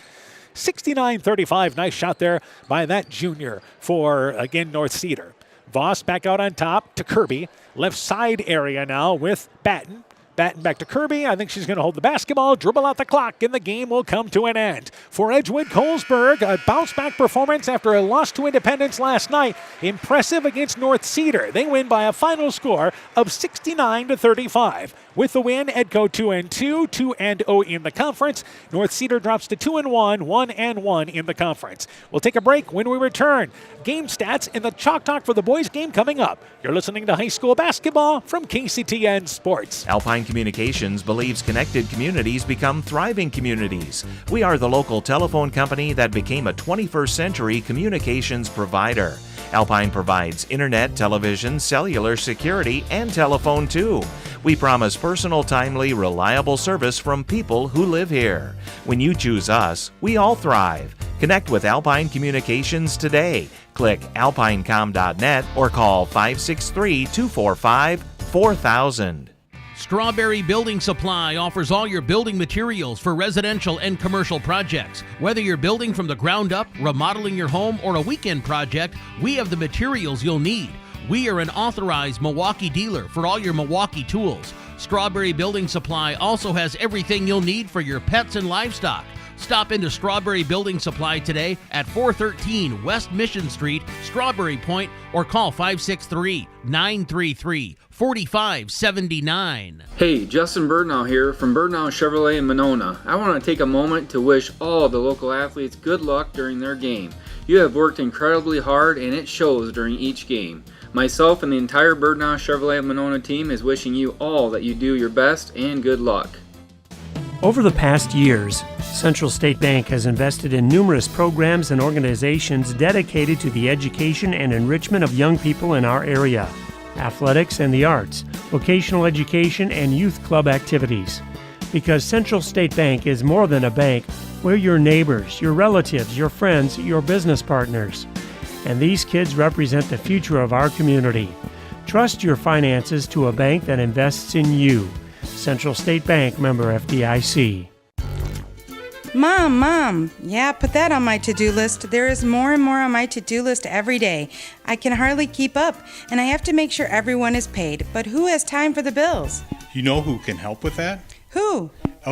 69-35, nice shot there by that junior for, again, North Cedar. Voss back out on top to Kirby. Left side area now with Batten. Batten back to Kirby. I think she's going to hold the basketball, dribble out the clock, and the game will come to an end. For Edgewood Colesburg, a bounce-back performance after a loss to Independence last night. Impressive against North Cedar. They win by a final score of 69-35. With the win, Edco 2-2, 2-0 in the conference. North Cedar drops to 2-1, 1-1 in the conference. We'll take a break. When we return, game stats and the Chalk Talk for the boys game coming up. You're listening to high school basketball from KCTN Sports. Alpine Communications believes connected communities become thriving communities. We are the local telephone company that became a 21st century communications provider. Alpine provides internet, television, cellular security, and telephone too. We promise personal, timely, reliable service from people who live here. When you choose us, we all thrive. Connect with Alpine Communications today. Click alpinecom.net or call 563-245-4000. Strawberry Building Supply offers all your building materials for residential and commercial projects. Whether you're building from the ground up, remodeling your home, or a weekend project, we have the materials you'll need. We are an authorized Milwaukee dealer for all your Milwaukee tools. Strawberry Building Supply also has everything you'll need for your pets and livestock. Stop into Strawberry Building Supply today at 413 West Mission Street, Strawberry Point, or call 563-933-4579. Hey, Justin Birdnow here from Birdnow Chevrolet in Monona. I want to take a moment to wish all the local athletes good luck during their game. You have worked incredibly hard and it shows during each game. Myself and the entire Birdnow Chevrolet Monona team is wishing you all that you do your best and good luck. Over the past years, Central State Bank has invested in numerous programs and organizations dedicated to the education and enrichment of young people in our area. Athletics and the arts, vocational education, and youth club activities. Because Central State Bank is more than a bank, we're your neighbors, your relatives, your friends, your business partners. And these kids represent the future of our community. Trust your finances to a bank that invests in you. Central State Bank, member FDIC. Mom, yeah, put that on my to-do list. There is more and more on my to-do list every day. I can hardly keep up, and I have to make sure everyone is paid. But who has time for the bills? You know who can help with that? Who?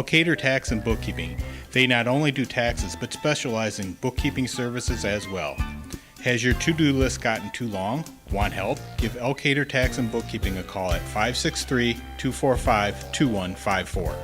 Cedar Tax and Bookkeeping. They not only do taxes, but specialize in bookkeeping services as well. Has your to-do list gotten too long? Want help? Give Cedar Tax and Bookkeeping a call at 563-245-2154.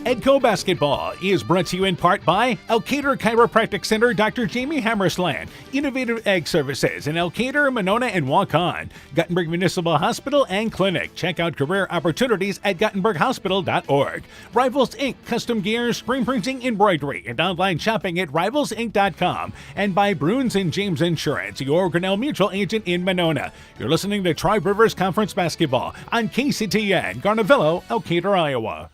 Edco Basketball is brought to you in part by Elkader Chiropractic Center, Dr. Jamie Hammersland, Innovative Egg Services in Elkader, Monona, and Waukon, Guttenberg Municipal Hospital and Clinic. Check out career opportunities at GuttenbergHospital.org. Rivals Inc. Custom Gear, Screen Printing, Embroidery, and online shopping at RivalsInc.com. And by Bruins and James Insurance, your Grinnell Mutual agent in Monona. You're listening to Tri-Rivers Conference Basketball on KCTN, Garnavillo, Elkader, Iowa.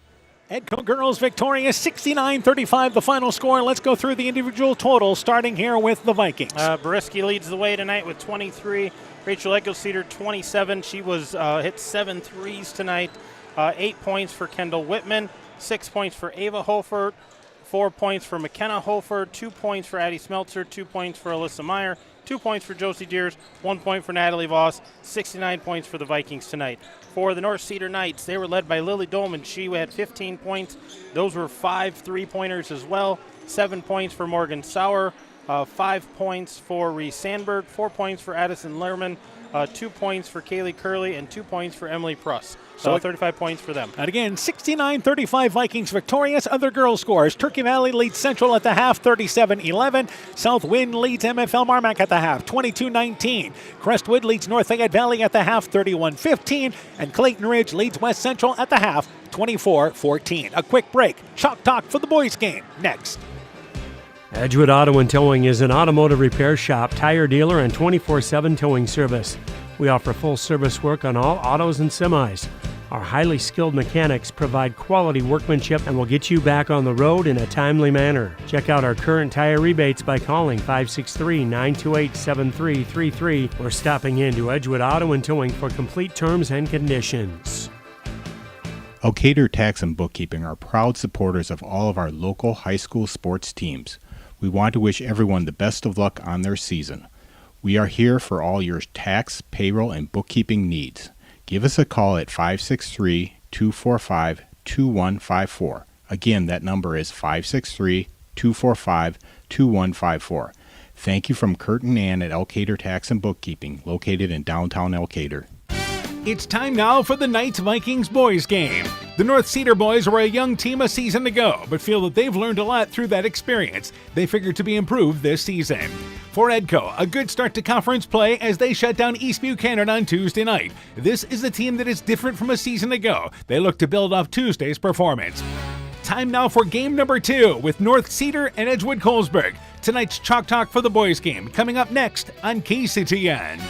Edco girls victorious 69-35 the final score. Let's go through the individual totals, starting here with the Vikings. Boriski leads the way tonight with 23. Rachel Cedar 27. She was hit 7 threes tonight. 8 points for Kendall Whitman, 6 points for Ava Holford, 4 points for McKenna Holford, 2 points for Addie Smeltzer, 2 points for Alyssa Meyer, 2 points for Josie Deers, 1 point for Natalie Voss, 69 points for the Vikings tonight. For the North Cedar Knights, they were led by Lily Dolman. She had 15 points. Those were 5 3-pointers as well. 7 points for Morgan Sauer, 5 points for Reese Sandberg, 4 points for Addison Lerman, 2 points for Kaylee Curley, and 2 points for Emily Pruss. So 35 points for them. And again, 69-35 Vikings victorious. Other girls scores. Turkey Valley leads Central at the half, 37-11. Southwind leads MFL Marmac at the half, 22-19. Crestwood leads North Fayette Valley at the half, 31-15. And Clayton Ridge leads West Central at the half, 24-14. A quick break. Chalk Talk for the boys game next. Edgewood Auto and Towing is an automotive repair shop, tire dealer, and 24/7 towing service. We offer full service work on all autos and semis. Our highly skilled mechanics provide quality workmanship and will get you back on the road in a timely manner. Check out our current tire rebates by calling 563-928-7333 or stopping into Edgewood Auto and Towing for complete terms and conditions. Cedar Tax and Bookkeeping are proud supporters of all of our local high school sports teams. We want to wish everyone the best of luck on their season. We are here for all your tax, payroll, and bookkeeping needs. Give us a call at 563-245-2154. Again, that number is 563-245-2154. Thank you from Kurt and Ann at Elkader Tax and Bookkeeping, located in downtown Elkader. It's time now for the Knights Vikings boys game. The North Cedar boys were a young team a season ago, but feel that they've learned a lot through that experience. They figure to be improved this season. For Edco, a good start to conference play as they shut down East Buchanan on Tuesday night. This is a team that is different from a season ago. They look to build off Tuesday's performance. Time now for game number 2 with North Cedar and Edgewood Colesburg. Tonight's Chalk Talk for the boys game coming up next on KCTN.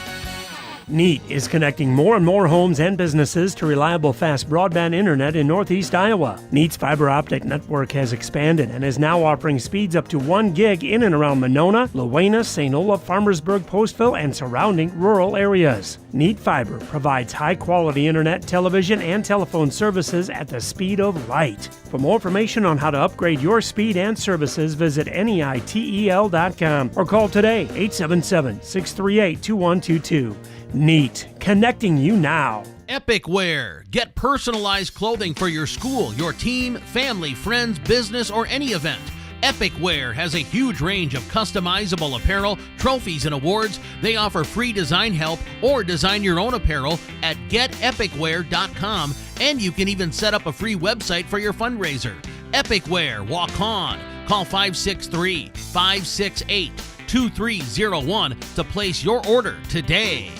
NEAT is connecting more and more homes and businesses to reliable, fast broadband internet in Northeast Iowa. NEAT's fiber optic network has expanded and is now offering speeds up to 1 gig in and around Monona, Luena, St. Olaf, Farmersburg, Postville, and surrounding rural areas. NEAT Fiber provides high-quality internet, television, and telephone services at the speed of light. For more information on how to upgrade your speed and services, visit NEITEL.com or call today, 877-638-2122. NEAT, connecting you now. Epic Wear. Get personalized clothing for your school, your team, family, friends, business, or any event. Epic Wear has a huge range of customizable apparel, trophies, and awards. They offer free design help or design your own apparel at getepicwear.com, and you can even set up a free website for your fundraiser. Epic Wear, walk on. Call 563-568 2301 to place your order today.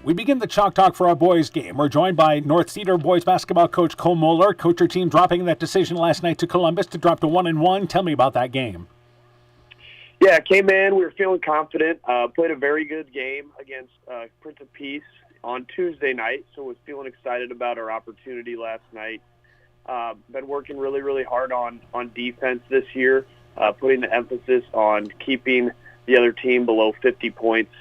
We begin the Chalk Talk for our boys game. We're joined by North Cedar boys basketball coach Cole Moeller. Coach, your team dropping that decision last night to Columbus to drop to 1-1. Tell me about that game. Yeah, came in. We were feeling confident. Played a very good game against Prince of Peace on Tuesday night, so was feeling excited about our opportunity last night. Been working really, really hard on defense this year, putting the emphasis on keeping the other team below 50 points.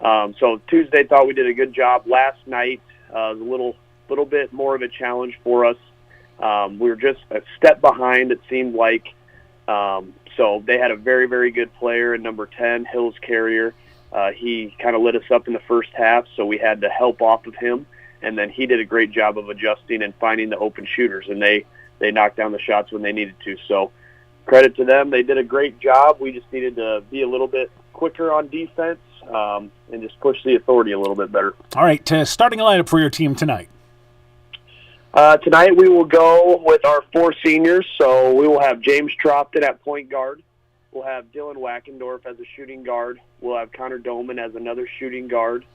So Tuesday, thought we did a good job. Last night was a little bit more of a challenge for us. We were just a step behind, it seemed like. So they had a very, very good player in number 10, Hills Carrier. He kind of lit us up in the first half, so we had to help off of him. And then he did a great job of adjusting and finding the open shooters, and they knocked down the shots when they needed to. So credit to them. They did a great job. We just needed to be a little bit quicker on defense and just push the authority a little bit better. All right, starting a lineup for your team tonight. Tonight we will go with our 4 seniors. So we will have James Trofton at point guard. We'll have Dylan Wackendorf as a shooting guard. We'll have Connor Doman as another shooting guard.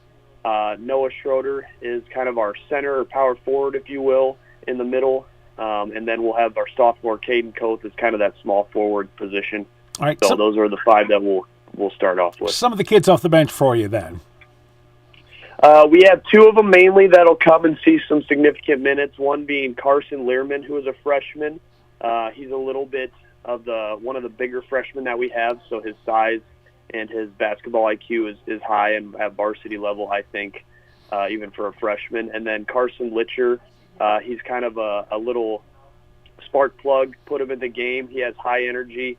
Noah Schroeder is kind of our center or power forward, if you will, in the middle. And then we'll have our sophomore Caden Coates as kind of that small forward position. All right, so those are the 5 that we'll start off with. Some of the kids off the bench for you then. We have 2 of them mainly that'll come and see some significant minutes, one being Carson Learman, who is a freshman. He's a little bit of one of the bigger freshmen that we have, so his size and his basketball IQ is high and at varsity level, I think, even for a freshman. And then Carson Litcher, he's kind of a little spark plug, put him in the game. He has high energy,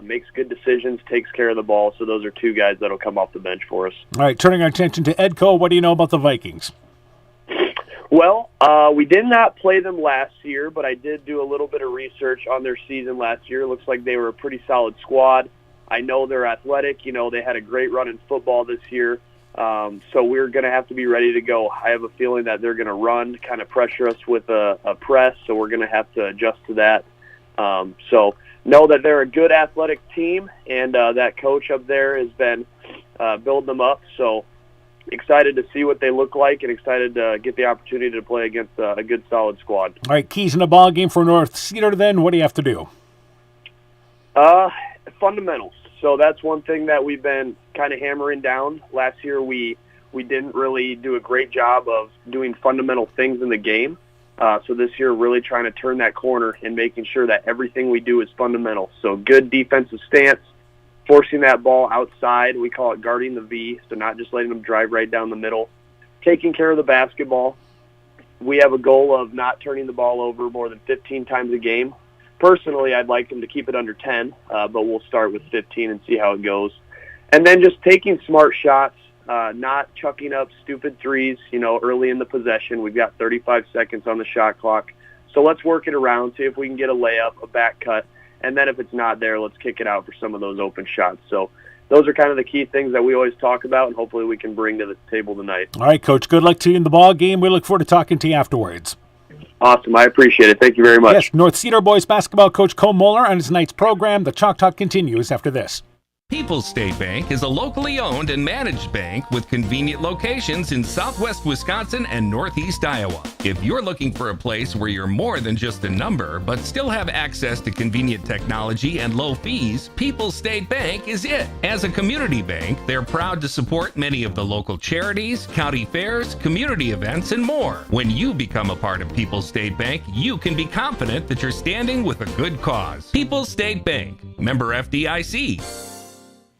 makes good decisions, takes care of the ball. So those are 2 guys that'll come off the bench for us. All right, turning our attention to Edco, what do you know about the Vikings? Well, we did not play them last year, but I did do a little bit of research on their season last year. It looks like they were a pretty solid squad. I know they're athletic. You know, they had a great run in football this year. So we're going to have to be ready to go. I have a feeling that they're going to run, kind of pressure us with a press, so we're going to have to adjust to that. So know that they're a good athletic team, and that coach up there has been building them up. So excited to see what they look like and excited to get the opportunity to play against a good, solid squad. All right, keys in the ball game for North Cedar then. What do you have to do? Fundamentals. So that's one thing that we've been kind of hammering down. Last year we didn't really do a great job of doing fundamental things in the game. So this year really trying to turn that corner and making sure that everything we do is fundamental. So good defensive stance, forcing that ball outside. We call it guarding the V, so not just letting them drive right down the middle. Taking care of the basketball. We have a goal of not turning the ball over more than 15 times a game. Personally, I'd like them to keep it under 10, but we'll start with 15 and see how it goes. And then just taking smart shots, not chucking up stupid threes, early in the possession. We've got 35 seconds on the shot clock. So let's work it around, see if we can get a layup, a back cut, and then if it's not there, let's kick it out for some of those open shots. So those are kind of the key things that we always talk about, and hopefully we can bring to the table tonight. All right, Coach, good luck to you in the ball game. We look forward to talking to you afterwards. Awesome. I appreciate it. Thank you very much. Yes, North Cedar boys basketball coach Cole Moeller on his night's program. The Chalk Talk continues after this. People's State Bank is a locally owned and managed bank with convenient locations in southwest Wisconsin and northeast Iowa. If you're looking for a place where you're more than just a number, but still have access to convenient technology and low fees, People's State Bank is it. As a community bank, they're proud to support many of the local charities, county fairs, community events, and more. When you become a part of People's State Bank, you can be confident that you're standing with a good cause. People's State Bank, member FDIC.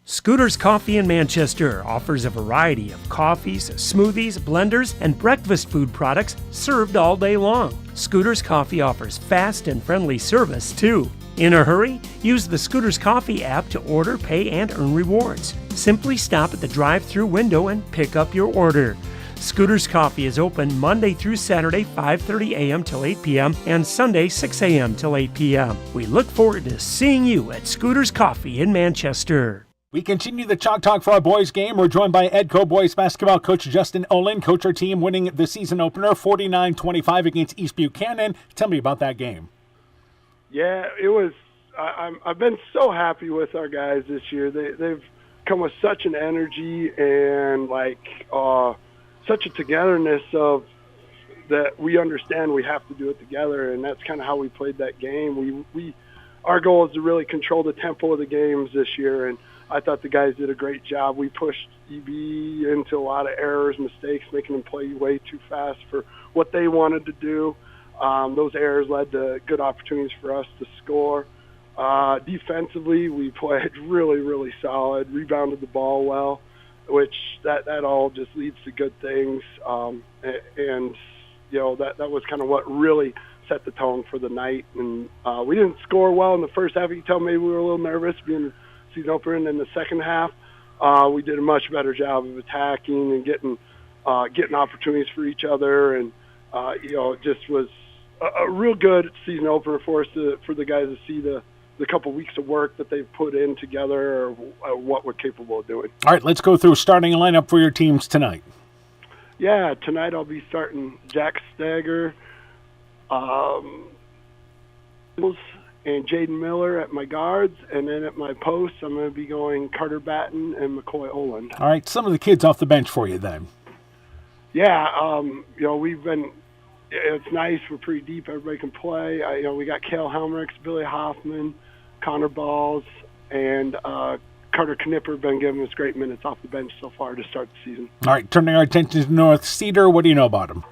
Scooter's Coffee in Manchester offers a variety of coffees, smoothies, blenders, and breakfast food products served all day long. Scooter's Coffee offers fast and friendly service, too. In a hurry? Use the Scooter's Coffee app to order, pay, and earn rewards. Simply stop at the drive-thru window and pick up your order. Scooter's Coffee is open Monday through Saturday, 5:30 a.m. till 8 p.m. and Sunday, 6 a.m. till 8 p.m. We look forward to seeing you at Scooter's Coffee in Manchester. We continue the Chalk Talk for our boys game. We're joined by Edco boys basketball coach Justin Olin. Coach, our team winning the season opener 49-25 against East Buchanan. Tell me about that game. Yeah, it was I've been so happy with our guys this year. They've come with such an energy and such a togetherness of that we understand we have to do it together, and that's kind of how we played that game. Our goal is to really control the tempo of the games this year, and I thought the guys did a great job. We pushed EB into a lot of errors, mistakes, making them play way too fast for what they wanted to do. Those errors led to good opportunities for us to score. Defensively, we played really, really solid, rebounded the ball well, which that all just leads to good things. And that was kind of what really set the tone for the night. And we didn't score well in the first half. You can tell maybe we were a little nervous being the season opener. And in the second half, we did a much better job of attacking and getting opportunities for each other. And it just was a real good season opener for us for the guys to see the couple weeks of work that they've put in together or what we're capable of doing. All right, let's go through starting lineup for your teams tonight. Yeah, tonight I'll be starting Jack Stager, and Jaden Miller at my guards, and then at my posts I'm going to be going Carter Batten and McCoy Oland. All right, some of the kids off the bench for you then. Yeah, it's nice. We're pretty deep. Everybody can play. We got Cale Helmerich, Billy Hoffman, Connor Balls, and Carter Knipper been giving us great minutes off the bench so far to start the season. All right, turning our attention to North Cedar, what do you know about them?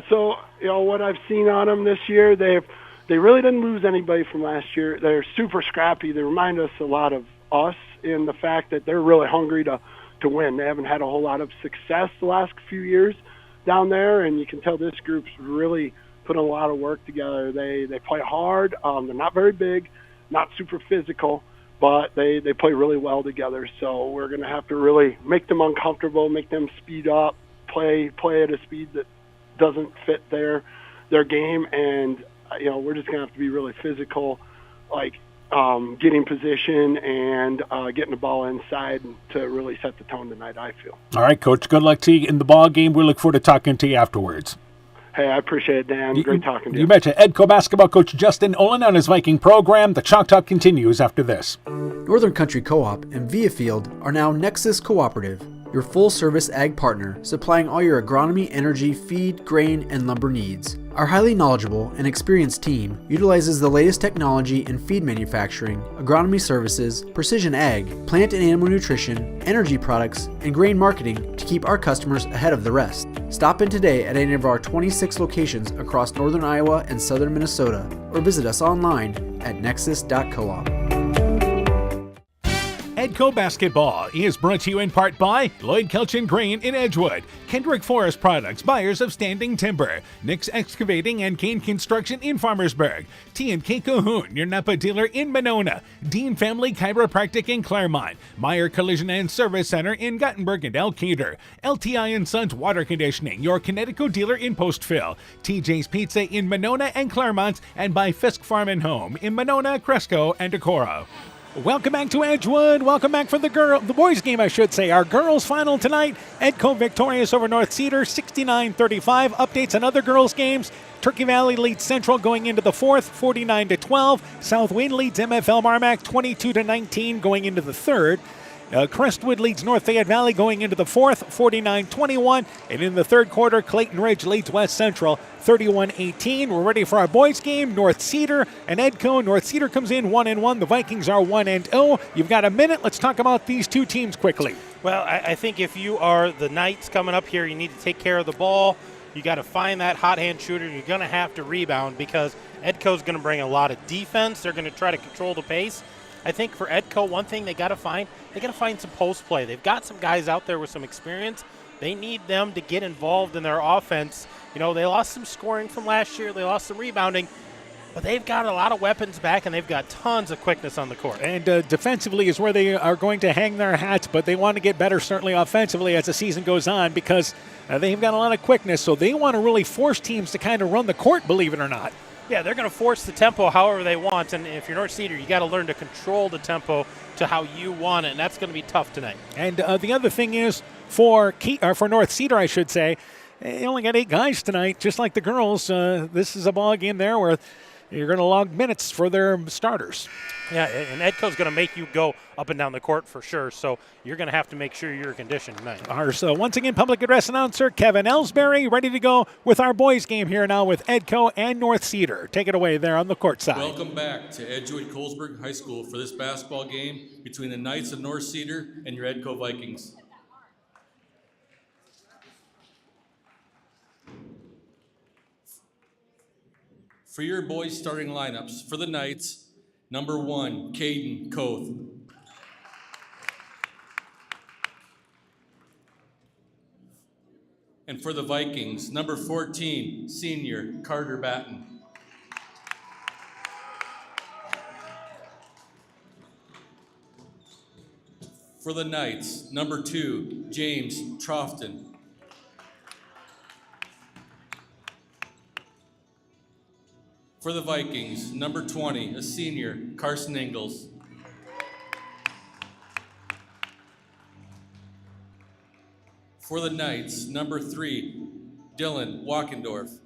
So what I've seen on them this year, they really didn't lose anybody from last year. They're super scrappy. They remind us a lot of us in the fact that they're really hungry to win. They haven't had a whole lot of success the last few years down there, and you can tell this group's really put a lot of work together. They play hard. They're not very big, not super physical, but they play really well together. So we're going to have to really make them uncomfortable, make them speed up, play at a speed that doesn't fit their game, and we're just going to have to be really physical, getting position and getting the ball inside to really set the tone tonight, I feel. All right, Coach, good luck to you in the ball game. We look forward to talking to you afterwards. Hey, I appreciate it, Dan. Great talking to you. You betcha. Edco basketball coach Justin Olin on his Viking program. The Chalk Talk continues after this. Northern Country Co-op and Viafield are now Nexus Cooperative, your full-service ag partner, supplying all your agronomy, energy, feed, grain, and lumber needs. Our highly knowledgeable and experienced team utilizes the latest technology in feed manufacturing, agronomy services, precision ag, plant and animal nutrition, energy products, and grain marketing to keep our customers ahead of the rest. Stop in today at any of our 26 locations across northern Iowa and southern Minnesota, or visit us online at nexus.coop. Edco Basketball is brought to you in part by Lloyd Kelchin Grain in Edgewood, Kendrick Forest Products, buyers of standing timber, Nick's Excavating and Kane Construction in Farmersburg, T&K Cahoon, your Napa dealer in Monona, Dean Family Chiropractic in Claremont, Meyer Collision and Service Center in Gothenburg and Elkader, LTI & Sons Water Conditioning, your Connecticut dealer in Postville, TJ's Pizza in Monona and Claremont, and by Fisk Farm and Home in Monona, Cresco, and Decorah. Welcome back to Edgewood. Welcome back for the boys game, I should say. Our girls final tonight. Edco victorious over North Cedar, 69-35. Updates on other girls games. Turkey Valley leads Central going into the fourth, 49-12. Southwind leads MFL Marmac, 22-19 going into the third. Crestwood leads North Fayette Valley going into the fourth, 49-21. And in the third quarter, Clayton Ridge leads West Central, 31-18. We're ready for our boys game. North Cedar and Edco. North Cedar comes in 1-1. The Vikings are 1-0. You've got a minute. Let's talk about these two teams quickly. Well, I think if you are the Knights coming up here, you need to take care of the ball. You got to find that hot hand shooter. You're going to have to rebound because Edco's going to bring a lot of defense. They're going to try to control the pace. I think for Edco, one thing they got to find some post play. They've got some guys out there with some experience. They need them to get involved in their offense. They lost some scoring from last year. They lost some rebounding. But they've got a lot of weapons back, and they've got tons of quickness on the court. And defensively is where they are going to hang their hats, but they want to get better certainly offensively as the season goes on because they've got a lot of quickness. So they want to really force teams to kind of run the court, believe it or not. Yeah, they're going to force the tempo however they want, and if you're North Cedar, you got to learn to control the tempo to how you want it, and that's going to be tough tonight. And the other thing is for North Cedar, I should say, they only got 8 guys tonight, just like the girls. This is a ball game there where you're going to log minutes for their starters. Yeah, and Edco's going to make you go up and down the court for sure, so you're going to have to make sure you're conditioned tonight. So once again, public address announcer Kevin Ellsbury ready to go with our boys game here now with Edco and North Cedar. Take it away there on the court side. Welcome back to Edgewood-Colesburg High School for this basketball game between the Knights of North Cedar and your Edco Vikings. For your boys' starting lineups, for the Knights, number 1, Caden Koth. And for the Vikings, number 14, senior Carter Batten. For the Knights, number 2, James Trofton. For the Vikings, number 20, a senior, Carson Ingalls. For the Knights, number 3, Dylan Walkendorf.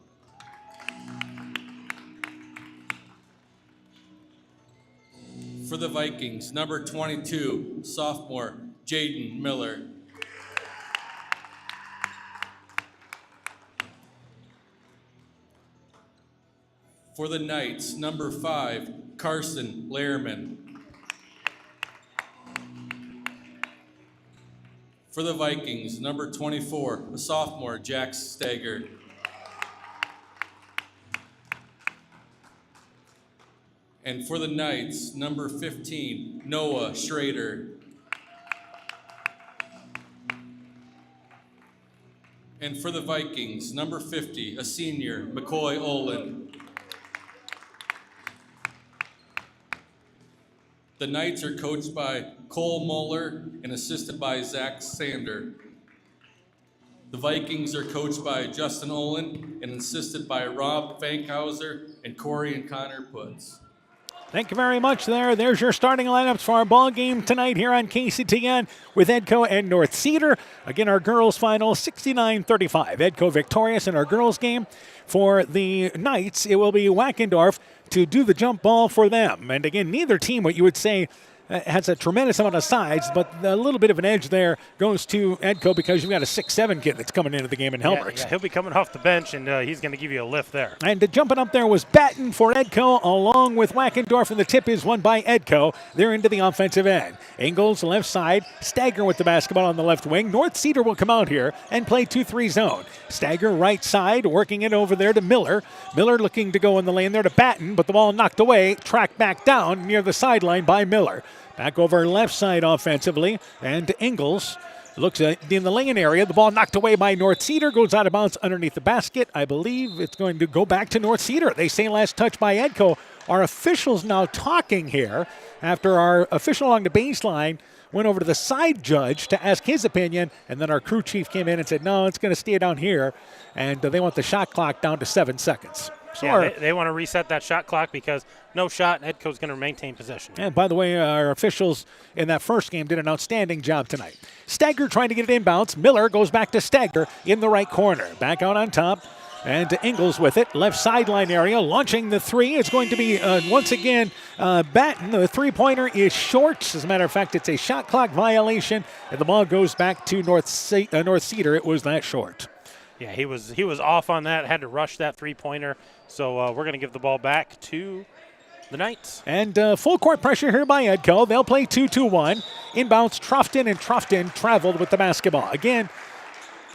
For the Vikings, number 22, sophomore, Jaden Miller. For the Knights, number 5, Carson Lehrman. For the Vikings, number 24, a sophomore, Jax Stager. And for the Knights, number 15, Noah Schrader. And for the Vikings, number 50, a senior, McCoy Olin. The Knights are coached by Cole Moeller and assisted by Zach Sander. The Vikings are coached by Justin Olin and assisted by Rob Fankhauser and Corey and Connor Putz. Thank you very much there. There's your starting lineups for our ball game tonight here on KCTN with Edco and North Cedar. Again, our girls final 69-35. Edco victorious in our girls game. For the Knights, it will be Wackendorf to do the jump ball for them. And again, neither team, what you would say, has a tremendous amount of size, but a little bit of an edge there goes to Edco because you've got a 6'7" kid that's coming into the game in Helmerich. Yeah, he'll be coming off the bench, and he's going to give you a lift there. And jumping up there was Batten for Edco, along with Wackendorf, and the tip is won by Edco. They're into the offensive end. Ingalls left side, Stager with the basketball on the left wing. North Cedar will come out here and play 2-3 zone. Stager right side, working it over there to Miller. Miller looking to go in the lane there to Batten, but the ball knocked away, tracked back down near the sideline by Miller. Back over left side offensively, and Ingalls looks in the lane area. The ball knocked away by North Cedar, goes out of bounds underneath the basket. I believe it's going to go back to North Cedar. They say last touch by Edco. Our officials now talking here after our official along the baseline went over to the side judge to ask his opinion, and then our crew chief came in and said, no, it's going to stay down here, and they want the shot clock down to 7 seconds. Yeah, they want to reset that shot clock because no shot, and Edco's going to maintain possession. And by the way, our officials in that first game did an outstanding job tonight. Stager trying to get it inbounds. Miller goes back to Stager in the right corner. Back out on top. And Ingalls with it, left sideline area, launching the three. It's going to be, once again, Batten. The three-pointer is short. As a matter of fact, it's a shot clock violation, and the ball goes back to North Cedar. It was that short. Yeah, he was off on that, had to rush that three-pointer. So we're going to give the ball back to the Knights. And full court pressure here by Edco. They'll play 2-2-1. Inbounds Trofton, and Trofton traveled with the basketball. Again,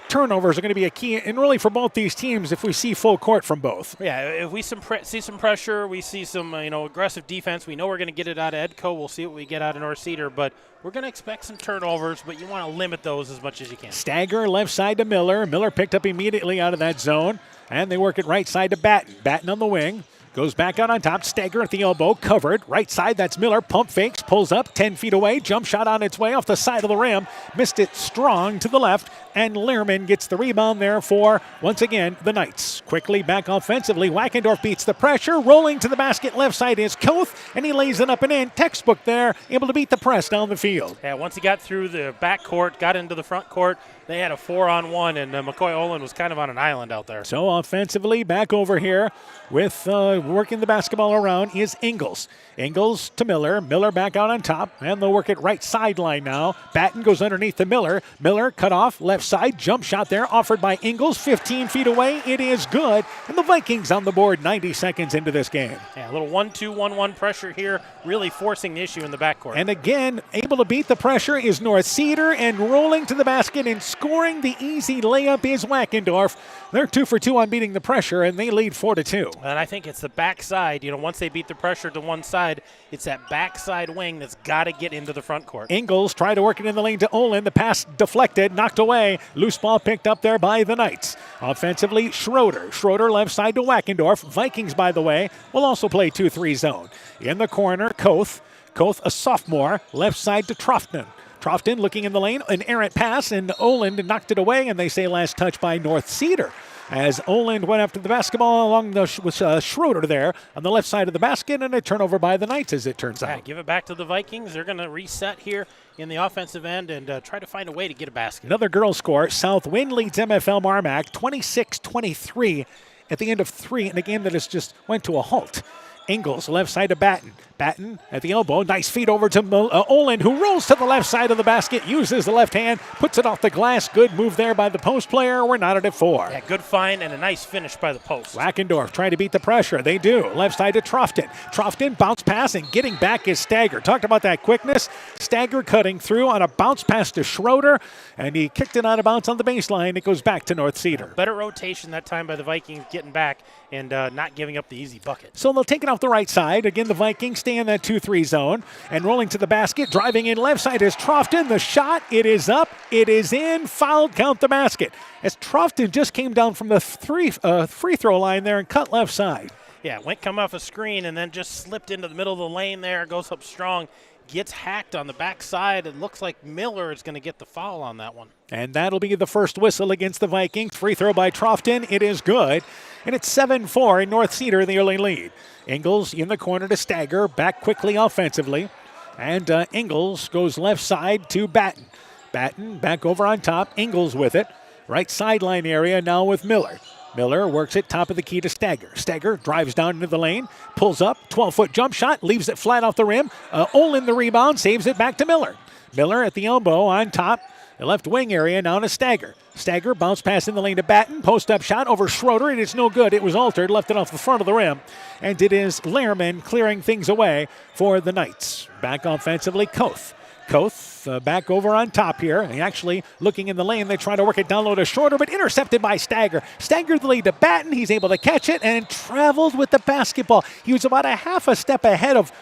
turnovers are going to be a key, and really for both these teams if we see full court from both. Yeah, if we see some pressure, we see some aggressive defense, we know we're going to get it out of Edco. We'll see what we get out of North Cedar, but we're going to expect some turnovers, but you want to limit those as much as you can. Stager left side to Miller. Miller picked up immediately out of that zone, and they work it right side to Batten. Batten on the wing. Goes back out on top. Stager at the elbow. Covered. Right side, that's Miller. Pump fakes. Pulls up. 10 feet away. Jump shot on its way off the side of the rim. Missed it strong to the left. And Lehrman gets the rebound there for, once again, the Knights. Quickly back offensively. Wackendorf beats the pressure. Rolling to the basket. Left side is Koth. And he lays it up and in. Textbook there. Able to beat the press down the field. Yeah, once he got through the back court, got into the front court, they had a 4-on-1, and McCoy Olin was kind of on an island out there. So offensively, back over here with working the basketball around is Ingles. Ingles to Miller. Miller back out on top, and they'll work it right sideline now. Batten goes underneath to Miller. Miller cut off left side. Jump shot there offered by Ingles. 15 feet away. It is good. And the Vikings on the board 90 seconds into this game. Yeah, a little 1-2-1-1 pressure here, really forcing the issue in the backcourt. And again, able to beat the pressure is North Cedar, and rolling to the basket and scoring the easy layup is Wackendorf. They're 2 for 2 on beating the pressure, and they lead 4-2. And I think it's the backside. Once they beat the pressure to one side, it's that backside wing that's got to get into the front court. Ingles tried to work it in the lane to Olin. The pass deflected, knocked away. Loose ball picked up there by the Knights. Offensively, Schroeder. Schroeder left side to Wackendorf. Vikings, by the way, will also play 2-3 zone. In the corner, Koth. Koth, a sophomore, left side to Trofton. Trofton looking in the lane, an errant pass, and Oland knocked it away, and they say last touch by North Cedar. As Oland went after the basketball along with Schroeder there on the left side of the basket, and a turnover by the Knights as it turns out. Give it back to the Vikings. They're going to reset here in the offensive end and try to find a way to get a basket. Another girls score. Southwind leads MFL Marmac 26-23 at the end of 3 in a game that has just went to a halt. Ingles, left side to Batten. Batten at the elbow. Nice feed over to Olin, who rolls to the left side of the basket, uses the left hand, puts it off the glass. Good move there by the post player. We're knotted at 4. Yeah, good find and a nice finish by the post. Wackendorf trying to beat the pressure. They do. Left side to Trofton. Trofton, bounce pass, and getting back is Stagger. Talked about that quickness. Stagger cutting through on a bounce pass to Schroeder, and he kicked it out of bounds on the baseline. It goes back to North Cedar. Better rotation that time by the Vikings, getting back and not giving up the easy bucket. So they'll take it off the right side. Again, the Vikings stay in that 2-3 zone. And rolling to the basket, driving in left side is Trofton. The shot, it is up, it is in, fouled, count the basket. As Trofton just came down from the free throw line there and cut left side. Yeah, went come off a screen and then just slipped into the middle of the lane there, goes up strong. Gets hacked on the backside. It looks like Miller is going to get the foul on that one. And that'll be the first whistle against the Vikings. Free throw by Trofton. It is good. And it's 7-4 in North Cedar, the early lead. Ingles in the corner to Stagger. Back quickly offensively. And Ingles goes left side to Batten. Batten back over on top. Ingles with it. Right sideline area now with Miller. Miller works it top of the key to Stagger. Stagger drives down into the lane, pulls up, 12-foot jump shot, leaves it flat off the rim. Olin the rebound, saves it back to Miller. Miller at the elbow on top, the left wing area now to Stagger. Stagger bounce pass in the lane to Batten, post-up shot over Schroeder, and it's no good. It was altered, left it off the front of the rim, and it is Lehrman clearing things away for the Knights. Back offensively, Koth. Koth back over on top here. And actually looking in the lane. They try to work it down low to Schroeder, but intercepted by Stagger. Stagger the lead to Batten. He's able to catch it and traveled with the basketball. He was about a half a step ahead of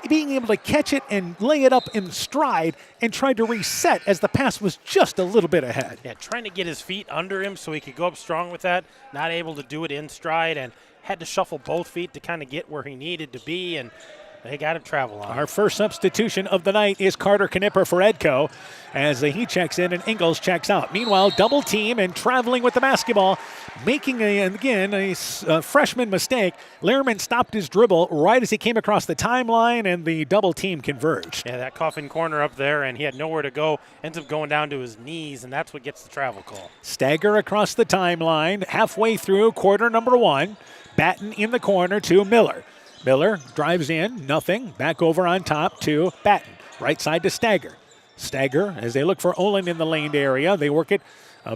being able to catch it and lay it up in stride and tried to reset as the pass was just a little bit ahead. Yeah, trying to get his feet under him so he could go up strong with that. Not able to do it in stride and had to shuffle both feet to kind of get where he needed to be, and they got him travel on. Our first substitution of the night is Carter Knipper for Edco as he checks in and Ingles checks out. Meanwhile, double team and traveling with the basketball, making a freshman mistake. Lehrman stopped his dribble right as he came across the timeline, and the double team converged. Yeah, that coffin corner up there, and he had nowhere to go. Ends up going down to his knees, and that's what gets the travel call. Stagger across the timeline, halfway through quarter number 1. Batten in the corner to Miller. Miller drives in, nothing. Back over on top to Batten. Right side to Stagger. Stagger, as they look for Olin in the lane area, they work it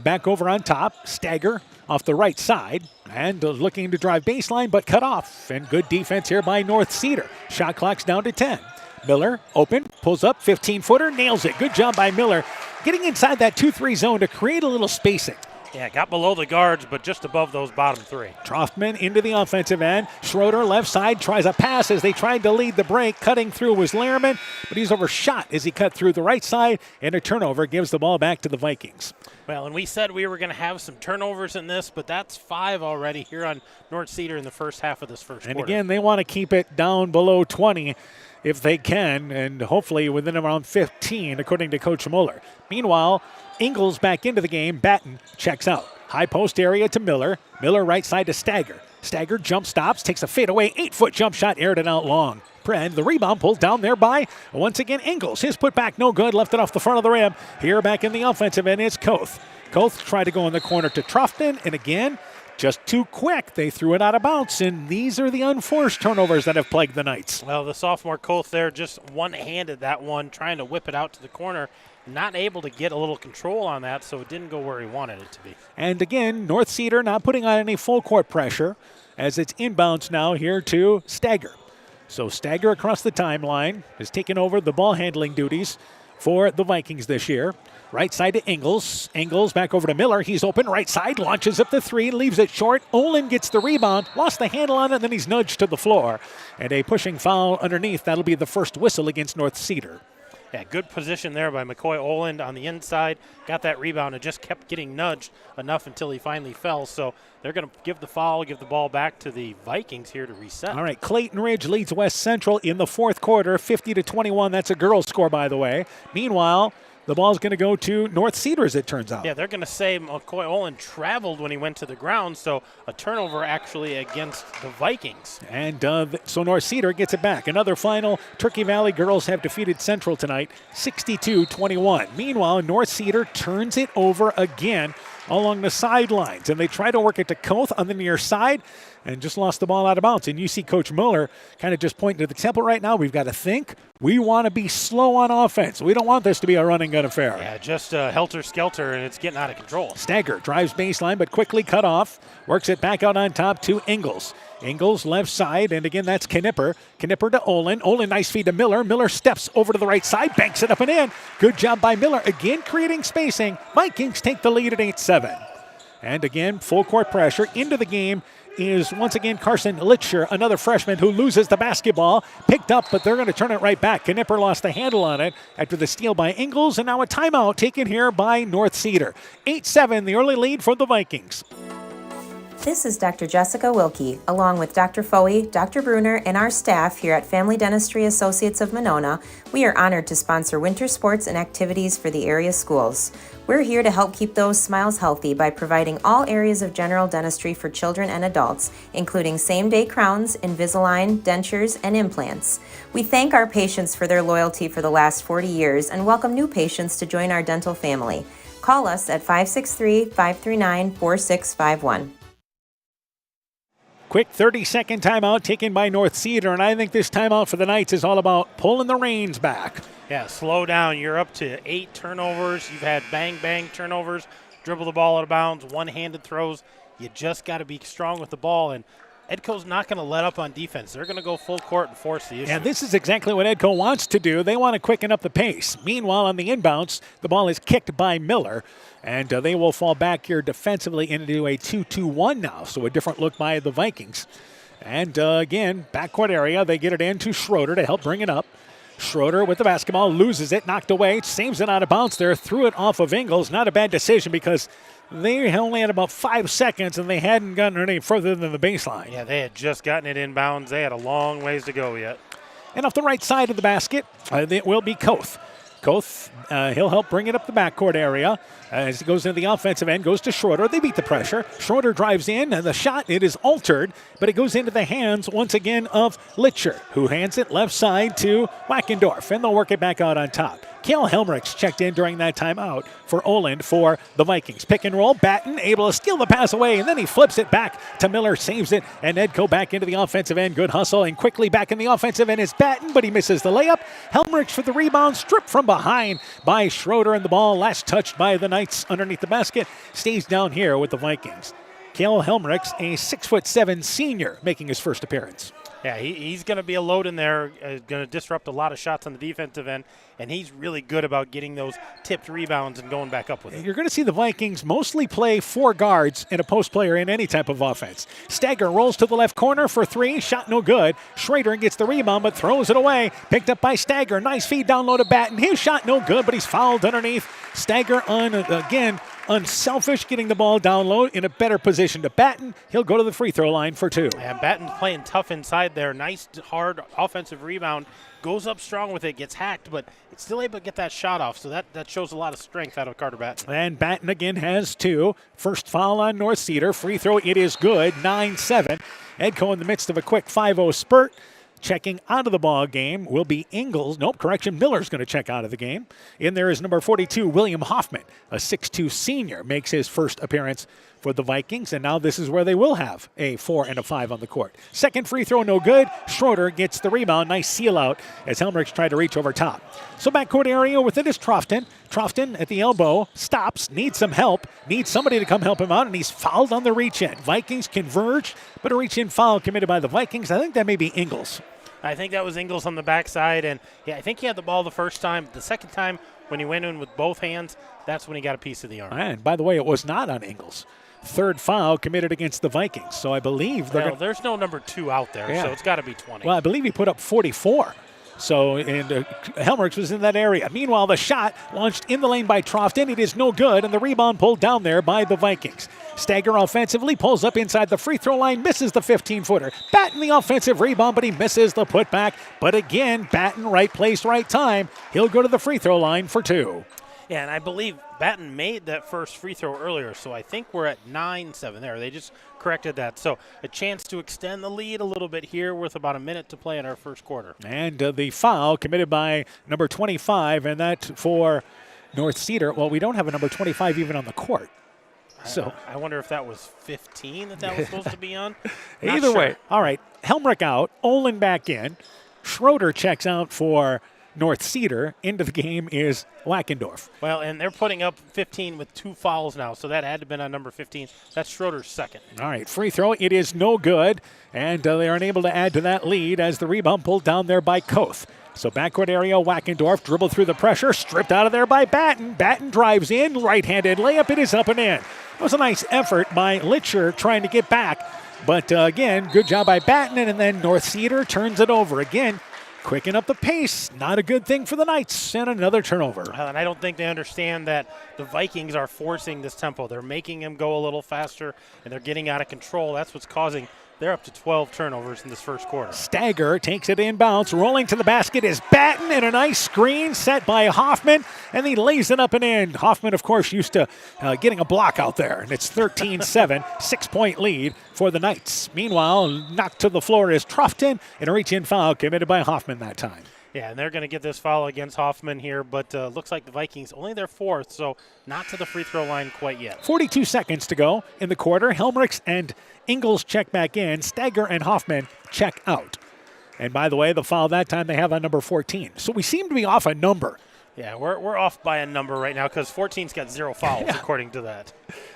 back over on top. Stagger off the right side and looking to drive baseline, but cut off. And good defense here by North Cedar. Shot clock's down to 10. Miller open, pulls up, 15-footer, nails it. Good job by Miller getting inside that 2-3 zone to create a little spacing. Yeah, got below the guards, but just above those bottom 3. Trofman into the offensive end. Schroeder left side tries a pass as they tried to lead the break. Cutting through was Lehrman, but he's overshot as he cut through the right side, and a turnover gives the ball back to the Vikings. Well, and we said we were going to have some turnovers in this, but that's 5 already here on North Cedar in the first half of this first quarter. And again, they want to keep it down below 20 if they can, and hopefully within around 15, according to Coach Mueller. Meanwhile, Ingles back into the game. Batten checks out. High post area to Miller. Miller right side to Stagger. Stagger jump stops, takes a fadeaway 8-foot jump shot, aired it out long. And the rebound pulled down there by, once again, Ingles. His put back no good, left it off the front of the rim. Here back in the offensive end, it's Koth. Koth tried to go in the corner to Trofton, and again, just too quick. They threw it out of bounds, and these are the unforced turnovers that have plagued the Knights. Well, the sophomore Koth there just one-handed that one, trying to whip it out to the corner. Not able to get a little control on that, so it didn't go where he wanted it to be. And again, North Cedar not putting on any full court pressure as it's inbounds now here to Stagger. So Stagger across the timeline has taken over the ball handling duties for the Vikings this year. Right side to Ingles. Ingles back over to Miller. He's open. Right side, launches up the three, leaves it short. Olin gets the rebound, lost the handle on it, and then he's nudged to the floor. And a pushing foul underneath. That'll be the first whistle against North Cedar. Yeah, good position there by McCoy Oland on the inside. Got that rebound and just kept getting nudged enough until he finally fell. So they're going to give the foul, give the ball back to the Vikings here to reset. All right, Clayton Ridge leads West Central in the fourth quarter, 50-21. That's a girls' score, by the way. Meanwhile, the ball's going to go to North Cedar, as it turns out. Yeah, they're going to say McCoy Oland traveled when he went to the ground, so a turnover actually against the Vikings. And so North Cedar gets it back. Another final. Turkey Valley girls have defeated Central tonight, 62-21. Meanwhile, North Cedar turns it over again along the sidelines, and they try to work it to Koth on the near side and just lost the ball out of bounds. And you see Coach Mueller kind of just pointing to the temple right now. We've got to think. We want to be slow on offense. We don't want this to be a running gun affair. Yeah, just helter-skelter, and it's getting out of control. Stagger drives baseline, but quickly cut off. Works it back out on top to Ingles. Ingles left side, and again, that's Knipper. Knipper to Olin. Olin, nice feed to Miller. Miller steps over to the right side, banks it up and in. Good job by Miller. Again, creating spacing. Vikings take the lead at 8-7. And again, full court pressure into the game is once again Carson Litcher, another freshman who loses the basketball. Picked up, but they're going to turn it right back. Knipper lost the handle on it after the steal by Ingles, and now a timeout taken here by North Cedar. 8-7, the early lead for the Vikings. This is Dr. Jessica Wilkie, along with Dr. Foey, Dr. Bruner, and our staff here at Family Dentistry Associates of Monona. We are honored to sponsor winter sports and activities for the area schools. We're here to help keep those smiles healthy by providing all areas of general dentistry for children and adults, including same-day crowns, Invisalign, dentures, and implants. We thank our patients for their loyalty for the last 40 years and welcome new patients to join our dental family. Call us at 563-539-4651. Quick 30-second timeout taken by North Cedar, and I think this timeout for the Knights is all about pulling the reins back. Yeah, slow down. You're up to 8 turnovers. You've had bang-bang turnovers, dribble the ball out of bounds, one-handed throws. You just got to be strong with the ball, and Edco's not going to let up on defense. They're going to go full court and force the issue. And this is exactly what Edco wants to do. They want to quicken up the pace. Meanwhile, on the inbounds, the ball is kicked by Miller, and they will fall back here defensively into a 2-2-1 now, so a different look by the Vikings. And again, backcourt area, they get it in to Schroeder to help bring it up. Schroeder with the basketball, loses it, knocked away, saves it out of bounds there, threw it off of Ingles. Not a bad decision because they only had about 5 seconds and they hadn't gotten any further than the baseline. Yeah, they had just gotten it inbounds. They had a long ways to go yet. And off the right side of the basket, it will be Koth. Koth, he'll help bring it up the backcourt area. As he goes into the offensive end, goes to Schroeder. They beat the pressure. Schroeder drives in, and the shot, it is altered, but it goes into the hands once again of Litcher, who hands it left side to Wackendorf, and they'll work it back out on top. Kale Helmrichs checked in during that timeout for Oland for the Vikings. Pick and roll, Batten able to steal the pass away, and then he flips it back to Miller, saves it, and Edco back into the offensive end. Good hustle, and quickly back in the offensive end is Batten, but he misses the layup. Helmrichs for the rebound, stripped from behind by Schroeder, and the ball last touched by the Knights underneath the basket. Stays down here with the Vikings. Kale Helmrichs, a 6'7" senior, making his first appearance. Yeah, he's going to be a load in there, going to disrupt a lot of shots on the defensive end, and he's really good about getting those tipped rebounds and going back up with it. You're going to see the Vikings mostly play 4 guards and a post player in any type of offense. Stagger rolls to the left corner for 3, shot no good. Schrader gets the rebound but throws it away. Picked up by Stagger. Nice feed down low to Batten. His shot no good, but he's fouled underneath. Stagger unselfish, getting the ball down low in a better position to Batten. He'll go to the free throw line for 2. Yeah, Batten's playing tough inside there. Nice, hard offensive rebound. Goes up strong with it, gets hacked, but it's still able to get that shot off, so that shows a lot of strength out of Carter Batten. And Batten again has 2. First foul on North Cedar. Free throw, it is good, 9-7. Edco in the midst of a quick 5-0 spurt. Checking out of the ball game will be Ingles. Nope, correction, Miller's going to check out of the game. In there is number 42, William Hoffman, a 6'2 senior, makes his first appearance for the Vikings, and now this is where they will have a 4 and a 5 on the court. Second free throw, no good. Schroeder gets the rebound. Nice seal out as Helmrichs tried to reach over top. So backcourt area with it is Trofton. Trofton at the elbow, stops, needs some help, needs somebody to come help him out, and he's fouled on the reach-in. Vikings converge, but a reach-in foul committed by the Vikings. I think that may be Ingles. I think that was Ingles on the backside, and I think he had the ball the first time. The second time, when he went in with both hands, that's when he got a piece of the arm. And by the way, it was not on Ingles. Third foul committed against the Vikings. So I believe there's no number 2 out there, so it's got to be 20. Well, I believe he put up 44. So, and Helmrichs was in that area. Meanwhile, the shot launched in the lane by Trofton. It is no good, and the rebound pulled down there by the Vikings. Stagger offensively pulls up inside the free throw line, misses the 15-footer. Batten the offensive rebound, but he misses the putback. But again, Batten, right place, right time. He'll go to the free throw line for 2. Yeah, and I believe Batten made that first free throw earlier, so I think we're at 9-7 there. They just corrected that. So a chance to extend the lead a little bit here with about a minute to play in our first quarter. And the foul committed by number 25, and that for North Cedar. Well, we don't have a number 25 even on the court. So I wonder if that was 15 that was supposed to be on. Either way. All right, Helmrich out, Olin back in. Schroeder checks out for North Cedar. Into the game is Wackendorf. Well, and they're putting up 15 with 2 fouls now, so that had to have been on number 15. That's Schroeder's second. All right, free throw. It is no good, and they are unable to add to that lead as the rebound pulled down there by Koth. So backcourt area, Wackendorf dribbled through the pressure, stripped out of there by Batten. Batten drives in, right-handed layup. It is up and in. That was a nice effort by Litcher trying to get back. But again, good job by Batten, and then North Cedar turns it over. Again, quicken up the pace. Not a good thing for the Knights, and another turnover. And I don't think they understand that the Vikings are forcing this tempo. They're making him go a little faster, and they're getting out of control. That's what's causing. They're up to 12 turnovers in this first quarter. Stagger takes it inbounds. Rolling to the basket is Batten, and a nice screen set by Hoffman, and he lays it up and in. Hoffman, of course, used to getting a block out there, and it's 13-7, 6-point lead for the Knights. Meanwhile, knocked to the floor is Trofton, and a reach-in foul committed by Hoffman that time. Yeah, and they're going to get this foul against Hoffman here, but looks like the Vikings only their 4th, so not to the free throw line quite yet. 42 seconds to go in the quarter. Helmrichs and Ingles check back in. Stagger and Hoffman check out. And by the way, the foul that time they have on number 14. So we seem to be off a number. Yeah, we're off by a number right now because 14's got 0 fouls according to that.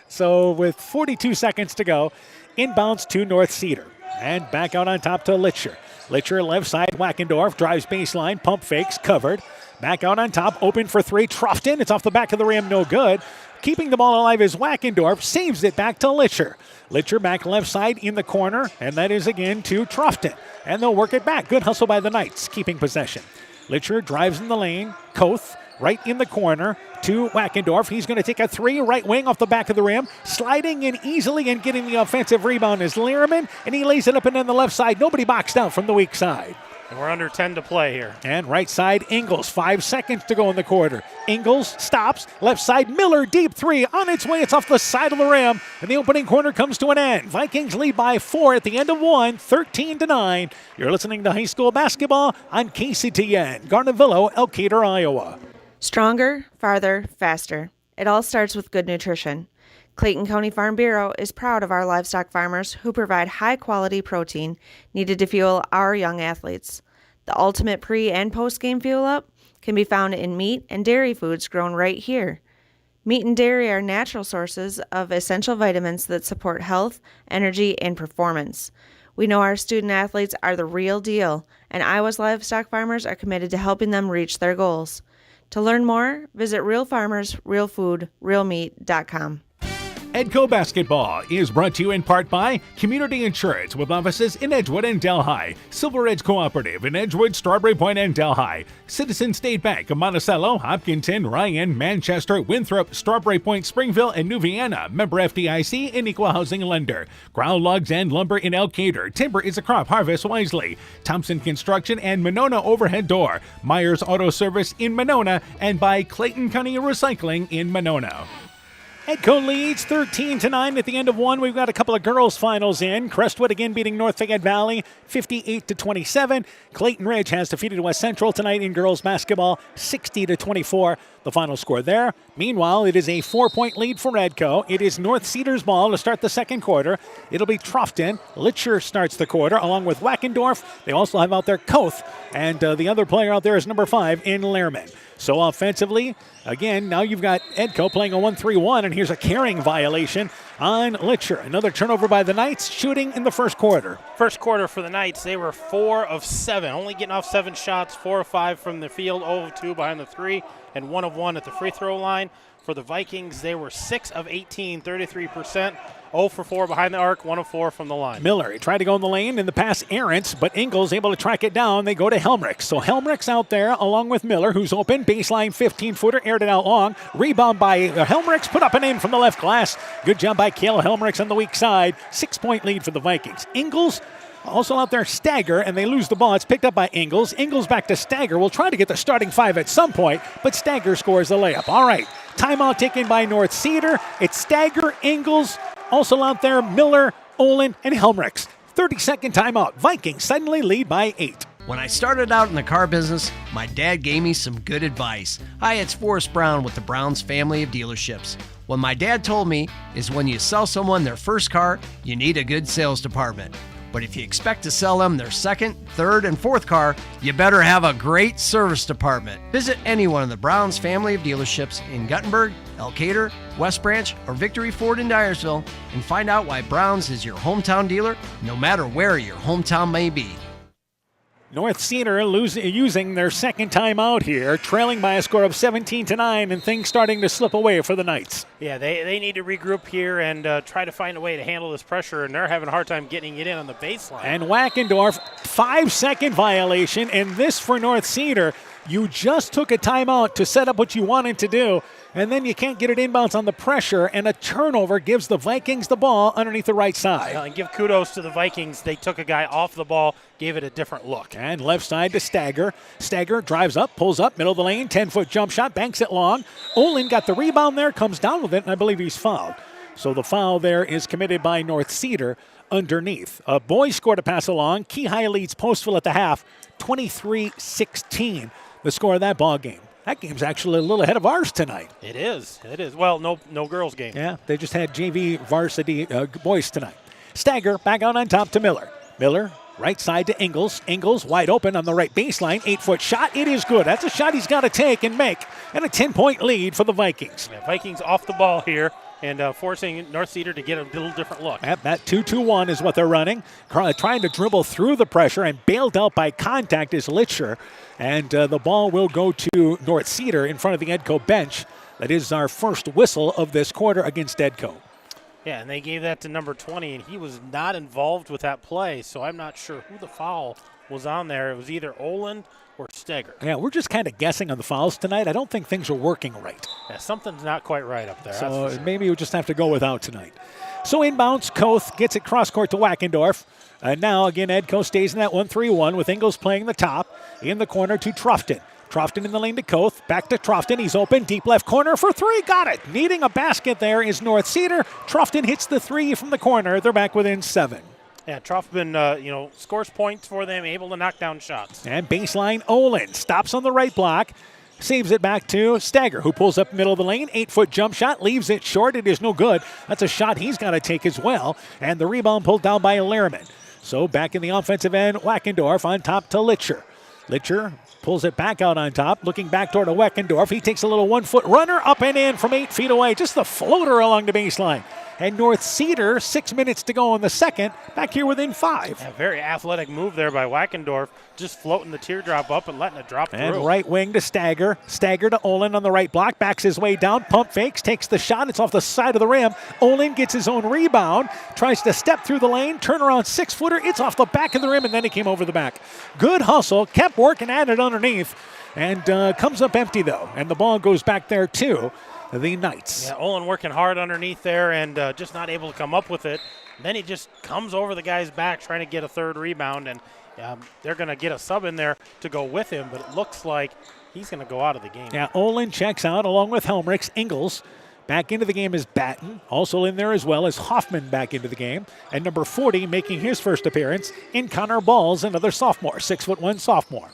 So with 42 seconds to go, inbounds to North Cedar. And back out on top to Litcher. Litcher left side, Wackendorf drives baseline, pump fakes, covered. Back out on top, open for 3, Trofton. It's off the back of the rim, no good. Keeping the ball alive is Wackendorf, saves it back to Litcher. Litcher back left side in the corner, and that is again to Trofton. And they'll work it back. Good hustle by the Knights, keeping possession. Litcher drives in the lane, Koth right in the corner to Wackendorf. He's going to take a 3, right wing off the back of the rim. Sliding in easily and getting the offensive rebound is Lehrman, and he lays it up and in the left side. Nobody boxed out from the weak side. And we're under 10 to play here. And right side, Ingles. 5 seconds to go in the quarter. Ingles stops. Left side, Miller, deep 3. On its way, it's off the side of the rim. And the opening quarter comes to an end. Vikings lead by 4 at the end of 1, 13-9. You're listening to high school basketball on KCTN, Garnavillo, Elkader, Iowa. Stronger, farther, faster. It all starts with good nutrition. Clayton County Farm Bureau is proud of our livestock farmers who provide high-quality protein needed to fuel our young athletes. The ultimate pre- and post-game fuel-up can be found in meat and dairy foods grown right here. Meat and dairy are natural sources of essential vitamins that support health, energy, and performance. We know our student athletes are the real deal, and Iowa's livestock farmers are committed to helping them reach their goals. To learn more, visit realfarmersrealfoodrealmeat.com. Edco Basketball is brought to you in part by Community Insurance with offices in Edgewood and Delhi, Silver Edge Cooperative in Edgewood, Strawberry Point, and Delhi, Citizen State Bank of Monticello, Hopkinton, Ryan, Manchester, Winthrop, Strawberry Point, Springville, and New Vienna, member FDIC and equal housing lender, Ground Logs and Lumber in Elkader, Timber is a Crop, harvest wisely, Thompson Construction and Monona Overhead Door, Myers Auto Service in Monona, and by Clayton County Recycling in Monona. Edco leads 13-9 at the end of 1. We've got a couple of girls' finals in. Crestwood again beating North Fayette Valley 58-27. Clayton Ridge has defeated West Central tonight in girls' basketball 60-24. The final score there. Meanwhile, it is a 4-point lead for Edco. It is North Cedar's ball to start the second quarter. It'll be Troughton. Litcher starts the quarter along with Wackendorf. They also have out there Koth, and the other player out there is number 5 in Lehrman. So offensively, again, now you've got Edco playing a 1-3-1, and here's a carrying violation on Litcher. Another turnover by the Knights, shooting in the first quarter. First quarter for the Knights, they were 4 of 7, only getting off 7 shots, 4 of 5 from the field, 0 of 2 behind the 3, and 1 of 1 at the free throw line. For the Vikings, they were 6 of 18, 33%, 0 for 4 behind the arc, 1 of 4 from the line. Miller, he tried to go in the lane in the pass errant, but Ingles able to track it down. They go to Helmrich. So Helmrich's out there along with Miller, who's open. Baseline 15-footer, aired it out long. Rebound by Helmrich, put up and in from the left glass. Good job by Cale Helmrich on the weak side. 6-point lead for the Vikings. Ingles also out there, Stagger, and they lose the ball. It's picked up by Ingles. Ingles back to Stagger. Will try to get the starting 5 at some point, but Stagger scores the layup. All right, timeout taken by North Cedar. It's Stagger, Ingles, also out there, Miller, Olin, and Helmrich. 30-second timeout. Vikings suddenly lead by 8. When I started out in the car business, my dad gave me some good advice. Hi, it's Forrest Brown with the Browns family of dealerships. What my dad told me is when you sell someone their first car, you need a good sales department. But if you expect to sell them their second, third, and fourth car, you better have a great service department. Visit any one of the Browns family of dealerships in Guttenberg, Elkader, West Branch, or Victory Ford in Dyersville and find out why Browns is your hometown dealer, no matter where your hometown may be. North Cedar using their second timeout here, trailing by a score of 17-9, and things starting to slip away for the Knights. Yeah, they need to regroup here and try to find a way to handle this pressure, and they're having a hard time getting it in on the baseline. And Wackendorf, 5-second violation, and this for North Cedar. You just took a timeout to set up what you wanted to do, and then you can't get it inbounds on the pressure, and a turnover gives the Vikings the ball underneath the right side. And give kudos to the Vikings. They took a guy off the ball, gave it a different look. And left side to Stagger. Stagger drives up, pulls up, middle of the lane, 10-foot jump shot, banks it long. Olin got the rebound there, comes down with it, and I believe he's fouled. So the foul there is committed by North Cedar underneath. Boys scored a pass along. Keyhigh leads Postville at the half, 23-16. The score of that ball game. That game's actually a little ahead of ours tonight. It is. It is. Well, no girls game. Yeah, they just had JV varsity boys tonight. Stagger back out on top to Miller. Miller, right side to Ingles. Ingles wide open on the right baseline. 8-foot shot. It is good. That's a shot he's got to take and make. And a 10-point lead for the Vikings. Yeah, Vikings off the ball here and forcing North Cedar to get a little different look. That 2-2-1 is what they're running. Trying to dribble through the pressure and bailed out by contact is Litcher. And the ball will go to North Cedar in front of the Edco bench. That is our first whistle of this quarter against Edco. Yeah, and they gave that to number 20, and he was not involved with that play, so I'm not sure who the foul was on there. It was either Olin or Stagger. Yeah, we're just kind of guessing on the fouls tonight. I don't think things are working right. Yeah, something's not quite right up there. So maybe we'll just have to go without tonight. So inbounds, Koth gets it cross court to Wackendorf. And now, again, Edco stays in that 1-3-1 with Ingles playing the top. In the corner to Troughton. Troughton in the lane to Koth. Back to Troughton. He's open. Deep left corner for 3. Got it. Needing a basket there is North Cedar. Troughton hits the 3 from the corner. They're back within 7. Yeah, Troughton, scores points for them, able to knock down shots. And baseline, Olin stops on the right block. Saves it back to Stagger, who pulls up middle of the lane. 8-foot jump shot, leaves it short. It is no good. That's a shot he's got to take as well. And the rebound pulled down by Lehrman. So back in the offensive end, Wackendorf on top to Litcher. Litcher pulls it back out on top, looking back toward a Wackendorf. He takes a little 1-foot runner up and in from 8 feet away. Just the floater along the baseline. And North Cedar, 6 minutes to go in the second, back here within 5. A very athletic move there by Wackendorf, just floating the teardrop up and letting it drop through. And right wing to Stagger. Stagger to Olin on the right block, backs his way down, pump fakes, takes the shot. It's off the side of the rim. Olin gets his own rebound, tries to step through the lane, turn around 6-footer. It's off the back of the rim, and then he came over the back. Good hustle, kept working at it underneath, and comes up empty though. And the ball goes back there too. The Knights. Yeah, Olin working hard underneath there and just not able to come up with it. And then he just comes over the guy's back trying to get a third rebound, and they're going to get a sub in there to go with him, but it looks like he's going to go out of the game. Yeah, Olin checks out along with Helmrich. Ingles back into the game is Batten. Also in there as well as Hoffman back into the game. And number 40 making his first appearance in Connor Balls, another sophomore, 6'1" sophomore.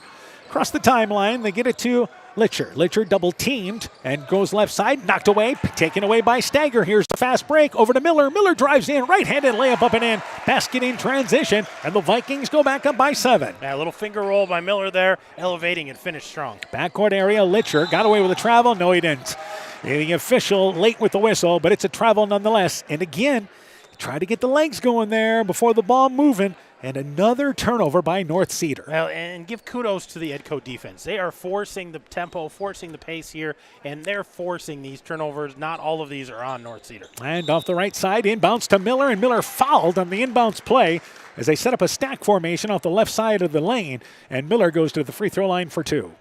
Across the timeline, they get it to Litcher double teamed and goes left side, knocked away, taken away by Stagger. Here's the fast break over to Miller. Miller drives in, right-handed layup up and in, basket in transition, and the Vikings go back up by 7. Yeah, a little finger roll by Miller there, elevating and finished strong. Backcourt area, Litcher got away with a travel. No, he didn't. The official late with the whistle, but it's a travel nonetheless. And again, try to get the legs going there before the ball moving. And another turnover by North Cedar. Well, and give kudos to the Edco defense. They are forcing the tempo, forcing the pace here, and they're forcing these turnovers. Not all of these are on North Cedar. And off the right side, inbounds to Miller, and Miller fouled on the inbounds play as they set up a stack formation off the left side of the lane, and Miller goes to the free throw line for 2.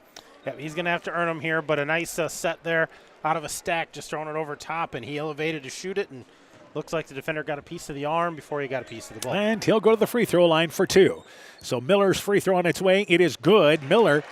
Yeah, he's going to have to earn them here, but a nice set there out of a stack, just throwing it over top, and he elevated to shoot it, and looks like the defender got a piece of the arm before he got a piece of the ball. And he'll go to the free throw line for 2. So Miller's free throw on its way. It is good. Miller,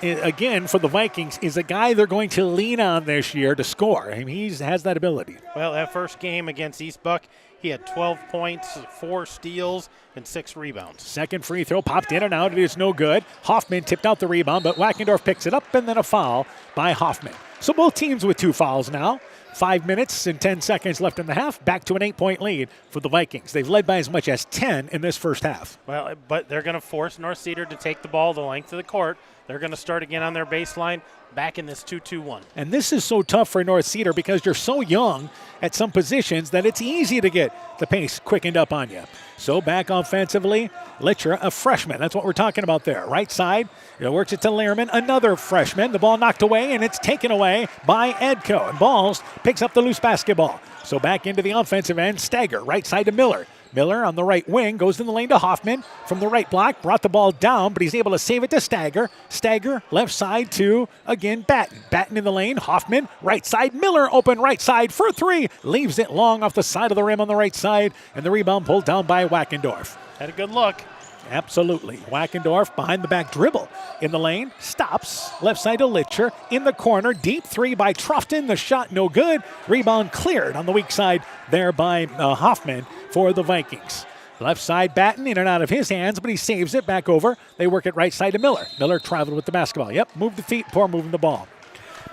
again, for the Vikings, is a guy they're going to lean on this year to score. I mean, he has that ability. Well, that first game against East Buck, he had 12 points, 4 steals, and 6 rebounds. Second free throw popped in and out. It is no good. Hoffman tipped out the rebound, but Wackendorf picks it up, and then a foul by Hoffman. So both teams with 2 fouls now. 5 minutes and 10 seconds left in the half. Back to an 8-point lead for the Vikings. They've led by as much as 10 in this first half. Well, but they're going to force North Cedar to take the ball the length of the court. They're going to start again on their baseline, back in this 2-2-1. And this is so tough for North Cedar because you're so young at some positions that it's easy to get the pace quickened up on you. So back offensively, Litcher, a freshman. That's what we're talking about there. Right side, it works it to Lehrman, another freshman. The ball knocked away, and it's taken away by Edco. And Balls picks up the loose basketball. So back into the offensive end, Stagger, right side to Miller. Miller on the right wing goes in the lane to Hoffman from the right block, brought the ball down, but he's able to save it to Stagger. Stagger left side to, again, Batten. Batten in the lane, Hoffman, right side, Miller open right side for 3. Leaves it long off the side of the rim on the right side, and the rebound pulled down by Wackendorf. Had a good look. Absolutely. Wackendorf behind the back dribble in the lane. Stops. Left side to Litcher. In the corner. Deep 3 by Troughton. The shot no good. Rebound cleared on the weak side there by Hoffman for the Vikings. Left side Batten in and out of his hands, but he saves it back over. They work it right side to Miller. Miller traveled with the basketball. Yep, moved the feet before moving the ball.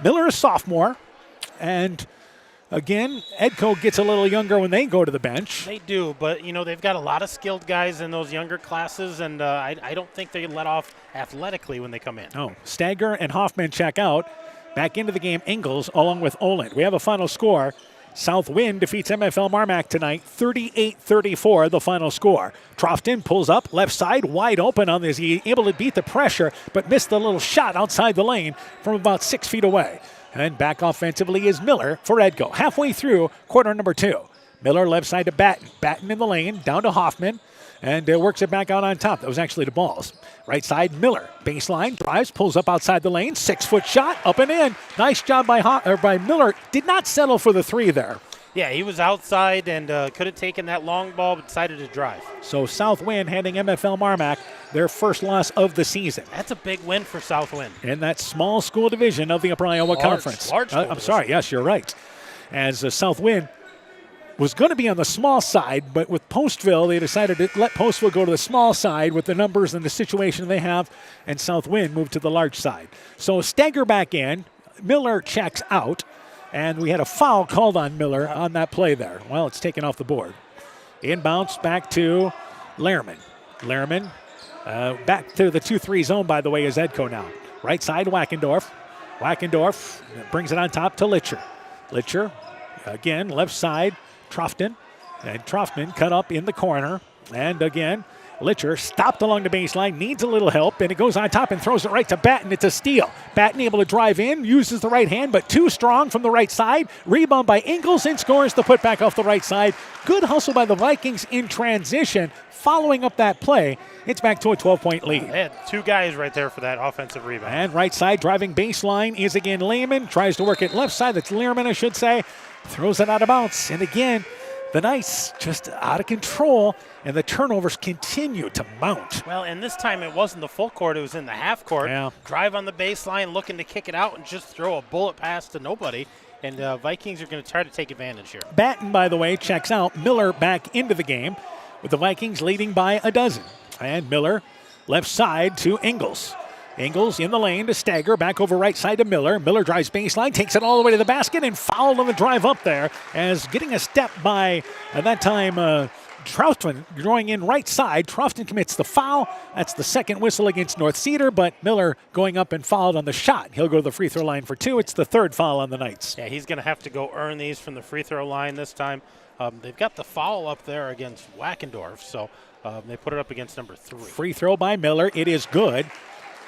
Miller is sophomore, and again, Edco gets a little younger when they go to the bench. They do, but, they've got a lot of skilled guys in those younger classes, and I don't think they let off athletically when they come in. Oh, Stagger and Hoffman check out. Back into the game, Ingalls along with Oland. We have a final score. South Wind defeats MFL Marmac tonight, 38-34, the final score. Troughton pulls up, left side, wide open on this. He able to beat the pressure, but missed the little shot outside the lane from about 6 feet away. And back offensively is Miller for Edco. Halfway through quarter number 2. Miller left side to Batten. Batten in the lane, down to Hoffman, and works it back out on top. That was actually the Balls. Right side, Miller. Baseline, drives, pulls up outside the lane. 6-foot shot, up and in. Nice job by Miller. Did not settle for the 3 there. Yeah, he was outside and could have taken that long ball, but decided to drive. So South Wind handing MFL Marmac their first loss of the season. That's a big win for South Wind. In that small school division of the Upper Iowa Conference. I'm sorry, yes, you're right. As South Wind was going to be on the small side, but with Postville, they decided to let Postville go to the small side with the numbers and the situation they have, and South Wind moved to the large side. So Stagger back in, Miller checks out, and we had a foul called on Miller on that play there. Well, it's taken off the board. Inbounds back to Lehrman. Lehrman back to the 2-3 zone, by the way, is Edco now. Right side, Wackendorf. Wackendorf brings it on top to Litcher. Litcher, again, left side, Troughton. And Troughton cut up in the corner. And again, Litcher stopped along the baseline, needs a little help, and it goes on top and throws it right to Batten. It's a steal. Batten able to drive in, uses the right hand, but too strong from the right side. Rebound by Ingalls and scores the putback off the right side. Good hustle by the Vikings in transition. Following up that play, it's back to a 12-point lead. They had 2 guys right there for that offensive rebound. And right side driving baseline is again Lehman. Tries to work it left side. That's Lehrman, I should say. Throws it out of bounds. And again, the Knights just out of control, and the turnovers continue to mount. Well, and this time it wasn't the full court, it was in the half court. Yeah. Drive on the baseline, looking to kick it out and just throw a bullet pass to nobody. And Vikings are going to try to take advantage here. Batten, by the way, checks out. Miller back into the game with the Vikings leading by a dozen. And Miller left side to Ingalls. Ingles in the lane to Stagger, back over right side to Miller. Miller drives baseline, takes it all the way to the basket, and fouled on the drive up there as getting a step by, at that time, Troughton going in right side. Troughton commits the foul. That's the second whistle against North Cedar, but Miller going up and fouled on the shot. He'll go to the free throw line for 2. It's the third foul on the Knights. Yeah, he's going to have to go earn these from the free throw line this time. They've got the foul up there against Wackendorf, so they put it up against number 3. Free throw by Miller. It is good.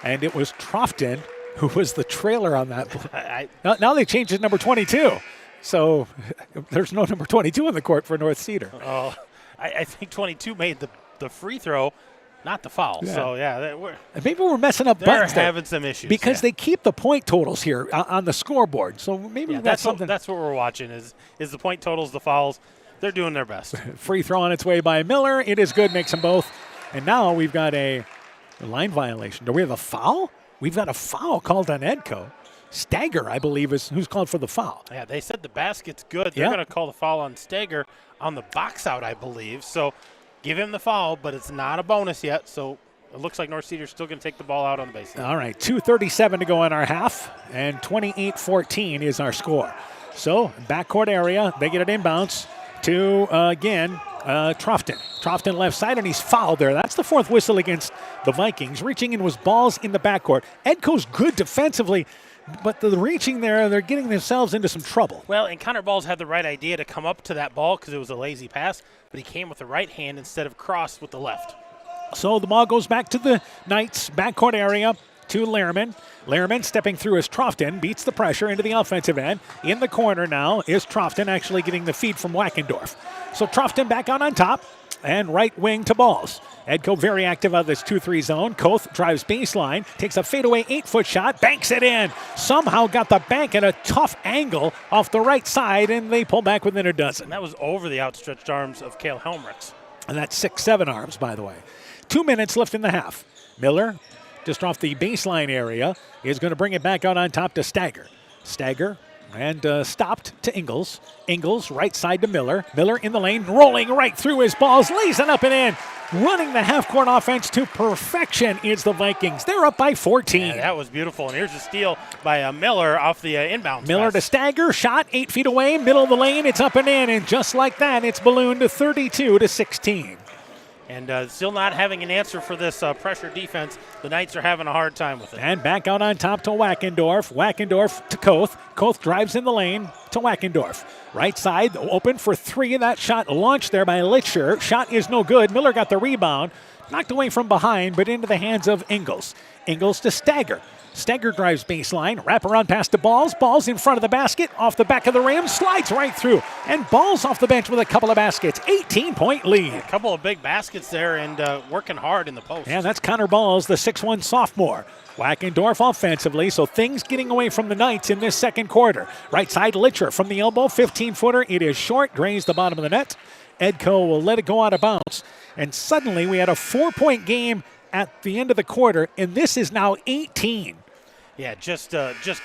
And it was Troughton who was the trailer on that. Now they changed it to number 22. So there's no number 22 on the court for North Cedar. Oh, I think 22 made the free throw, not the foul. Yeah. So, yeah. Maybe we're messing up buttons They're having some issues. because they keep the point totals here on the scoreboard. So maybe that's something. That's what we're watching is the point totals, the fouls. They're doing their best. Free throw on its way by Miller. It is good, makes them both. And now we've got a line violation. Do we have a foul? We've got a foul called on Edco. Stagger, I believe, is who's called for the foul. Yeah, they said the basket's good. They're going to call the foul on Stagger on the box out, I believe. So give him the foul, but it's not a bonus yet. So it looks like North Cedar's still going to take the ball out on the baseline. All right, 2:37 to go in our half, and 28-14 is our score. So backcourt area, they get it inbounds to, again, Troughton. Troughton left side, and he's fouled there. That's the fourth whistle against the Vikings. Reaching in was balls in the backcourt. Edco's good defensively, but the reaching there, they're getting themselves into some trouble. Well, and Connor Balls had the right idea to come up to that ball because it was a lazy pass, but he came with the right hand instead of crossed with the left. So the ball goes back to the Knights' backcourt area to Lehrman. Lehrman stepping through as Troughton beats the pressure into the offensive end. In the corner now is Troughton actually getting the feed from Wackendorf. So Troughton back out on top and right wing to Balls. Edco very active out of this 2-3 zone. Koth drives baseline, takes a fadeaway 8-foot shot, banks it in. Somehow got the bank at a tough angle off the right side, and they pull back within a dozen. And that was over the outstretched arms of Cale Helmrichs. And that's 6-7 arms, by the way. 2 minutes left in the half. Miller, just off the baseline area, is going to bring it back out on top to Stagger. Stagger and stopped to Ingles. Ingles right side to Miller. Miller in the lane, rolling right through his balls, lays it up and in. Running the half-court offense to perfection is the Vikings. They're up by 14. Yeah, that was beautiful. And here's a steal by Miller off the inbound. Miller to Stagger, shot 8 feet away, middle of the lane, it's up and in. And just like that, it's ballooned to 32-16. And still not having an answer for this pressure defense. The Knights are having a hard time with it. And back out on top to Wackendorf. Wackendorf to Koth. Koth drives in the lane to Wackendorf. Right side, open for 3. That shot launched there by Litcher. Shot is no good. Miller got the rebound. Knocked away from behind, but into the hands of Ingles. Ingles to Stagger. Stagger drives baseline, wraparound pass to Balls. Balls in front of the basket, off the back of the rim, slides right through. And Balls off the bench with a couple of baskets. 18-point lead. A couple of big baskets there and working hard in the post. And that's Connor Balls, the 6'1 sophomore. Wackendorf offensively, so things getting away from the Knights in this second quarter. Right side, Litcher from the elbow, 15-footer. It is short, grazed the bottom of the net. Edco will let it go out of bounds. And suddenly we had a 4-point game at the end of the quarter, and this is now 18. Yeah, just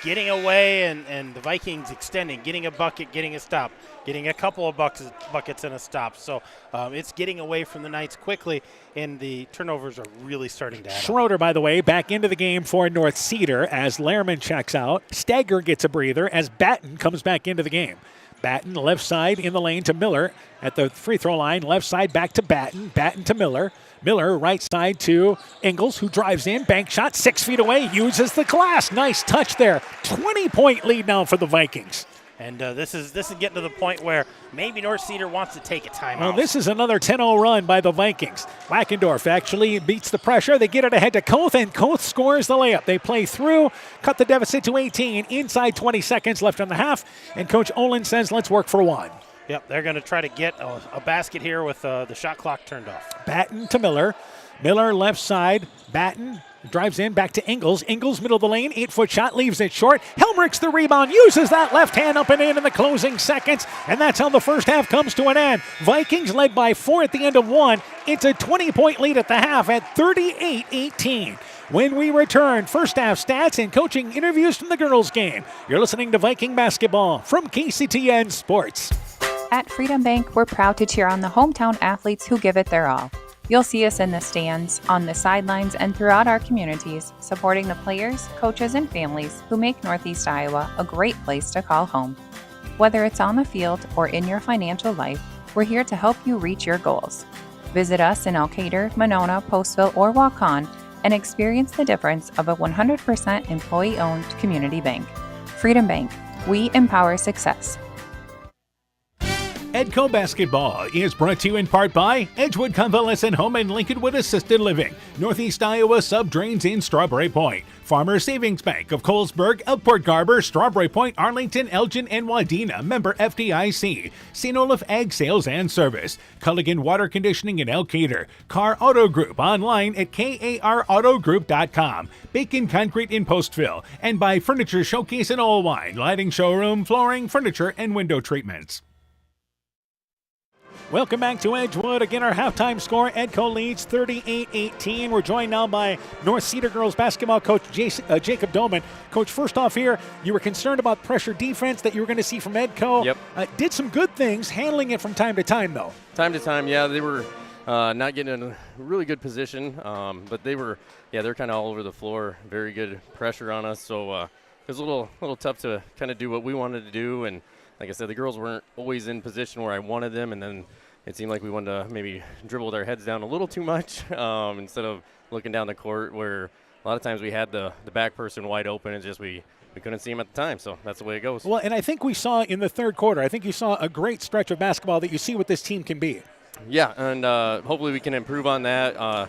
getting away and the Vikings extending, getting a bucket, getting a stop, getting a couple of buckets and a stop. So it's getting away from the Knights quickly, and the turnovers are really starting to add up. Schroeder, by the way, back into the game for North Cedar as Lehrman checks out. Stagger gets a breather as Batten comes back into the game. Batten left side in the lane to Miller at the free throw line. Left side back to Batten. Batten to Miller. Miller right side to Ingles, who drives in. Bank shot 6 feet away. Uses the glass. Nice touch there. 20-point lead now for the Vikings. And this is getting to the point where maybe North Cedar wants to take a timeout. Well, this is another 10-0 run by the Vikings. Wackendorf actually beats the pressure. They get it ahead to Koth, and Koth scores the layup. They play through, cut the deficit to 18, inside 20 seconds left in the half, and Coach Olin says, let's work for 1. Yep, they're going to try to get a basket here with the shot clock turned off. Batten to Miller. Miller left side. Batten drives in back to Ingles. Ingles middle of the lane. 8-foot shot leaves it short. Helmrichs the rebound. Uses that left hand up and in the closing seconds. And that's how the first half comes to an end. Vikings led by 4 at the end of 1. It's a 20-point lead at the half at 38-18. When we return, first half stats and coaching interviews from the girls' game. You're listening to Viking Basketball from KCTN Sports. At Freedom Bank, we're proud to cheer on the hometown athletes who give it their all. You'll see us in the stands, on the sidelines, and throughout our communities, supporting the players, coaches, and families who make Northeast Iowa a great place to call home. Whether it's on the field or in your financial life, we're here to help you reach your goals. Visit us in Elkader, Monona, Postville, or Waukon and experience the difference of a 100% employee-owned community bank. Freedom Bank. We empower success. Edco Basketball is brought to you in part by Edgewood Convalescent Home and Lincolnwood Assisted Living, Northeast Iowa Sub-Drains in Strawberry Point, Farmer Savings Bank of Colesburg, Elkport Garber, Strawberry Point, Arlington, Elgin, and Wadena, member FDIC, St. Olaf Ag Sales and Service, Culligan Water Conditioning in Elkader, Carr Auto Group online at karautogroup.com, Bacon Concrete in Postville, and by Furniture Showcase in Allwine, lighting showroom, flooring, furniture, and window treatments. Welcome back to Edgewood. Again, our halftime score, Edco leads 38-18. We're joined now by North Cedar girls basketball coach Jacob Doman. Coach, first off here, you were concerned about pressure defense that you were going to see from Edco. Yep. Did some good things, handling it from time to time, though. Time to time, yeah. They were not getting in a really good position, but they're kind of all over the floor. Very good pressure on us, so it was a little tough to kind of do what we wanted to do. And like I said, the girls weren't always in position where I wanted them, and then it seemed like we wanted to maybe dribble their heads down a little too much instead of looking down the court, where a lot of times we had the back person wide open and just we couldn't see him at the time. So that's the way it goes. Well, and I think we saw in the third quarter, I think you saw a great stretch of basketball that you see what this team can be. Yeah, and hopefully we can improve on that.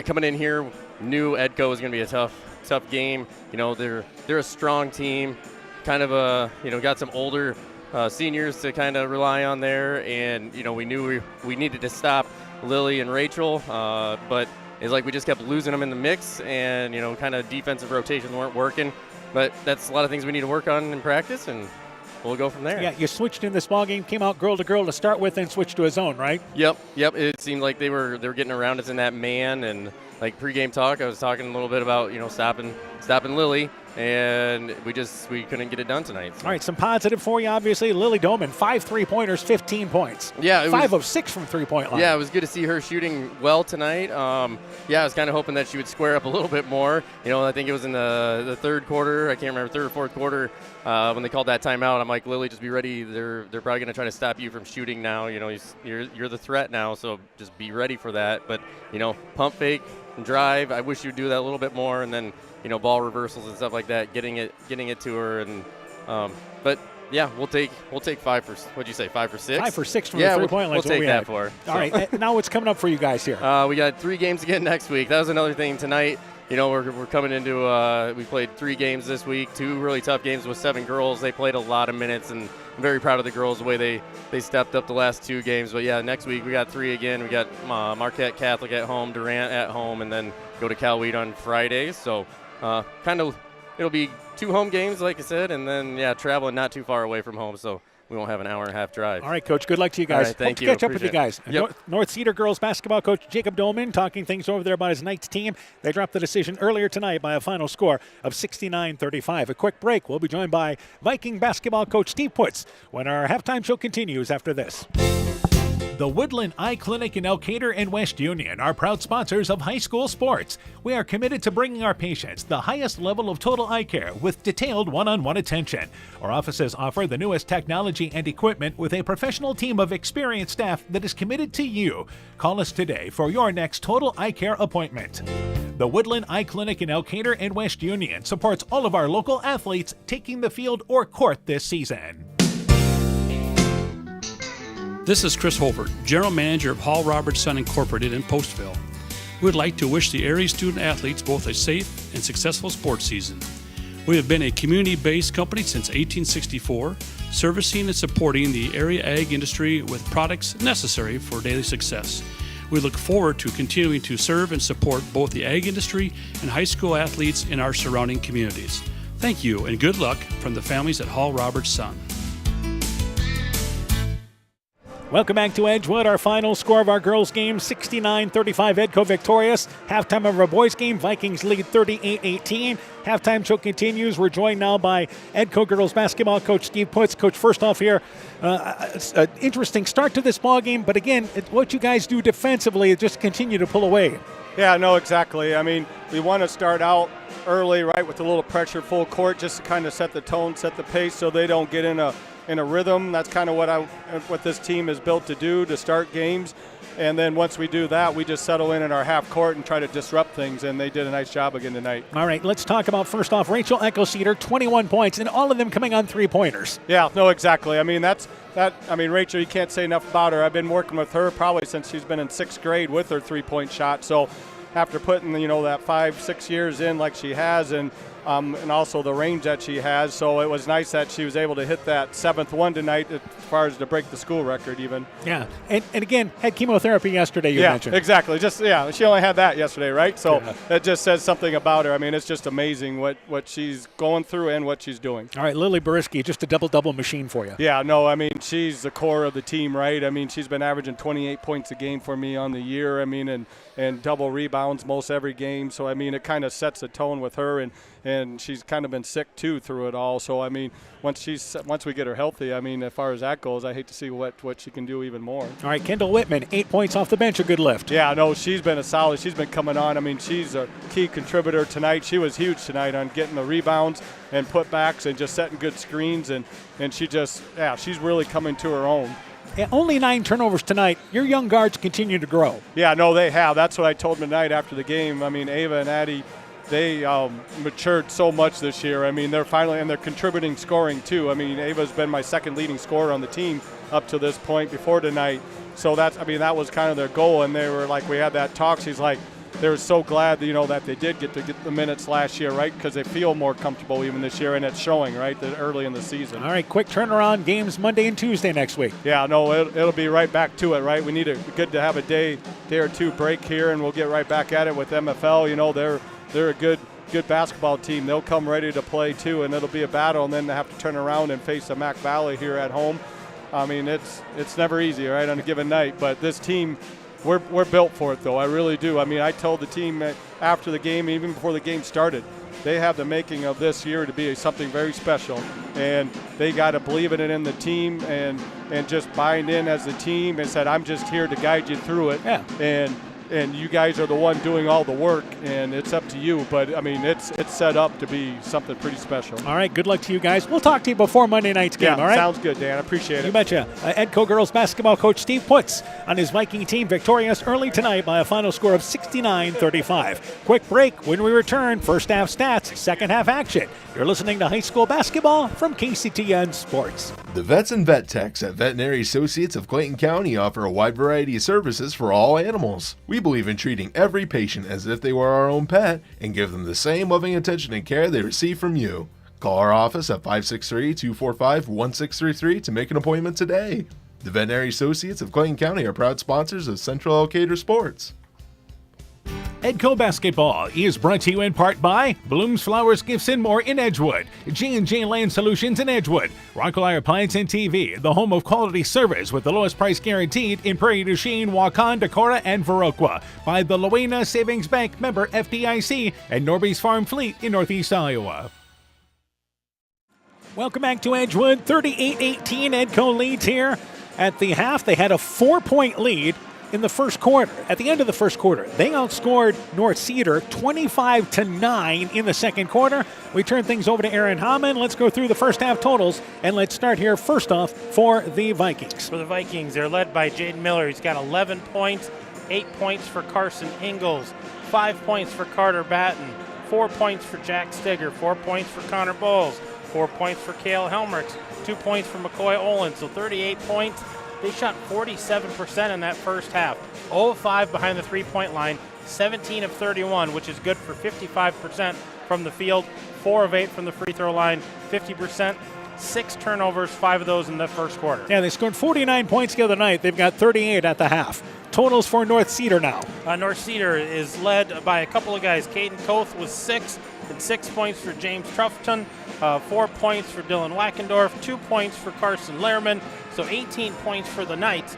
Coming in here, knew Edco was going to be a tough game. You know, they're a strong team, kind of got some older seniors to kind of rely on there, and we knew we needed to stop Lily and Rachel, but it's like we just kept losing them in the mix, and kind of defensive rotations weren't working. But that's a lot of things we need to work on in practice, and we'll go from there. Yeah, you switched in this ballgame, came out girl to girl to start with, and switched to a zone, right? Yep. It seemed like they were getting around us in that man, and like pregame talk, I was talking a little bit about stopping Lily. And we couldn't get it done tonight. So. All right, some positive for you, obviously. Lily Doman, 5 3-pointers, 15 points. Yeah, 5 of 6 from three-point line. Yeah, it was good to see her shooting well tonight. I was kind of hoping that she would square up a little bit more. I think it was in the third quarter. I can't remember, third or fourth quarter when they called that timeout. I'm like, Lily, just be ready. They're probably going to try to stop you from shooting now. You're the threat now, so just be ready for that. But pump fake and drive. I wish you'd do that a little bit more, and then. Ball reversals and stuff like that, getting it to her, and but yeah, we'll take 5 for what'd you say, 5 for 6? 5 for 6 from the 3-point line. We'll take that for her. All right, now what's coming up for you guys here? We got 3 games again next week. That was another thing tonight. We're coming into we played 3 games this week, 2 really tough games with 7 girls. They played a lot of minutes, and I'm very proud of the girls the way they stepped up the last 2 games. But yeah, next week we got 3 again. We got Marquette Catholic at home, Durant at home, and then go to Cal-Weed on Fridays. So. It'll be 2 home games, like I said, and then, traveling not too far away from home, so we won't have an hour-and-a-half drive. All right, Coach, good luck to you guys. All right, thank you. Hope to catch up with you guys. Yep. North Cedar girls basketball coach Jacob Doman talking things over there about his Knights team. They dropped the decision earlier tonight by a final score of 69-35. A quick break. We'll be joined by Viking basketball coach Steve Putz when our halftime show continues after this. The Woodland Eye Clinic in Elkader and West Union are proud sponsors of high school sports. We are committed to bringing our patients the highest level of total eye care with detailed one-on-one attention. Our offices offer the newest technology and equipment with a professional team of experienced staff that is committed to you. Call us today for your next total eye care appointment. The Woodland Eye Clinic in Elkader and West Union supports all of our local athletes taking the field or court this season. This is Chris Holbert, General Manager of Hall Roberts Son Incorporated in Postville. We would like to wish the area student athletes both a safe and successful sports season. We have been a community-based company since 1864, servicing and supporting the area ag industry with products necessary for daily success. We look forward to continuing to serve and support both the ag industry and high school athletes in our surrounding communities. Thank you and good luck from the families at Hall Roberts Son. Welcome back to Edgewood. Our final score of our girls' game, 69-35, Edco victorious. Halftime of our boys' game, Vikings lead 38-18. Halftime show continues. We're joined now by Edco girls basketball coach Steve Putz. Coach, first off here, it's an interesting start to this ball game, but again, what you guys do defensively is just continue to pull away. Yeah, no, exactly. I mean, we want to start out early, right, with a little pressure full court just to kind of set the tone, set the pace so they don't get in a rhythm. That's kind of what this team is built to do, to start games. And then once we do that, we just settle in our half court and try to disrupt things, and they did a nice job again tonight. All right, let's talk about, first off, Rachel Cedar, 21 points, and all of them coming on three-pointers. Yeah, no, exactly. I mean, Rachel, you can't say enough about her. I've been working with her probably since she's been in 6th grade with her three-point shot. So after putting, that 5-6 years in like she has, and also the range that she has. So it was nice that she was able to hit that 7th one tonight as far as to break the school record even. Yeah, and again, had chemotherapy yesterday, you mentioned. Yeah, exactly. She only had that yesterday, right? So that just says something about her. I mean, it's just amazing what she's going through and what she's doing. All right, Lily Boriski, just a double-double machine for you. Yeah, no, I mean, she's the core of the team, right? I mean, she's been averaging 28 points a game for me on the year. I mean, and double rebounds most every game. So, I mean, it kind of sets the tone with her, and she's kind of been sick too through it all. So I mean, once we get her healthy, I mean, as far as that goes, I hate to see what she can do even more. All right, Kendall Whitman, 8 points off the bench, a good lift. Yeah, no, she's been she's been coming on. I mean, she's a key contributor tonight. She was huge tonight on getting the rebounds and putbacks and just setting good screens, and she's really coming to her own. Yeah, only 9 turnovers tonight. Your young guards continue to grow. Yeah, no, they have. That's what I told them tonight after the game. I mean, Ava and Addie, they matured so much this year. I mean, they're contributing scoring too. I mean, Ava's been my second leading scorer on the team up to this point before tonight. So that was kind of their goal, and they were like, we had that talk. She's like, they were so glad that they did get the minutes last year, right? Because they feel more comfortable even this year, and it's showing, right, that early in the season. All right, quick turnaround, games Monday and Tuesday next week. Yeah, no, it'll be right back to it, right? We need good to have a day or two break here, and we'll get right back at it with MFL. They're a good basketball team. They'll come ready to play too, and it'll be a battle, and then they have to turn around and face the Mac Valley here at home. I mean, it's never easy, right, on a given night, but this team, we're built for it, though. I really do. I mean, I told the team after the game, even before the game started, they have the making of this year to be something very special, and they got to believe in it in the team and just buying in as a team and said, I'm just here to guide you through it. Yeah. And you guys are the one doing all the work, and it's up to you. But, I mean, it's set up to be something pretty special. All right, good luck to you guys. We'll talk to you before Monday night's game, all right? Sounds good, Dan. I appreciate it. You betcha. Edco girls basketball coach Steve Putz on his Viking team victorious early tonight by a final score of 69-35. Quick break. When we return, first half stats, second half action. You're listening to high school basketball from KCTN Sports. The vets and vet techs at Veterinary Associates of Clayton County offer a wide variety of services for all animals. We believe in treating every patient as if they were our own pet and give them the same loving attention and care they receive from you. Call our office at 563-245-1633 to make an appointment today. The Veterinary Associates of Clayton County are proud sponsors of Central Elkader Sports. Edco Basketball is brought to you in part by Blooms Flowers Gifts and More in Edgewood, J&J Land Solutions in Edgewood, Rockaway Appliance and TV, the home of quality service with the lowest price guaranteed in Prairie du Chien, Waukon, Decorah, and Viroqua, by the Loena Savings Bank member FDIC, and Norby's Farm Fleet in Northeast Iowa. Welcome back to Edgewood. 38-18 Edco leads here. At the half, they had a 4-point lead in the first quarter. At the end of the first quarter, they outscored North Cedar 25-9 in the second quarter. We turn things over to Aaron Hamann. Let's go through the first half totals, and let's start here first off for the Vikings. For the Vikings, they're led by Jaden Miller. He's got 11 points, 8 points for Carson Ingalls, 5 points for Carter Batten, 4 points for Jack Stigger, 4 points for Connor Bowles, 4 points for Cale Helmerich, 2 points for McCoy Olin, so 38 points. They shot 47% in that first half. 0 of 5 behind the three-point line, 17 of 31, which is good for 55% from the field, 4 of 8 from the free throw line, 50%, 6 turnovers, 5 of those in the first quarter. Yeah, they scored 49 points the other night. They've got 38 at the half. Totals for North Cedar now. North Cedar is led by a couple of guys. Caden Koth with 6, and 6 points for James Truffton, 4 points for Dylan Wackendorf, 2 points for Carson Lehrman, so 18 points for the Knights.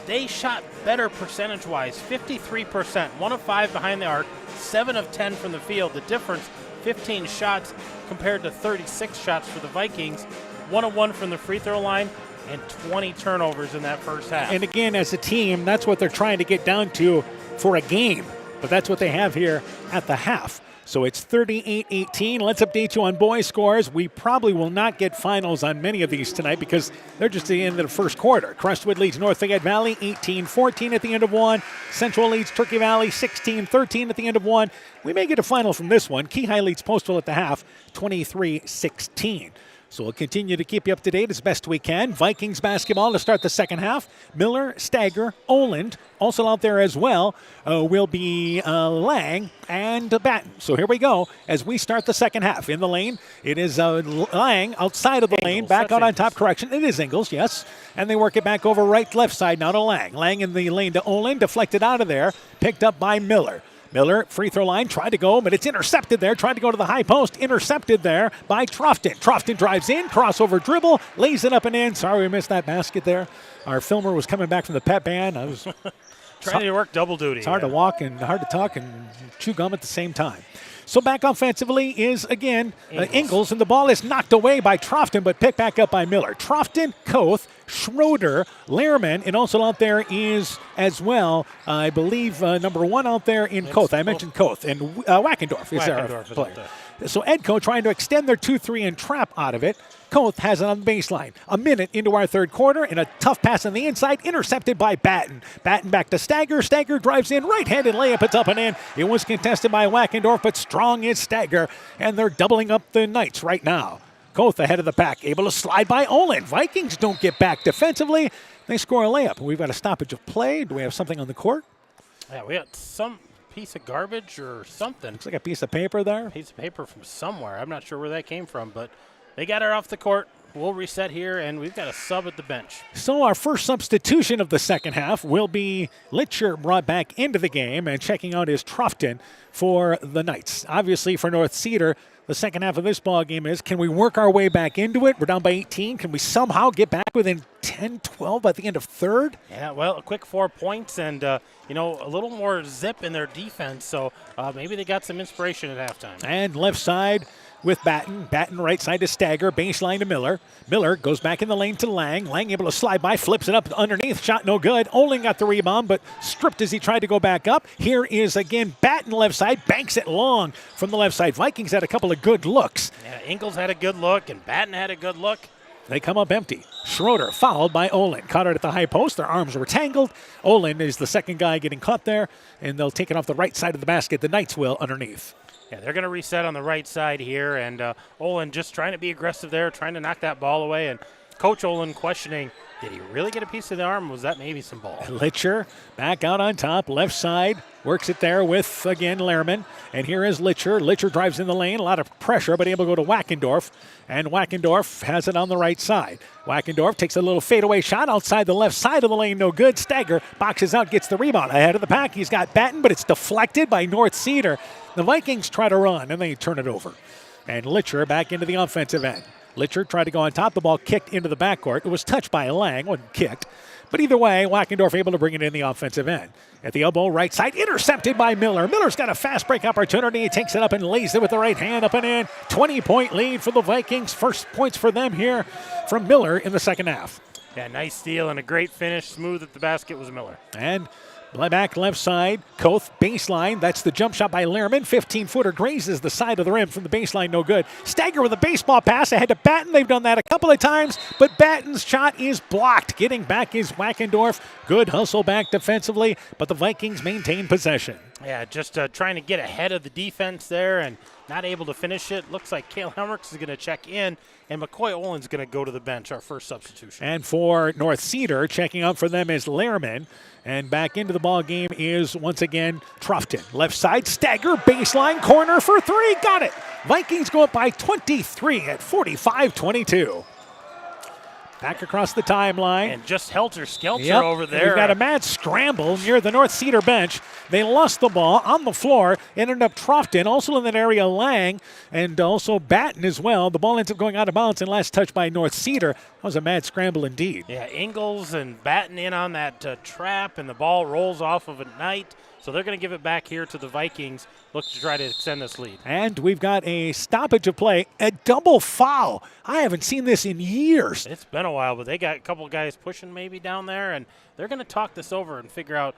They shot better percentage-wise, 53%, 1 of 5 behind the arc, 7 of 10 from the field. The difference, 15 shots compared to 36 shots for the Vikings, 1 of 1 from the free throw line, and 20 turnovers in that first half. And again, as a team, that's what they're trying to get down to for a game. But that's what they have here at the half. So it's 38-18. Let's update you on boys scores. We probably will not get finals on many of these tonight because they're just at the end of the first quarter. Crestwood leads North Fayette Valley 18-14 at the end of one. Central leads Turkey Valley 16-13 at the end of one. We may get a final from this one. Keyhigh leads Postville at the half 23-16. So we'll continue to keep you up to date as best we can. Vikings basketball to start the second half. Miller, Stagger, Oland. Also out there as well will be Lang and Batten. So here we go as we start the second half. In the lane, it is Lang outside of the lane. Back out on top. Correction, it is Ingles, yes. And they work it back over right, left side now to Lang. Lang in the lane to Oland. Deflected out of there. Picked up by Miller. Miller, free throw line, tried to go, but it's intercepted there. Tried to go to the high post, intercepted there by Truffton. Truffton drives in, crossover dribble, lays it up and in. Sorry we missed that basket there. Our filmer was coming back from the pep band. I was trying to work double duty. It's hard to walk and hard to talk and chew gum at the same time. So back offensively is, again, Ingles, and the ball is knocked away by Truffton, but picked back up by Miller. Truffton, Koth, Schroeder, Lehrman, and also out there is, as well, I believe, number 1 out there in Koth. I mentioned Koth. And Wackendorf is our player. So Edco trying to extend their 2-3 and trap out of it. Koth has it on the baseline. A minute into our third quarter, and a tough pass on the inside, intercepted by Batten. Batten back to Stagger. Stagger drives in, right-handed layup. It's up and in. It was contested by Wackendorf, but strong is Stagger, and they're doubling up the Knights right now. Koth ahead of the pack, able to slide by Olin. Vikings don't get back defensively. They score a layup. We've got a stoppage of play. Do we have something on the court? Yeah, we got some piece of garbage or something. Looks like a piece of paper there. A piece of paper from somewhere. I'm not sure where that came from, but they got her off the court. We'll reset here, and we've got a sub at the bench. So our first substitution of the second half will be Litcher brought back into the game, and checking out is Truffton for the Knights. Obviously for North Cedar, the second half of this ball game is, can we work our way back into it? We're down by 18. Can we somehow get back within 10, 12 by the end of third? Yeah, well, a quick 4 points and, a little more zip in their defense. So maybe they got some inspiration at halftime. And left side with Batten. Batten right side to Stagger. Baseline to Miller. Miller goes back in the lane to Lang. Lang able to slide by, flips it up underneath. Shot no good. Olin got the rebound, but stripped as he tried to go back up. Here is again Batten left side. Banks it long from the left side. Vikings had a couple of good looks. Yeah, Ingles had a good look and Batten had a good look. They come up empty. Schroeder fouled by Olin. Caught it at the high post. Their arms were tangled. Olin is the second guy getting caught there, and they'll take it off the right side of the basket. The Knights will underneath. Yeah, they're going to reset on the right side here, and Olin just trying to be aggressive there, trying to knock that ball away, and Coach Olin questioning, did he really get a piece of the arm? Was that maybe some ball? Litcher back out on top, left side, works it there with, again, Lehrman. And here is Litcher. Litcher drives in the lane, a lot of pressure, but able to go to Wackendorf. And Wackendorf has it on the right side. Wackendorf takes a little fadeaway shot outside the left side of the lane, no good. Stagger boxes out, gets the rebound. Ahead of the pack, he's got Batten, but it's deflected by North Cedar. The Vikings try to run, and they turn it over. And Litcher back into the offensive end. Litcher tried to go on top. The ball kicked into the backcourt. It was touched by Lang, wasn't kicked. But either way, Wackendorf able to bring it in the offensive end. At the elbow, right side, intercepted by Miller. Miller's got a fast break opportunity. He takes it up and lays it with the right hand up and in. 20-point lead for the Vikings. First points for them here from Miller in the second half. Yeah, nice steal and a great finish. Smooth at the basket was Miller. And back left side, Koth, baseline. That's the jump shot by Lehrman. 15-footer grazes the side of the rim from the baseline, no good. Stagger with a baseball pass ahead to Batten. They've done that a couple of times, but Batten's shot is blocked. Getting back is Wackendorf. Good hustle back defensively, but the Vikings maintain possession. Yeah, just trying to get ahead of the defense there and not able to finish it. Looks like Cale Helmerich is going to check in, and McCoy Olin's going to go to the bench, our first substitution. And for North Cedar, checking out for them is Lehrman. And back into the ball game is, once again, Truffton. Left side, Stagger, baseline, corner for three. Got it. Vikings go up by 23 at 45-22. Back across the timeline. And just helter-skelter over there. We've got a mad scramble near the North Cedar bench. They lost the ball on the floor. Ended up Trofton, also in that area Lang, and also Batten as well. The ball ends up going out of bounds and last touched by North Cedar. That was a mad scramble indeed. Yeah, Ingalls and Batten in on that trap, and the ball rolls off of a Knight. So they're going to give it back here to the Vikings, look to try to extend this lead. And we've got a stoppage of play, a double foul. I haven't seen this in years. It's been a while, but they got a couple guys pushing maybe down there, and they're going to talk this over and figure out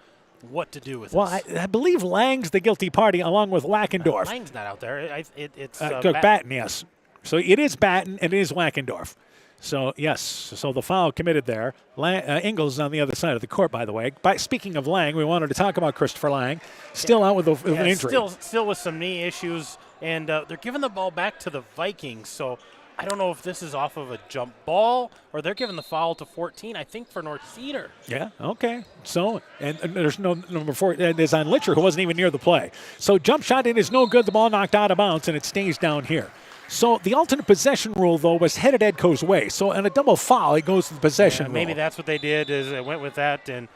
what to do with this. Well, I believe Lang's the guilty party along with Lackendorf. Lang's not out there. It's Batten, yes. So it is Batten and it is Lackendorf. So, yes, so the foul committed there. Ingalls on the other side of the court, by the way. Speaking of Lang, we wanted to talk about Christopher Lang. Still out with an injury. Still with some knee issues, and they're giving the ball back to the Vikings. So I don't know if this is off of a jump ball or they're giving the foul to 14, I think, for North Cedar. Yeah, okay. So, and there's no number 4, and it's on Litcher, who wasn't even near the play. So jump shot in is no good. The ball knocked out of bounds, and it stays down here. So the alternate possession rule, though, was headed Edco's way. So on a double foul, it goes to the possession rule. Maybe that's what they did, is they went with that, and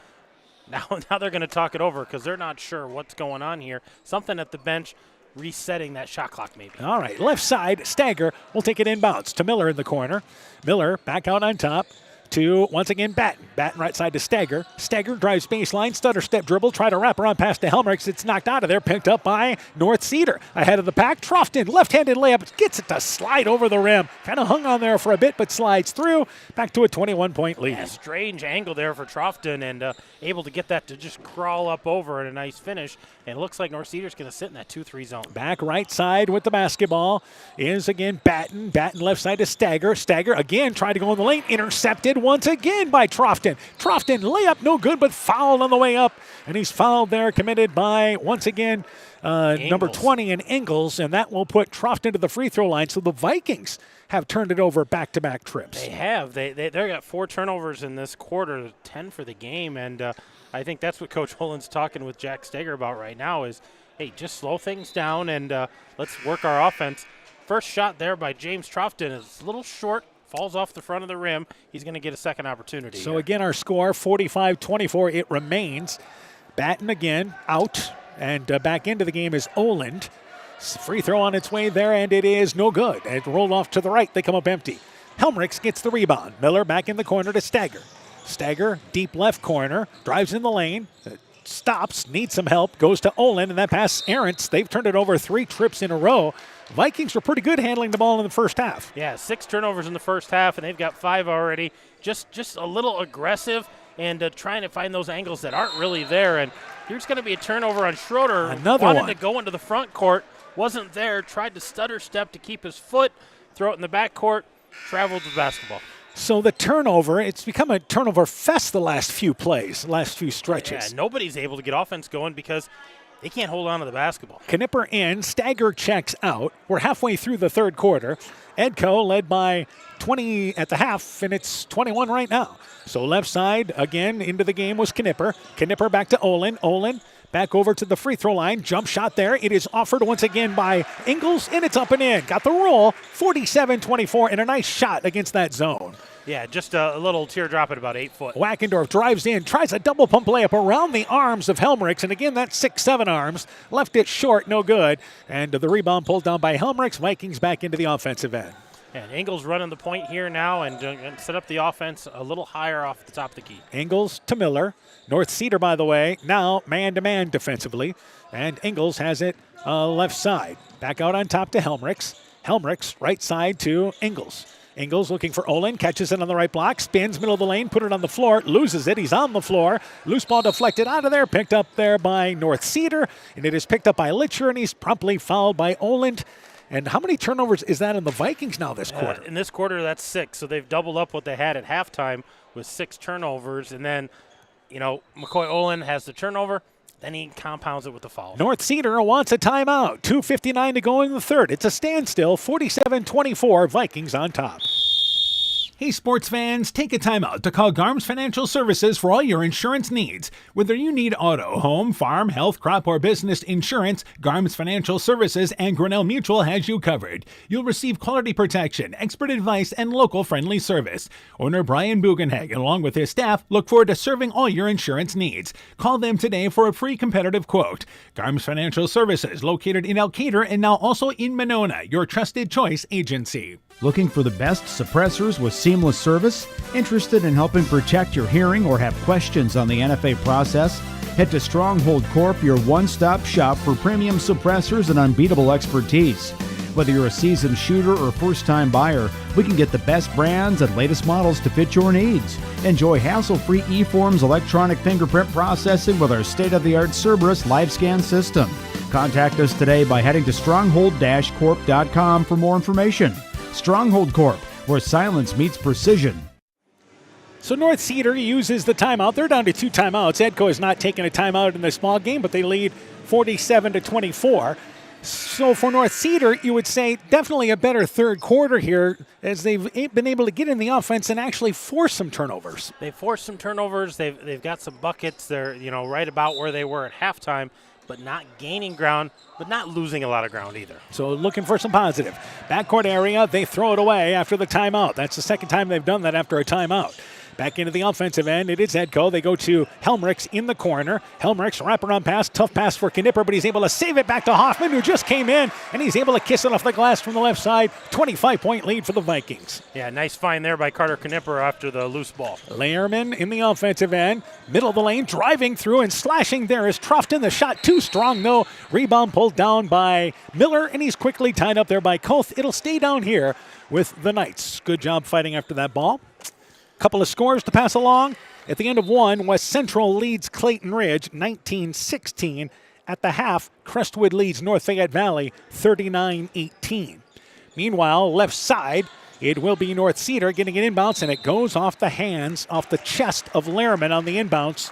now they're going to talk it over because they're not sure what's going on here. Something at the bench resetting that shot clock maybe. All right, left side, Stagger will take it inbounds to Miller in the corner. Miller back out on top to, once again, Batten. Batten right side to Stagger. Stagger drives baseline, stutter step dribble, try to wrap around pass to Helmrichs. It's knocked out of there, picked up by North Cedar. Ahead of the pack, Trofton, left-handed layup, gets it to slide over the rim. Kind of hung on there for a bit, but slides through. Back to a 21-point lead. Yeah, strange angle there for Trofton, and able to get that to just crawl up over and a nice finish. And it looks like North Cedar's going to sit in that 2-3 zone. Back right side with the basketball is again Batten. Batten left side to Stagger. Stagger again tried to go in the lane. Intercepted once again by Trofton. Trofton layup no good, but fouled on the way up. And he's fouled there, committed by, once again, number 20 in Ingalls. And that will put Trofton to the free throw line. So the Vikings have turned it over back-to-back trips. They have. They got 4 turnovers in this quarter, 10 for the game. And I think that's what Coach Holland's talking with Jack Steger about right now is, hey, just slow things down and let's work our offense. First shot there by James Trofton is a little short, falls off the front of the rim. He's going to get a second opportunity. So again, our score, 45-24, it remains. Batten again out, and back into the game is Oland. Free throw on its way there, and it is no good. It rolled off to the right. They come up empty. Helmrichs gets the rebound. Miller back in the corner to Stagger. Stagger, deep left corner, drives in the lane, stops, needs some help, goes to Olin, and that pass errant. They've turned it over 3 trips in a row. Vikings were pretty good handling the ball in the first half. Yeah, 6 turnovers in the first half, and they've got 5 already. Just a little aggressive and trying to find those angles that aren't really there. And here's going to be a turnover on Schroeder. Another wanted one. To go into the front court, wasn't there, tried to stutter step to keep his foot, throw it in the back court, traveled the basketball. So the turnover, it's become a turnover fest the last few plays, last few stretches. Yeah, nobody's able to get offense going because they can't hold on to the basketball. Knipper in, Stagger checks out. We're halfway through the third quarter. Edco led by 20 at the half, and it's 21 right now. So left side, again, into the game was Knipper. Knipper back to Olin. Olin back over to the free throw line. Jump shot there. It is offered once again by Ingalls, and it's up and in. Got the roll, 47-24, and a nice shot against that zone. Yeah, just a little teardrop at about 8 foot. Wackendorf drives in, tries a double pump layup around the arms of Helmrichs, and again, that's 6'7" arms. Left it short, no good. And the rebound pulled down by Helmrichs. Vikings back into the offensive end. And Ingalls running the point here now and set up the offense a little higher off the top of the key. Ingalls to Miller. North Cedar, by the way, now man-to-man defensively. And Ingalls has it left side. Back out on top to Helmrichs. Helmrichs right side to Ingalls. Ingalls looking for Olin, catches it on the right block, spins middle of the lane, put it on the floor, loses it. He's on the floor. Loose ball deflected out of there, picked up there by North Cedar, and it is picked up by Litcher, and he's promptly fouled by Oland. And how many turnovers is that in the Vikings now this quarter? In this quarter, that's 6. So they've doubled up what they had at halftime with 6 turnovers. And then, McCoy Olin has the turnover. Then he compounds it with the foul. North Cedar wants a timeout. 2:59 to go in the third. It's a standstill. 47-24. Vikings on top. Hey sports fans, take a time out to call Garms Financial Services for all your insurance needs. Whether you need auto, home, farm, health, crop, or business insurance, Garms Financial Services and Grinnell Mutual has you covered. You'll receive quality protection, expert advice, and local friendly service. Owner Brian Bugenhagen, along with his staff, look forward to serving all your insurance needs. Call them today for a free competitive quote. Garms Financial Services, located in Elkader and now also in Monona, your trusted choice agency. Looking for the best suppressors with seamless service? Interested in helping protect your hearing or have questions on the NFA process? Head to Stronghold Corp, your one-stop shop for premium suppressors and unbeatable expertise. Whether you're a seasoned shooter or first-time buyer, we can get the best brands and latest models to fit your needs. Enjoy hassle-free eForms electronic fingerprint processing with our state-of-the-art Cerberus live scan system. Contact us today by heading to stronghold-corp.com for more information. Stronghold Corp, where silence meets precision. So North Cedar uses the timeout. They're down to 2 timeouts. Edco has not taken a timeout in this ball game, but they lead 47-24. So for North Cedar, you would say definitely a better third quarter here as they've been able to get in the offense and actually force some turnovers. They forced some turnovers. They've got some buckets. They're right about where they were at halftime, but not gaining ground, but not losing a lot of ground either. So looking for some positive. Backcourt area, they throw it away after the timeout. That's the second time they've done that after a timeout. Back into the offensive end, it is Edco. They go to Helmrichs in the corner. Helmrichs wraparound pass, tough pass for Knipper, but he's able to save it back to Hoffman, who just came in, and he's able to kiss it off the glass from the left side. 25-point lead for the Vikings. Yeah, nice find there by Carter Knipper after the loose ball. Lehrman in the offensive end, middle of the lane, driving through and slashing there is Trofton. The shot too strong, though. Rebound pulled down by Miller, and he's quickly tied up there by Koth. It'll stay down here with the Knights. Good job fighting after that ball. Couple of scores to pass along. At the end of one, West Central leads Clayton Ridge 19-16. At the half, Crestwood leads North Fayette Valley 39-18. Meanwhile, left side, it will be North Cedar getting an inbounds, and it goes off the hands, off the chest of Lehrman on the inbounds.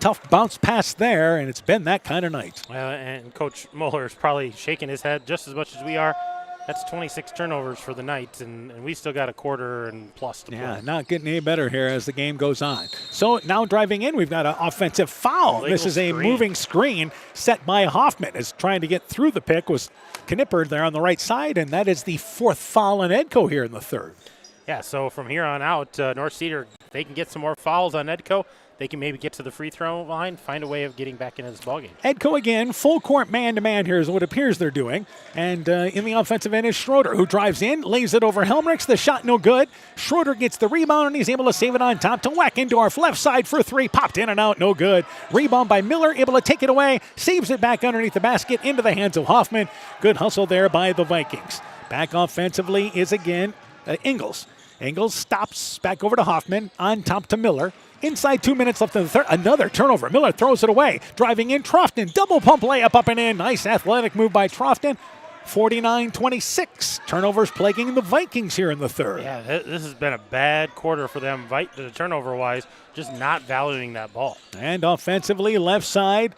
Tough bounce pass there, and it's been that kind of night. And Coach Mueller is probably shaking his head just as much as we are. That's 26 turnovers for the Knights, and we still got a quarter and plus to play. Yeah, not getting any better here as the game goes on. So now driving in, we've got an offensive foul. This is a moving screen set by Hoffman. Is trying to get through the pick was Knipper there on the right side, and that is the 4th foul on Edco here in the 3rd. Yeah, so from here on out, North Cedar, they can get some more fouls on Edco. They can maybe get to the free throw line, find a way of getting back into this ballgame. Edco again, full court man-to-man here is what it appears they're doing. And in the offensive end is Schroeder, who drives in, lays it over Helmrichs. The shot no good. Schroeder gets the rebound, and he's able to save it on top to Wackendorf. Left side for 3, popped in and out, no good. Rebound by Miller, able to take it away, saves it back underneath the basket into the hands of Hoffman. Good hustle there by the Vikings. Back offensively is again Ingles. Ingles stops back over to Hoffman, on top to Miller. Inside 2 minutes left in the third. Another turnover. Miller throws it away. Driving in, Trofton. Double pump layup up and in. Nice athletic move by Trofton. 49-26. Turnovers plaguing the Vikings here in the 3rd. Yeah, this has been a bad quarter for them turnover-wise, just not valuing that ball. And offensively, left side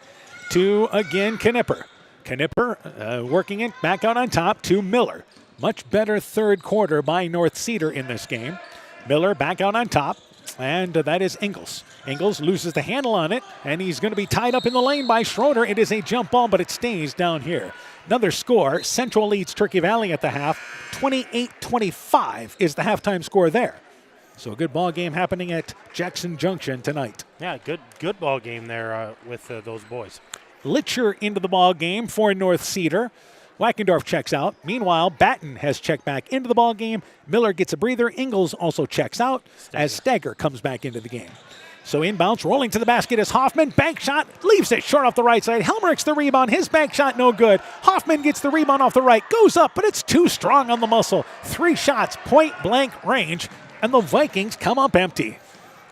to, again, Knipper. Knipper working it back out on top to Miller. Much better 3rd quarter by North Cedar in this game. Miller back out on top. And that is Ingles. Ingles loses the handle on it, and he's going to be tied up in the lane by Schroeder. It is a jump ball, but it stays down here. Another score. Central leads Turkey Valley at the half. 28-25 is the halftime score there. So a good ball game happening at Jackson Junction tonight. Yeah, good ball game there with those boys. Litcher into the ball game for North Cedar. Wackendorf checks out. Meanwhile, Batten has checked back into the ball game. Miller gets a breather. Ingles also checks out as Stagger comes back into the game. So inbounds, rolling to the basket is Hoffman. Bank shot, leaves it short off the right side. Helmrichs the rebound. His bank shot no good. Hoffman gets the rebound off the right. Goes up, but it's too strong on the muscle. 3 shots, point blank range, and the Vikings come up empty.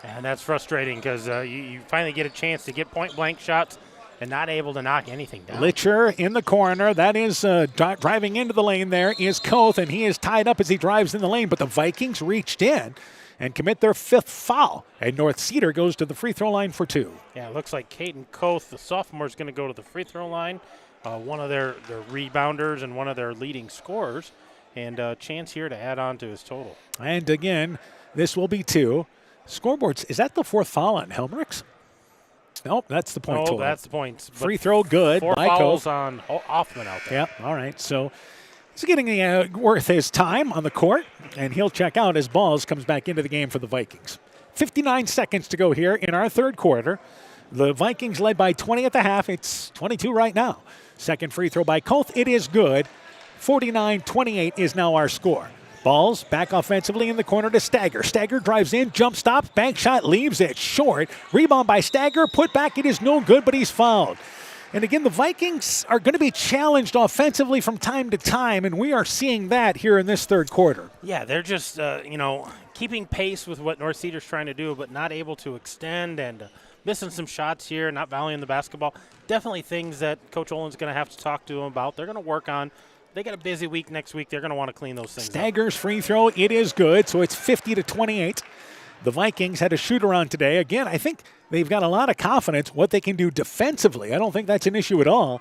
And that's frustrating because you finally get a chance to get point blank shots and not able to knock anything down. Litcher in the corner. That is driving into the lane there is Koth, and he is tied up as he drives in the lane. But the Vikings reached in and commit their 5th foul. And North Cedar goes to the free throw line for 2. Yeah, it looks like Caden Koth, the sophomore, is going to go to the free throw line. One of their rebounders and one of their leading scorers. And a chance here to add on to his total. And again, This will be 2. Scoreboards, is that the 4th foul on Helmrichs? Nope, that's the point total. That's the point. Free throw good 4 by fouls Koth. on Hoffman out there. Yeah, all right. So he's getting worth his time on the court, and he'll check out as Balls comes back into the game for the Vikings. 59 seconds to go here in our third quarter. The Vikings led by 20 at the half. It's 22 right now. Second free throw by Koth. It is good. 49-28 is now our score. Balls back offensively in the corner to Stagger. Stagger drives in, jump stops, bank shot, leaves it short. Rebound by Stagger, put back, it is no good, but he's fouled. And again, the Vikings are going to be challenged offensively from time to time, and we are seeing that here in this third quarter. Yeah, they're just, keeping pace with what North Cedar's trying to do, but not able to extend and missing some shots here, not valuing the basketball. Definitely things that Coach Olin's going to have to talk to them about. They're going to work on. They got a busy week next week. They're going to want to clean those things Stagger's free throw, it is good, so it's 50-28. The Vikings had a shoot-around today. Again, I think they've got a lot of confidence what they can do defensively. I don't think that's an issue at all.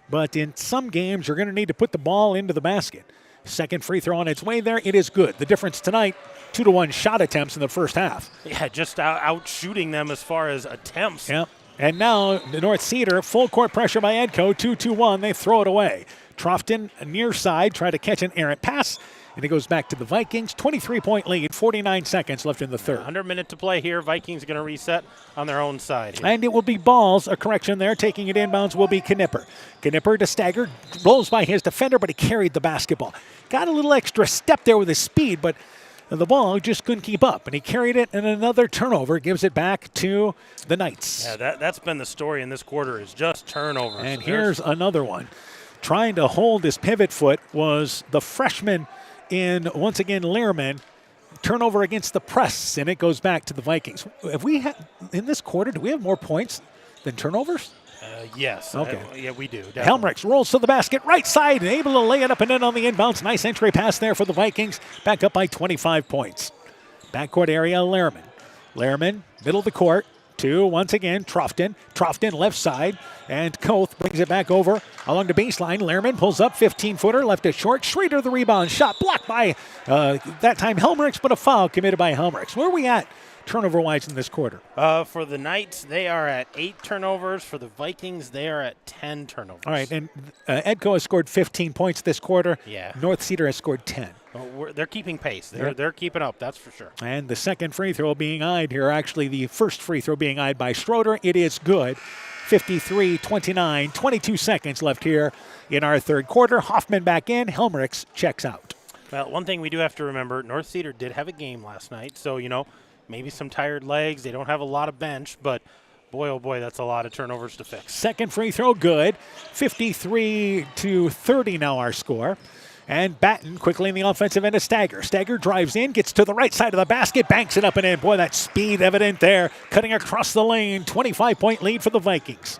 But in some games, you're going to need to put the ball into the basket. Second free throw on its way there, it is good. The difference tonight, 2-1 shot attempts in the first half. Yeah, just out shooting them as far as attempts. Yeah. And now the North Cedar, full court pressure by Edco, 2-2-1. They throw it away. Trofton near side, try to catch an errant pass, and it goes back to the Vikings. 23-point lead, 49 seconds left in the third. 100 minutes to play here. Vikings going to reset on their own side here. And it will be Balls, a correction there. Taking it inbounds will be Knipper. Knipper to Stagger, blows by his defender, but he carried the basketball. Got a little extra step there with his speed, but the ball just couldn't keep up, and he carried it, and another turnover gives it back to the Knights. Yeah, that's been the story in this quarter is just turnovers. And here's another one. Trying to hold his pivot foot was the freshman in, once again, Learman. Turnover against the press, and it goes back to the Vikings. Have we in this quarter, do we have more points than turnovers? Yes. Okay. Yeah, we do. Helmrichs rolls to the basket, right side, and able to lay it up and in on the inbounds. Nice entry pass there for the Vikings. Back up by 25 points. Backcourt area, Lehrman. Lehrman, middle of the court. 2, once again, Trofton. Trofton left side, and Koth brings it back over along the baseline. Lehrman pulls up, 15-footer, left it short. Schrader the rebound, shot blocked by, that time Helmrichs, but a foul committed by Helmrichs. Where are we at turnover-wise in this quarter? For the Knights, they are at 8 turnovers. For the Vikings, they are at 10 turnovers. All right, and Edco has scored 15 points this quarter. Yeah. North Cedar has scored 10. They're keeping pace. They're keeping up, that's for sure. And the second free throw being eyed here, actually the first free throw being eyed by Schroeder. It is good. 53-29, 22 seconds left here in our third quarter. Hoffman back in. Helmrichs checks out. Well, one thing we do have to remember, North Cedar did have a game last night, so, maybe some tired legs. They don't have a lot of bench, but boy, oh boy, that's a lot of turnovers to fix. Second free throw, good. 53-30 now our score. And Batten quickly in the offensive end of Stagger. Stagger drives in, gets to the right side of the basket, banks it up and in. Boy, that speed evident there. Cutting across the lane. 25-point lead for the Vikings.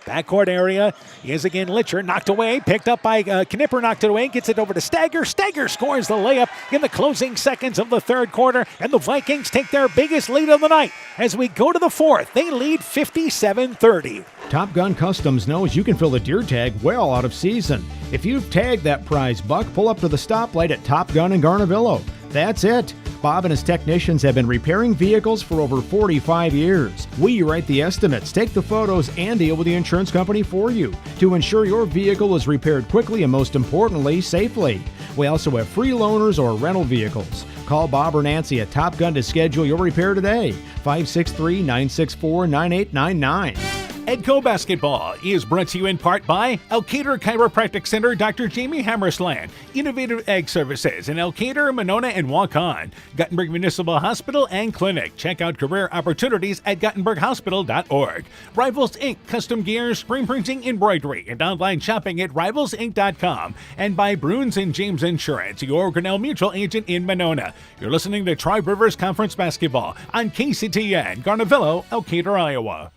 Backcourt area is again Litcher, knocked away, picked up by Knipper, knocked it away, gets it over to Stagger. Stagger scores the layup in the closing seconds of the third quarter, and the Vikings take their biggest lead of the night. As we go to the fourth, they lead 57-30. Top Gun Customs knows you can fill the deer tag well out of season. If you've tagged that prize buck, pull up to the stoplight at Top Gun in Garnavillo. That's it. Bob and his technicians have been repairing vehicles for over 45 years. We write the estimates, take the photos, and deal with the insurance company for you to ensure your vehicle is repaired quickly and, most importantly, safely. We also have free loaners or rental vehicles. Call Bob or Nancy at Top Gun to schedule your repair today. 563-964-9899. Edco Basketball is brought to you in part by Elkader Chiropractic Center, Dr. Jamie Hammersland, Innovative Egg Services in Elkader, Monona, and Waukon, Guttenberg Municipal Hospital and Clinic. Check out career opportunities at GuttenbergHospital.org. Rivals Inc. Custom Gear, Screen Printing, Embroidery, and online shopping at RivalsInc.com. And by Bruins and James Insurance, your Grinnell Mutual agent in Monona. You're listening to Tri-Rivers Conference Basketball on KCTN, Garnavillo, Elkader, Iowa.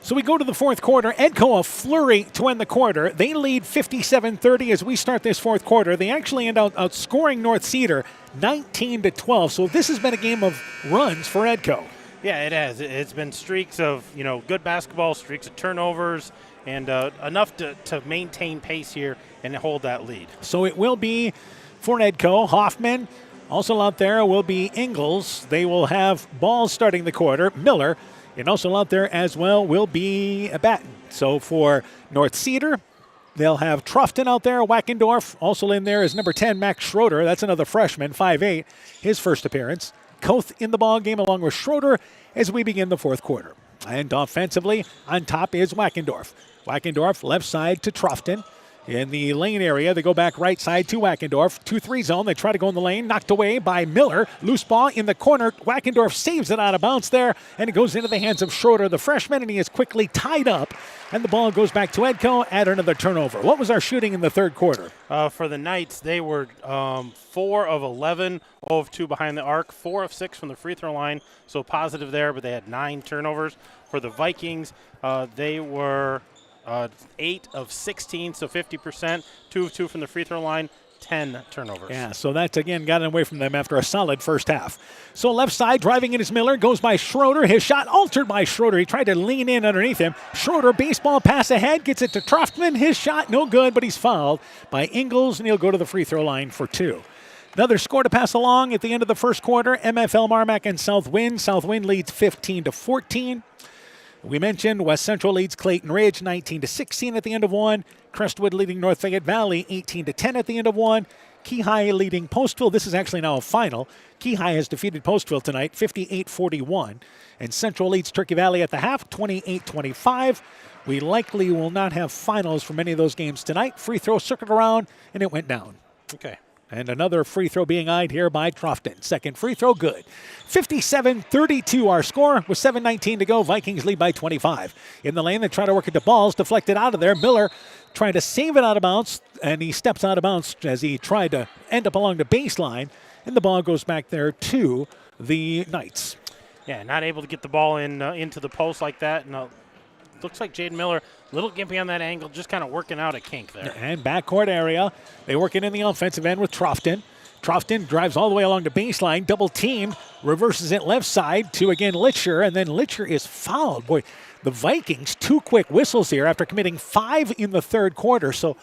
So we go to the fourth quarter. Edco a flurry to end the quarter. They lead 57-30 as we start this fourth quarter. They actually end up outscoring North Cedar 19-12. So this has been a game of runs for Edco. Yeah, it has. It's been streaks of good basketball, streaks of turnovers, and enough to maintain pace here and hold that lead. So it will be for Edco. Hoffman Also out there will be Ingalls. They will have Balls starting the quarter. Miller. And also out there as well will be Batten. So for North Cedar, they'll have Troughton out there, Wackendorf. Also in there is number 10, Max Schroeder. That's another freshman, 5'8", his first appearance. Koth in the ball game along with Schroeder as we begin the fourth quarter. And offensively, on top is Wackendorf. Wackendorf left side to Troughton. In the lane area, they go back right side to Wackendorf. 2-3 zone. They try to go in the lane. Knocked away by Miller. Loose ball in the corner. Wackendorf saves it out of bounds there, and it goes into the hands of Schroeder, the freshman, and he is quickly tied up. And the ball goes back to Edco at another turnover. What was our shooting in the third quarter? For the Knights, they were 4 of 11, 0 of 2 behind the arc, 4 of 6 from the free throw line, so positive there, but they had 9 turnovers. For the Vikings, they were 8 of 16, so 50%, 2 of 2 from the free throw line, 10 turnovers. Yeah, so that's again gotten away from them after a solid first half. So left side driving in is Miller, goes by Schroeder. His shot altered by Schroeder. He tried to lean in underneath him. Schroeder, baseball pass ahead, gets it to Troftman. His shot no good, but he's fouled by Ingalls, and he'll go to the free throw line for 2. Another score to pass along at the end of the first quarter. MFL Marmac and South Wind. South Wind leads 15-14. We mentioned West Central leads Clayton Ridge 19-16 at the end of one. Crestwood leading North Fayette Valley 18-10 at the end of one. Key High leading Postville. This is actually now a final. Key High has defeated Postville tonight 58-41. And Central leads Turkey Valley at the half 28-25. We likely will not have finals for many of those games tonight. Free throw circled around, and it went down. Okay. And another free throw being eyed here by Troughton. Second free throw, good. 57-32 our score with 7:19 to go. Vikings lead by 25. In the lane, they try to work it to Balls, deflected out of there. Miller trying to save it out of bounds, and he steps out of bounds as he tried to end up along the baseline. And the ball goes back there to the Knights. Yeah, not able to get the ball in into the post like that. And looks like Jaden Miller, a little gimpy on that angle, just kind of working out a kink there. And backcourt area, they work it in the offensive end with Troughton. Troughton drives all the way along the baseline, double teamed, reverses it left side to, again, Litcher, and then Litcher is fouled. Boy, the Vikings, 2 quick whistles here after committing 5 in the third quarter. So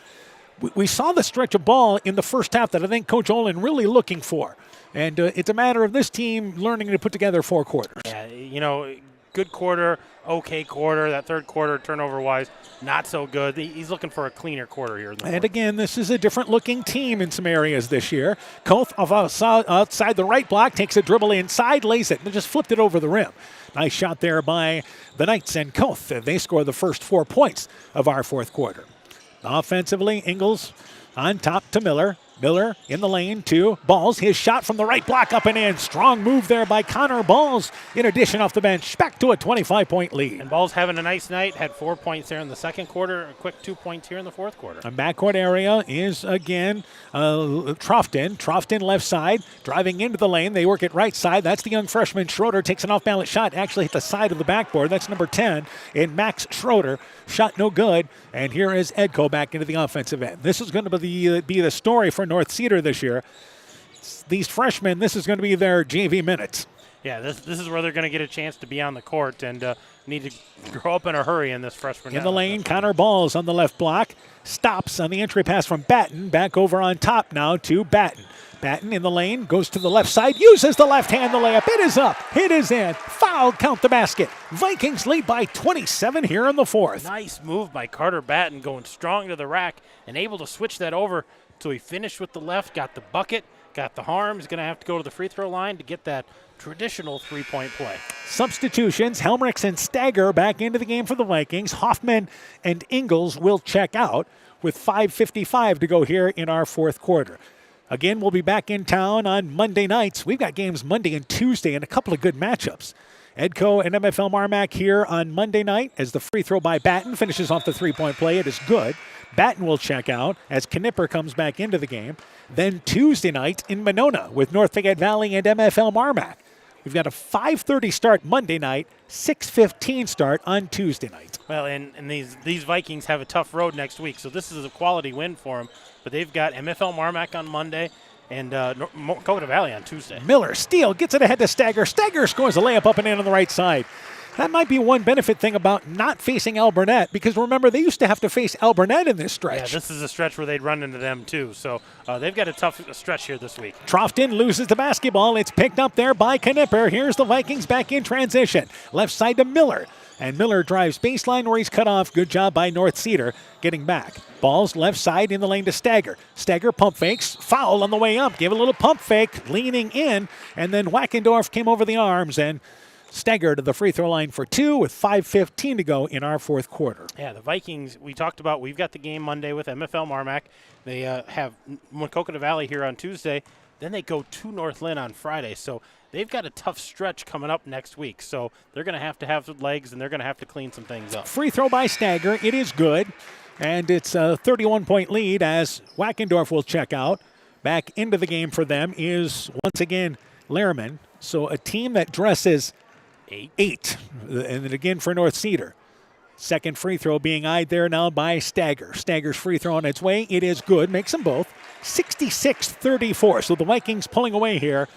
we saw the stretch of ball in the first half that I think Coach Olin really looking for. And it's a matter of this team learning to put together 4 quarters. Yeah, good quarter, okay quarter. That third quarter, turnover-wise, not so good. He's looking for a cleaner quarter here. And again, this is a different-looking team in some areas this year. Koth outside the right block, takes a dribble inside, lays it, and just flipped it over the rim. Nice shot there by the Knights and Koth. They score the first 4 points of our fourth quarter. Offensively, Ingalls on top to Miller. Miller in the lane to Balls. His shot from the right block up and in. Strong move there by Connor Balls. In addition, off the bench, back to a 25-point lead. And Balls having a nice night. Had 4 points there in the second quarter. A quick 2 points here in the fourth quarter. A backcourt area is, again, Troughton. Troughton left side, driving into the lane. They work it right side. That's the young freshman Schroeder. Takes an off-balance shot. Actually hit the side of the backboard. That's number 10 in Max Schroeder. Shot no good. And here is Edco back into the offensive end. This is going to be the story for North Cedar this year. These freshmen, this is going to be their JV minutes. Yeah, this is where they're going to get a chance to be on the court and need to grow up in a hurry in this freshman. In the lane, Connor Balls on the left block. Stops on the entry pass from Batten. Back over on top now to Batten. Batten in the lane, goes to the left side, uses the left hand, the layup. It is up, it is in. Foul, count the basket. Vikings lead by 27 here in the fourth. Nice move by Carter Batten, going strong to the rack and able to switch that over. So he finished with the left, got the bucket, got the harm. He's going to have to go to the free throw line to get that traditional three-point play. Substitutions, Helmrich and Stagger back into the game for the Vikings. Hoffman and Ingalls will check out with 5:55 to go here in our fourth quarter. Again, we'll be back in town on Monday nights. We've got games Monday and Tuesday and a couple of good matchups. Edco and MFL Marmac here on Monday night as the free throw by Batten finishes off the three-point play. It is good. Batten will check out as Knipper comes back into the game. Then Tuesday night in Monona with North Fayette Valley and MFL Marmac. We've got a 5:30 start Monday night, 6:15 start on Tuesday night. Well, and these Vikings have a tough road next week, so this is a quality win for them. But they've got MFL Marmac on Monday and Dakota Valley on Tuesday. Miller, steal, gets it ahead to Stagger. Stagger scores a layup up and in on the right side. That might be one benefit thing about not facing Al Burnett, because remember, they used to have to face Al Burnett in this stretch. Yeah, this is a stretch where they'd run into them too. So they've got a tough stretch here this week. Trofton loses the basketball. It's picked up there by Knipper. Here's the Vikings back in transition. Left side to Miller. And Miller drives baseline where he's cut off. Good job by North Cedar getting back. Ball's left side in the lane to Stagger. Stagger pump fakes. Foul on the way up. Gave a little pump fake, leaning in. And then Wackendorf came over the arms and Stagger to the free throw line for 2 with 5:15 to go in our fourth quarter. Yeah, the Vikings, we talked about, we've got the game Monday with MFL Marmac. They have Coconut Valley here on Tuesday. Then they go to North Lynn on Friday. So they've got a tough stretch coming up next week. So they're going to have some legs, and they're going to have to clean some things up. Free throw by Stagger. It is good. And it's a 31-point lead as Wackendorf will check out. Back into the game for them is, once again, Lehrman. So a team that dresses 8. And then again for North Cedar. Second free throw being eyed there now by Stagger. Stagger's free throw on its way. It is good. Makes them both. 66-34. So the Vikings pulling away here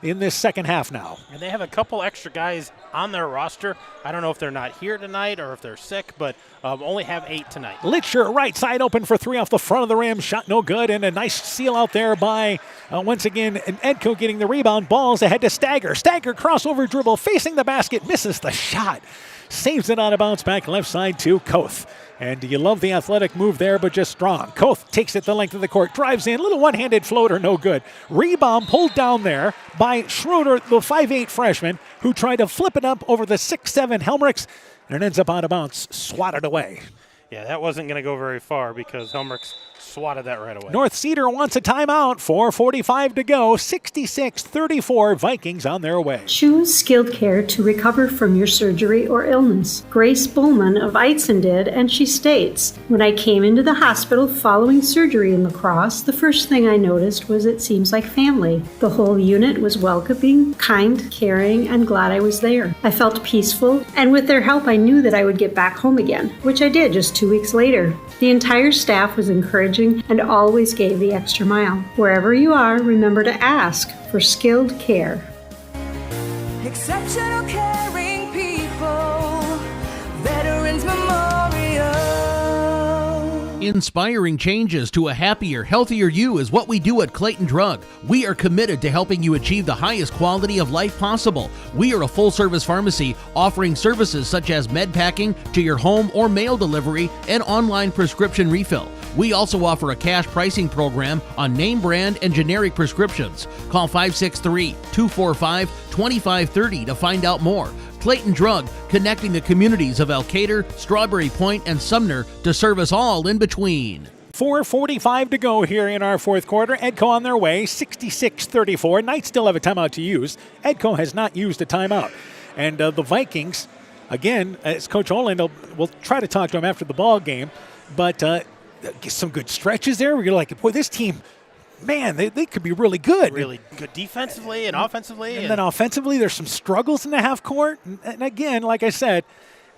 in this second half now. And they have a couple extra guys on their roster. I don't know if they're not here tonight or if they're sick, but only have 8 tonight. Litcher, right side open for 3 off the front of the rim. Shot no good, and a nice seal out there by, once again, Edco getting the rebound. Balls ahead to Stagger. Stagger crossover dribble, facing the basket, misses the shot. Saves it on a bounce back left side to Koth. And you love the athletic move there, but just strong. Koth takes it the length of the court, drives in, little one-handed floater, no good. Rebound pulled down there by Schroeder, the 5'8 freshman, who tried to flip it up over the 6'7 Helmrichs, and it ends up out of bounds, swatted away. Yeah, that wasn't going to go very far because Helmrichs swatted that right away. North Cedar wants a timeout. 4:45 to go. 66-34. Vikings on their way. Choose skilled care to recover from your surgery or illness. Grace Bullman of Eitzen did, and she states, "When I came into the hospital following surgery in La Crosse, the first thing I noticed was it seems like family. The whole unit was welcoming, kind, caring, and glad I was there. I felt peaceful, and with their help I knew that I would get back home again, which I did just 2 weeks later. The entire staff was encouraging and always gave the extra mile. Wherever you are, remember to ask for skilled care." Exceptional caring people, Veterans Memorial. Inspiring changes to a happier, healthier you is what we do at Clayton Drug. We are committed to helping you achieve the highest quality of life possible. We are a full-service pharmacy offering services such as med packing to your home or mail delivery and online prescription refill. We also offer a cash pricing program on name brand and generic prescriptions. Call 563-245-2530 to find out more. Clayton Drug, connecting the communities of Elkader, Strawberry Point, and Sumner to serve us all in between. 4:45 to go here in our fourth quarter. Edco on their way, 66-34. Knights still have a timeout to use. Edco has not used a timeout. And the Vikings, again, as Coach Olin will try to talk to him after the ball game, but some good stretches there where you're like, boy, this team, man, they could be really good. Really good defensively and offensively. And then offensively, there's some struggles in the half court. And again, like I said,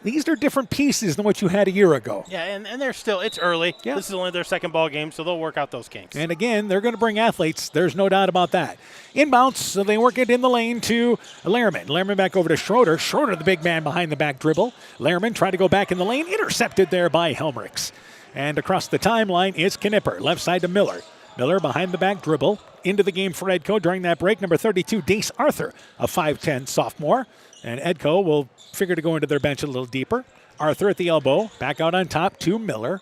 these are different pieces than what you had a year ago. Yeah, and they're still, it's early. Yeah. This is only their second ball game, so they'll work out those kinks. And again, they're going to bring athletes. There's no doubt about that. Inbounds, so they work it in the lane to Lehrman. Lehrman back over to Schroeder. Schroeder, the big man behind the back dribble. Lehrman tried to go back in the lane, intercepted there by Helmrichs. And across the timeline is Knipper, left side to Miller. Miller behind the back dribble. Into the game for Edco during that break. Number 32, Dace Arthur, a 5'10 sophomore. And Edco will figure to go into their bench a little deeper. Arthur at the elbow, back out on top to Miller.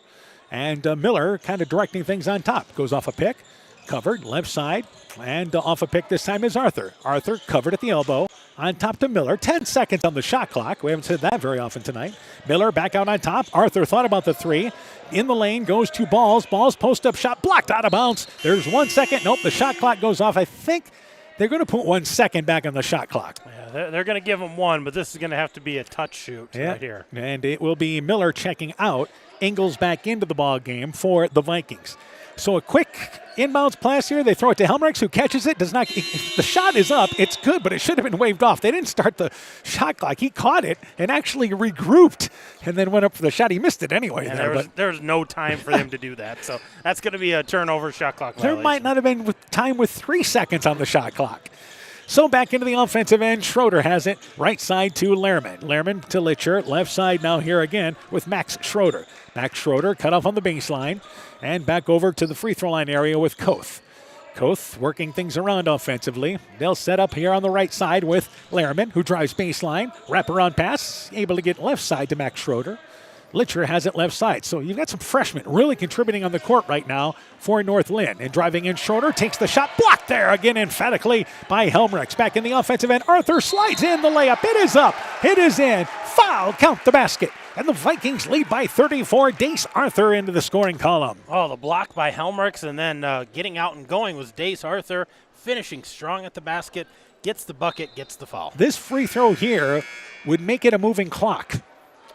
And Miller kind of directing things on top. Goes off a pick, covered, left side. And off a pick this time is Arthur. Arthur covered at the elbow. On top to Miller. 10 seconds on the shot clock. We haven't said that very often tonight. Miller back out on top. Arthur thought about the three. In the lane, goes to Balls. Balls post-up shot blocked out of bounds. There's 1 second. Nope, the shot clock goes off. I think they're going to put 1 second back on the shot clock. Yeah, they're going to give them one, but this is going to have to be a touch shoot right here. And it will be Miller checking out. Ingles back into the ball game for the Vikings. So a quick inbounds pass here. They throw it to Helmrichs, who catches it. The shot is up. It's good, but it should have been waved off. They didn't start the shot clock. He caught it and actually regrouped and then went up for the shot. He missed it anyway. There was no time for them to do that. So that's going to be a turnover shot clock violation. There might not have been time with 3 seconds on the shot clock. So back into the offensive end. Schroeder has it. Right side to Lehrman. Lehrman to Litcher. Left side now here again with Max Schroeder. Max Schroeder cut off on the baseline. And back over to the free throw line area with Koth. Koth working things around offensively. They'll set up here on the right side with Lehrman, who drives baseline. Wraparound pass, able to get left side to Max Schroeder. Litcher has it left side. So you've got some freshmen really contributing on the court right now for North Lynn. And driving in Schroeder, takes the shot, blocked there again emphatically by Helmrichs. Back in the offensive end, Arthur slides in the layup. It is up, it is in. Foul, count the basket. And the Vikings lead by 34. Dace Arthur into the scoring column. Oh, the block by Helmrichs, and then getting out and going was Dace Arthur, finishing strong at the basket, gets the bucket, gets the foul. This free throw here would make it a moving clock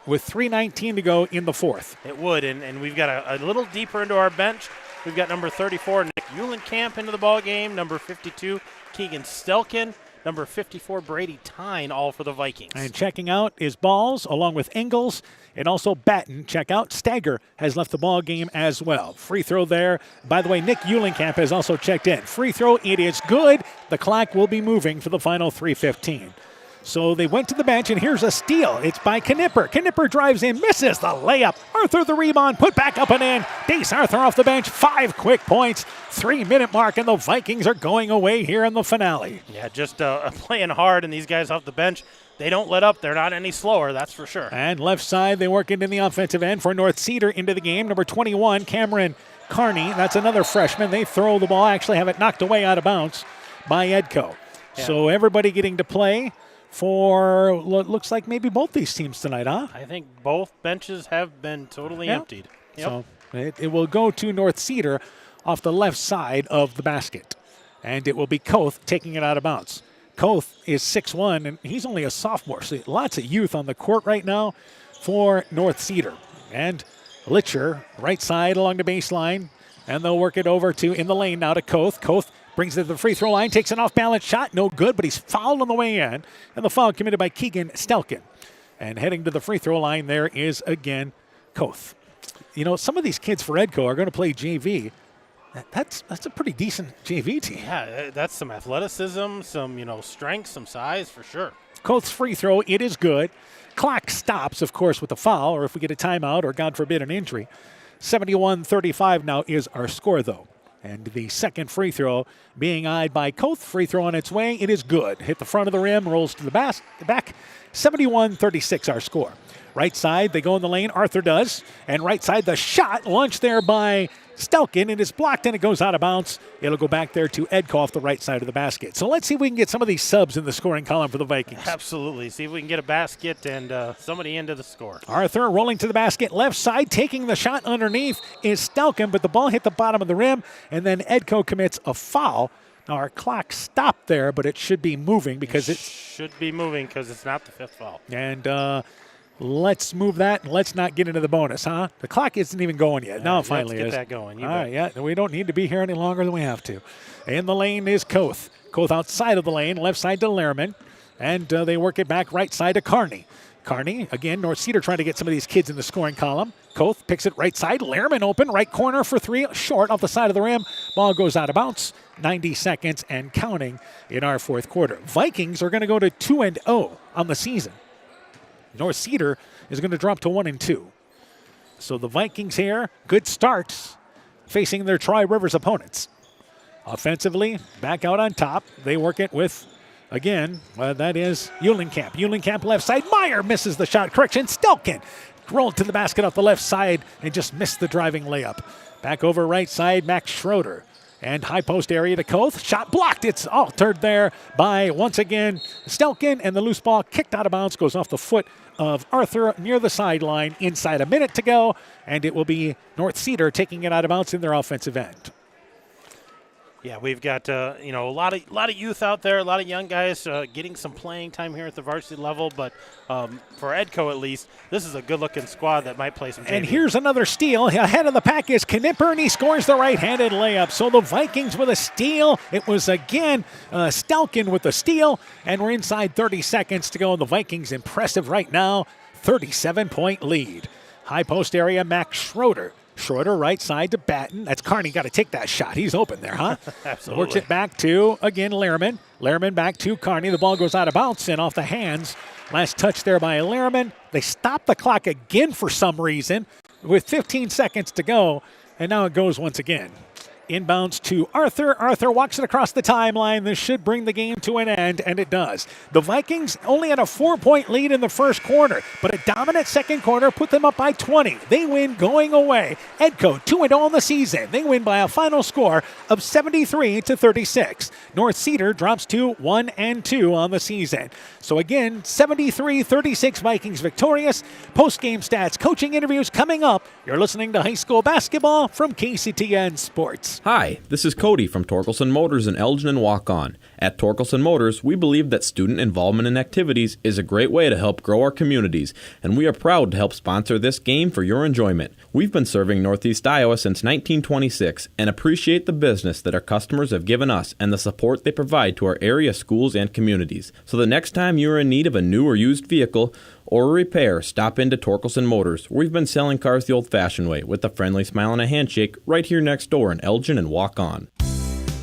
with 3:19 to go in the fourth. It would, and we've got a little deeper into our bench. We've got number 34, Nick Eulenkamp, into the ball game, number 52, Keegan Stelkin, number 54, Brady Tyne, all for the Vikings. And checking out is Balls, along with Engels, and also Batten. Check out Stagger has left the ball game as well. Free throw there. By the way, Nick Eulenkamp has also checked in. Free throw, it is good. The clock will be moving for the final 3:15. So they went to the bench, and here's a steal. It's by Knipper. Knipper drives in, misses the layup. Arthur the rebound, put back up and in. Dace Arthur off the bench, 5 quick points. 3-minute mark, and the Vikings are going away here in the finale. Yeah, just playing hard, and these guys off the bench, they don't let up. They're not any slower, that's for sure. And left side, they work it in the offensive end for North Cedar into the game. Number 21, Cameron Carney. That's another freshman. They throw the ball, actually have it knocked away out of bounds by Edco. Yeah. So everybody getting to play for what looks like maybe both these teams tonight, huh? I think both benches have been totally emptied. Yep. So it will go to North Cedar off the left side of the basket. And it will be Koth taking it out of bounds. Koth is 6'1", and he's only a sophomore. So lots of youth on the court right now for North Cedar. And Litcher, right side along the baseline. And they'll work it over to in the lane now to Koth. Koth brings it to the free throw line, takes an off-balance shot. No good, but he's fouled on the way in. And the foul committed by Keegan Stelkin. And heading to the free throw line there is, again, Koth. You know, some of these kids for Edco are going to play JV. That's a pretty decent JV team. Yeah, that's some athleticism, some, strength, some size for sure. Koth's free throw, it is good. Clock stops, of course, with a foul, or if we get a timeout, or God forbid, an injury. 71-35 now is our score, though. And the second free throw being eyed by Koth. Free throw on its way. It is good. Hit the front of the rim, rolls to the back. 71-36 our score. Right side, they go in the lane. Arthur does. And right side, the shot launched there by Stelkin. It is blocked and it goes out of bounds. It'll go back there to Edco off the right side of the basket. So let's see if we can get some of these subs in the scoring column for the Vikings. Absolutely. See if we can get a basket and somebody into the score. Arthur rolling to the basket. Left side, taking the shot underneath is Stelkin, but the ball hit the bottom of the rim, and then Edco commits a foul. Now our clock stopped there, but it should be moving because it should be moving because it's not the fifth foul. And let's move that, and let's not get into the bonus, huh? The clock isn't even going yet. Now it finally is. Let's get that going. All right, yeah. We don't need to be here any longer than we have to. In the lane is Koth. Koth outside of the lane, left side to Lehrman. And they work it back right side to Carney. Carney, again, North Cedar trying to get some of these kids in the scoring column. Koth picks it right side. Lehrman open, right corner for three. Short off the side of the rim. Ball goes out of bounds. 90 seconds and counting in our fourth quarter. Vikings are going to go to 2-0 on the season. North Cedar is going to drop to 1-2. So the Vikings here, good starts facing their Tri-Rivers opponents. Offensively, back out on top. They work it with, again, that is Eulenkamp. Eulenkamp left side. Meyer misses the shot. Correction, Stelkin rolled to the basket off the left side and just missed the driving layup. Back over right side, Max Schroeder. And high post area to Koth. Shot blocked. It's altered there by, once again, Stelkin. And the loose ball kicked out of bounds. Goes off the foot of Arthur near the sideline. Inside a minute to go. And it will be North Cedar taking it out of bounds in their offensive end. Yeah, we've got a lot of youth out there, a lot of young guys getting some playing time here at the varsity level. But for Edco, at least, this is a good-looking squad that might play some JV. And here's another steal. Ahead of the pack is Knipper, and he scores the right-handed layup. So the Vikings with a steal. It was, again, Stelkin with the steal. And we're inside 30 seconds to go. And the Vikings impressive right now, 37-point lead. High post area, Max Schroeder. Schroeder right side to Batten. That's Carney. Got to take that shot. He's open there, huh? Absolutely. Works it back to, again, Lehrman. Lehrman back to Carney. The ball goes out of bounds and off the hands. Last touch there by Lehrman. They stop the clock again for some reason with 15 seconds to go, and now it goes once again. Inbounds to Arthur. Arthur walks it across the timeline. This should bring the game to an end, and it does. The Vikings only had a 4-point lead in the first quarter, but a dominant second quarter put them up by 20. They win going away. Edco 2-0 in the season. They win by a final score of 73-36. North Cedar drops to 1-2 on the season. So again, 73-36 Vikings victorious. Post-game stats, coaching interviews coming up. You're listening to high school basketball from KCTN Sports. Hi, this is Cody from Torkelson Motors in Elgin and Waukon. At Torkelson Motors, we believe that student involvement in activities is a great way to help grow our communities, and we are proud to help sponsor this game for your enjoyment. We've been serving Northeast Iowa since 1926 and appreciate the business that our customers have given us and the support they provide to our area schools and communities. So the next time you are in need of a new or used vehicle or a repair, stop into Torkelson Motors. We've been selling cars the old-fashioned way with a friendly smile and a handshake right here next door in Elgin and Waukon.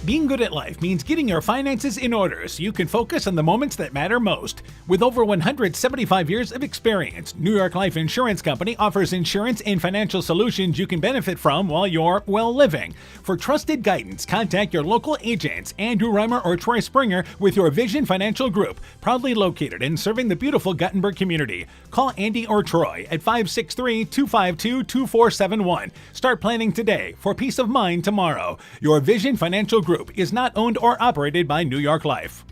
Being good at life means getting your finances in order so you can focus on the moments that matter most. With over 175 years of experience, New York Life Insurance Company offers insurance and financial solutions you can benefit from while you're well living. For trusted guidance, contact your local agents, Andrew Reimer or Troy Springer with your Vision Financial Group, proudly located and serving the beautiful Guttenberg community. Call Andy or Troy at 563-252-2471. Start planning today for peace of mind tomorrow. Your Vision Financial Group is not owned or operated by New York Life.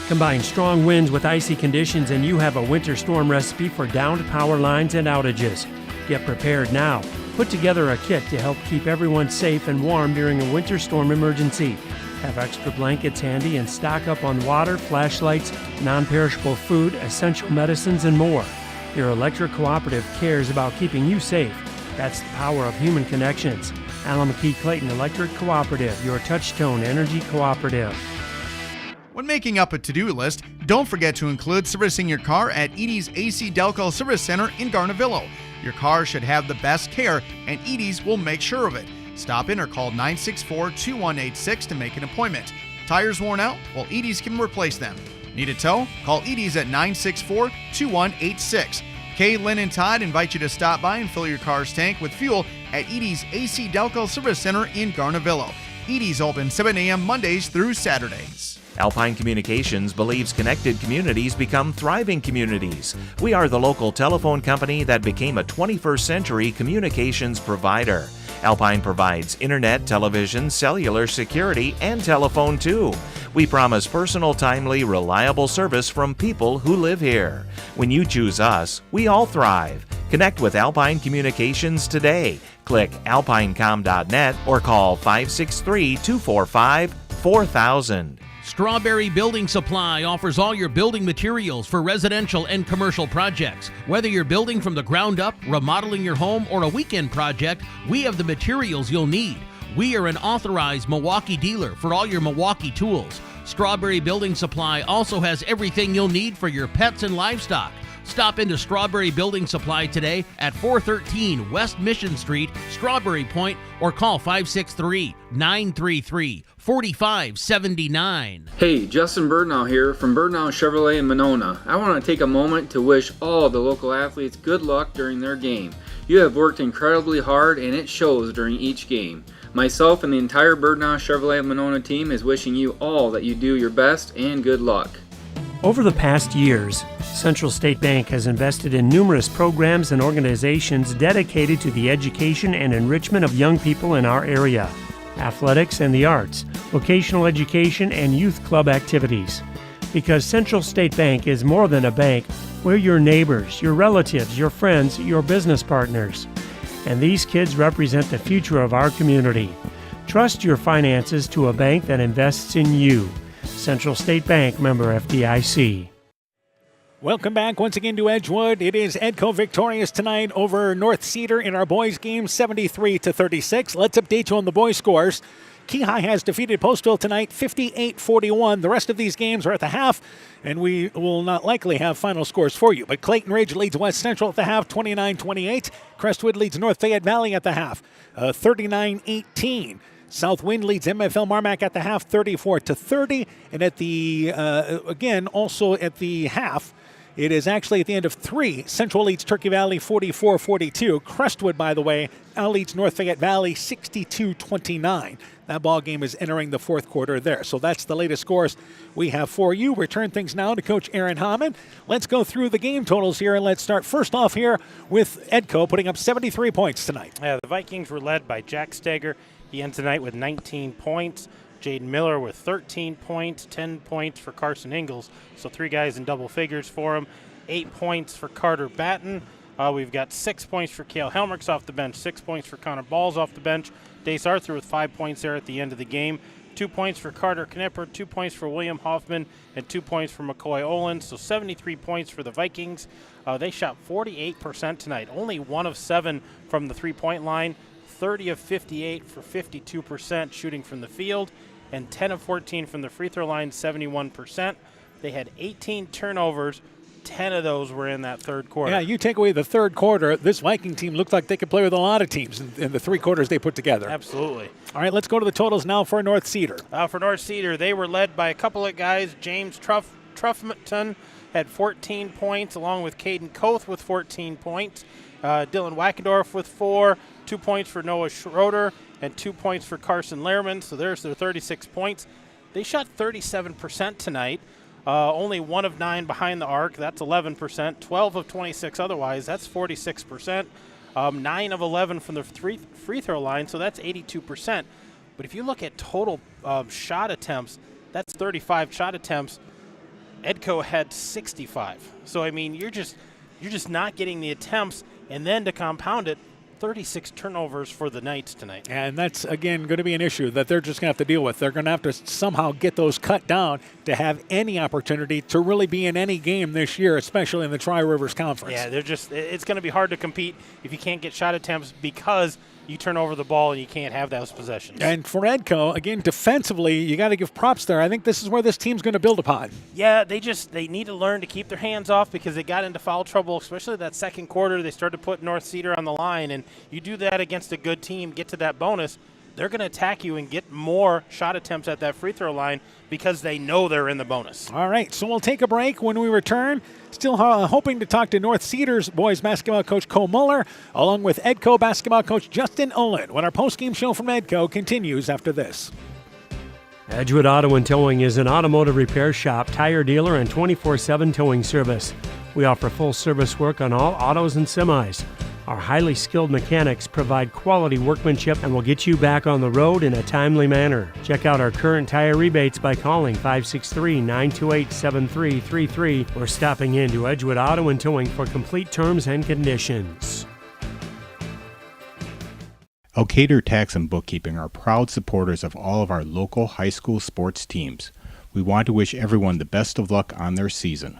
Combine strong winds with icy conditions and you have a winter storm recipe for downed power lines and outages. Get prepared now. Put together a kit to help keep everyone safe and warm during a winter storm emergency. Have extra blankets handy and stock up on water, flashlights, non-perishable food, essential medicines, and more. Your electric cooperative cares about keeping you safe. That's the power of human connections. Alameda Clayton Electric Cooperative, your touch-tone energy cooperative. When making up a to-do list, don't forget to include servicing your car at Edie's AC Delco Service Center in Garnavillo. Your car should have the best care, and Edie's will make sure of it. Stop in or call 964-2186 to make an appointment. Tires worn out? Well, Edie's can replace them. Need a tow? Call Edie's at 964-2186. Kay, Lynn, and Todd invite you to stop by and fill your car's tank with fuel at Edie's AC Delco Service Center in Garnavillo. Edie's open 7 a.m. Mondays through Saturdays. Alpine Communications believes connected communities become thriving communities. We are the local telephone company that became a 21st century communications provider. Alpine provides internet, television, cellular security, and telephone too. We promise personal, timely, reliable service from people who live here. When you choose us, we all thrive. Connect with Alpine Communications today. Click alpinecom.net or call 563-245-4000. Strawberry Building Supply offers all your building materials for residential and commercial projects. Whether you're building from the ground up, remodeling your home, or a weekend project, we have the materials you'll need. We are an authorized Milwaukee dealer for all your Milwaukee tools. Strawberry Building Supply also has everything you'll need for your pets and livestock. Stop into Strawberry Building Supply today at 413 West Mission Street, Strawberry Point, or call 563-933-4579. Hey, Justin Birdnow here from Birdnow Chevrolet in Monona. I want to take a moment to wish all the local athletes good luck during their game. You have worked incredibly hard and it shows during each game. Myself and the entire Birdnow Chevrolet Monona team is wishing you all that you do your best and good luck. Over the past years, Central State Bank has invested in numerous programs and organizations dedicated to the education and enrichment of young people in our area. Athletics and the arts, vocational education, and youth club activities. Because Central State Bank is more than a bank, we're your neighbors, your relatives, your friends, your business partners. And these kids represent the future of our community. Trust your finances to a bank that invests in you. Central State Bank, member FDIC. Welcome back once again to Edgewood. It is Edco victorious tonight over North Cedar in our boys game, 73-36. Let's update you on the boys scores. Keyhigh has defeated Postville tonight 58-41. The rest of these games are at the half, and we will not likely have final scores for you. But Clayton Ridge leads West Central at the half 29-28. Crestwood leads North Fayette Valley at the half 39-18. Southwind leads MFL Marmac at the half 34-30. And at the, again, also at the half, it is actually at the end of 3. Central leads Turkey Valley 44-42. Crestwood, by the way, now leads North Fayette Valley 62-29. That ball game is entering the fourth quarter there. So that's the latest scores we have for you. Return things now to Coach Aaron Hammond. Let's go through the game totals here, and let's start first off here with Edco putting up 73 points tonight. Yeah, the Vikings were led by Jack Steger. He ends tonight with 19 points. Jaden Miller with 13 points, 10 points for Carson Ingalls. So 3 guys in double figures for him. 8 points for Carter Batten. We've got 6 points for Cale Helmerks off the bench, 6 points for Connor Balls off the bench. Dace Arthur with 5 points there at the end of the game. 2 points for Carter Knipper, 2 points for William Hoffman, and 2 points for McCoy Olin. So 73 points for the Vikings. They shot 48% tonight, only 1 of 7 from the three-point line, 30 of 58 for 52% shooting from the field, and 10 of 14 from the free throw line, 71%. They had 18 turnovers. 10 of those were in that third quarter. Yeah, you take away the third quarter, this Viking team looked like they could play with a lot of teams in the 3 quarters they put together. Absolutely. All right, let's go to the totals now for North Cedar. For North Cedar, they were led by a couple of guys. James Truffington had 14 points, along with Caden Koth with 14 points. Dylan Wackendorf with 4, 2 points for Noah Schroeder, and 2 points for Carson Lehrman. So there's their 36 points. They shot 37% tonight. Only 1 of 9 behind the arc. That's 11%. 12 of 26 otherwise. That's 46%. 9 of 11 from the free throw line. So that's 82%. But if you look at total shot attempts, that's 35 shot attempts. Edco had 65. So, I mean, you're just not getting the attempts. And then to compound it, 36 turnovers for the Knights tonight. And that's, again, going to be an issue that they're just going to have to deal with. They're going to have to somehow get those cut down to have any opportunity to really be in any game this year, especially in the Tri-Rivers Conference. Yeah, it's going to be hard to compete if you can't get shot attempts because you turn over the ball and you can't have those possessions. And for Edco, again, defensively, you got to give props there. I think this is where this team's going to build upon. Yeah, they need to learn to keep their hands off because they got into foul trouble, especially that second quarter. They started to put North Cedar on the line, and you do that against a good team, get to that bonus, they're going to attack you and get more shot attempts at that free throw line because they know they're in the bonus. All right, so we'll take a break. When we return, still hoping to talk to North Cedar's boys basketball coach Cole Muller, along with Edco basketball coach Justin Olin, when our postgame show from Edco continues after this. Edgewood Auto and Towing is an automotive repair shop, tire dealer, and 24/7 towing service. We offer full service work on all autos and semis. Our highly skilled mechanics provide quality workmanship and will get you back on the road in a timely manner. Check out our current tire rebates by calling 563-928-7333 or stopping into Edgewood Auto and Towing for complete terms and conditions. Cedar Tax and Bookkeeping are proud supporters of all of our local high school sports teams. We want to wish everyone the best of luck on their season.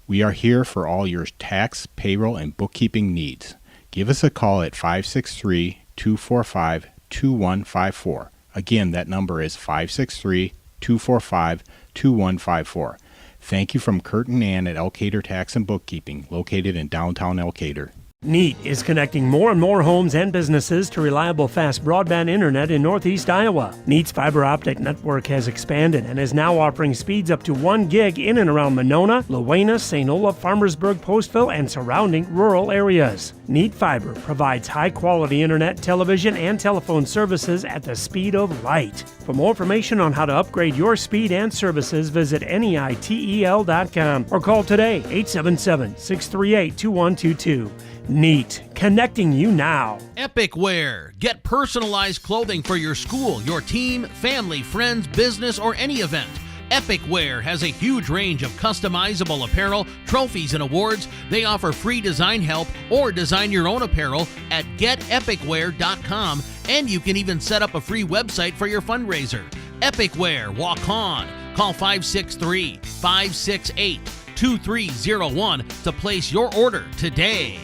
We are here for all your tax, payroll, and bookkeeping needs. Give us a call at 563-245-2154. Again, that number is 563-245-2154. Thank you from Kurt and Ann at Elkader Tax and Bookkeeping, located in downtown Elkader. NEAT is connecting more and more homes and businesses to reliable, fast broadband internet in Northeast Iowa. NEAT's fiber optic network has expanded and is now offering speeds up to 1 gig in and around Monona, Lowena, St. Olaf, Farmersburg, Postville, and surrounding rural areas. NEAT Fiber provides high-quality internet, television, and telephone services at the speed of light. For more information on how to upgrade your speed and services, visit NEITEL.com or call today, 877-638-2122. NEAT, connecting you now. Epic Wear. Get personalized clothing for your school, your team, family, friends, business, or any event. Epic Wear has a huge range of customizable apparel, trophies, and awards. They offer free design help or design your own apparel at getepicwear.com, and you can even set up a free website for your fundraiser. Epic Wear, walk on. Call 563-568-2301 to place your order today.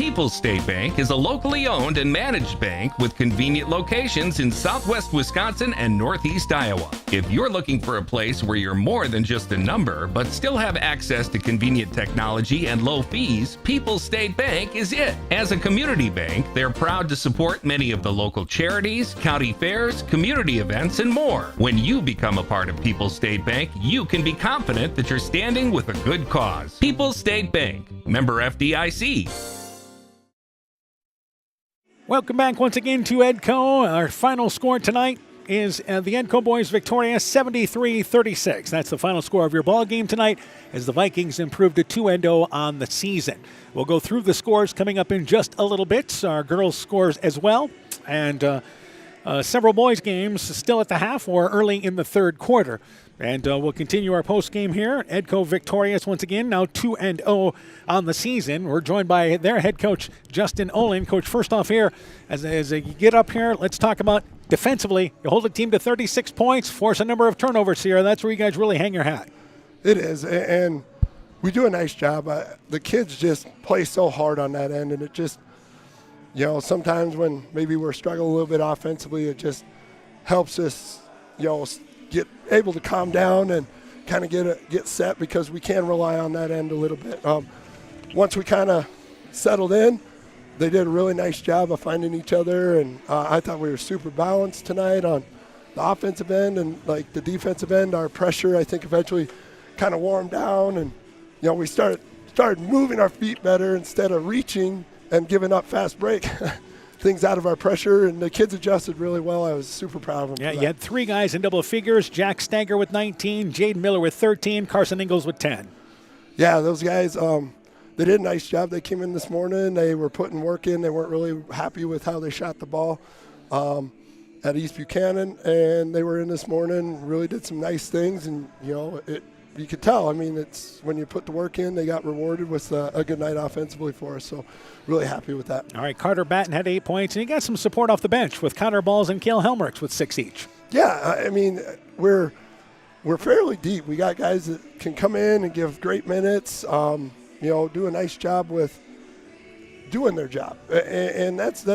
People's State Bank is a locally owned and managed bank with convenient locations in southwest Wisconsin and northeast Iowa. If you're looking for a place where you're more than just a number, but still have access to convenient technology and low fees, People's State Bank is it. As a community bank, they're proud to support many of the local charities, county fairs, community events, and more. When you become a part of People's State Bank, you can be confident that you're standing with a good cause. People's State Bank, member FDIC. Welcome back once again to Edco. Our final score tonight is the Edco boys victorious 73-36. That's the final score of your ball game tonight as the Vikings improved to 2-0 on the season. We'll go through the scores coming up in just a little bit. Our girls' scores as well. And several boys' games still at the half or early in the third quarter. And we'll continue our post game here. Edco victorious once again, now 2-0 on the season. We're joined by their head coach, Justin Olin. Coach, first off here, as you get up here, let's talk about defensively. You hold the team to 36 points, force a number of turnovers here. That's where you guys really hang your hat. It is, and we do a nice job. The kids just play so hard on that end, and it just, sometimes when maybe we're struggling a little bit offensively, it just helps us, get able to calm down and kind of get set because we can rely on that end a little bit. Once we kind of settled in, they did a really nice job of finding each other, and I thought we were super balanced tonight on the offensive end and like the defensive end. Our pressure, I think, eventually kind of warmed down, and we started moving our feet better instead of reaching and giving up fast break. Things out of our pressure, and the kids adjusted really well. I was super proud of them. Yeah, you had three guys in double figures. Jack Stanger with 19, Jaden Miller with 13, Carson Ingalls with 10. Yeah, those guys, they did a nice job. They came in this morning. They were putting work in. They weren't really happy with how they shot the ball at East Buchanan, and they were in this morning, really did some nice things, and, you could tell. I mean, it's when you put the work in, they got rewarded with a good night offensively for us. So really happy with that. All right, Carter Batten had 8 points, and he got some support off the bench with Connor Balls and Kale Helmerich with 6 each. Yeah, I mean, we're fairly deep. We got guys that can come in and give great minutes, do a nice job with doing their job. And that's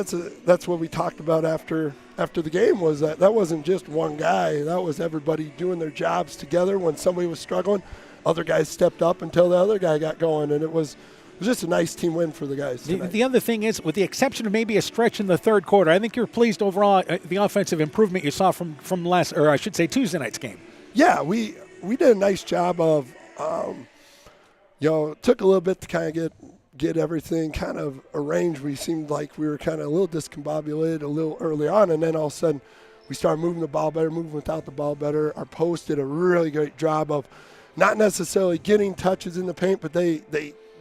what we talked about after the game, was that wasn't just one guy. That was everybody doing their jobs together. When somebody was struggling, other guys stepped up until the other guy got going, and it was just a nice team win for the guys tonight. The other thing is, with the exception of maybe a stretch in the third quarter, I think you're pleased overall the offensive improvement you saw from Tuesday night's game. Yeah, we did a nice job of, took a little bit to kind of get everything kind of arranged. We seemed like we were kind of a little discombobulated a little early on, and then all of a sudden we started moving the ball better, moving without the ball better. Our post did a really great job of not necessarily getting touches in the paint, but they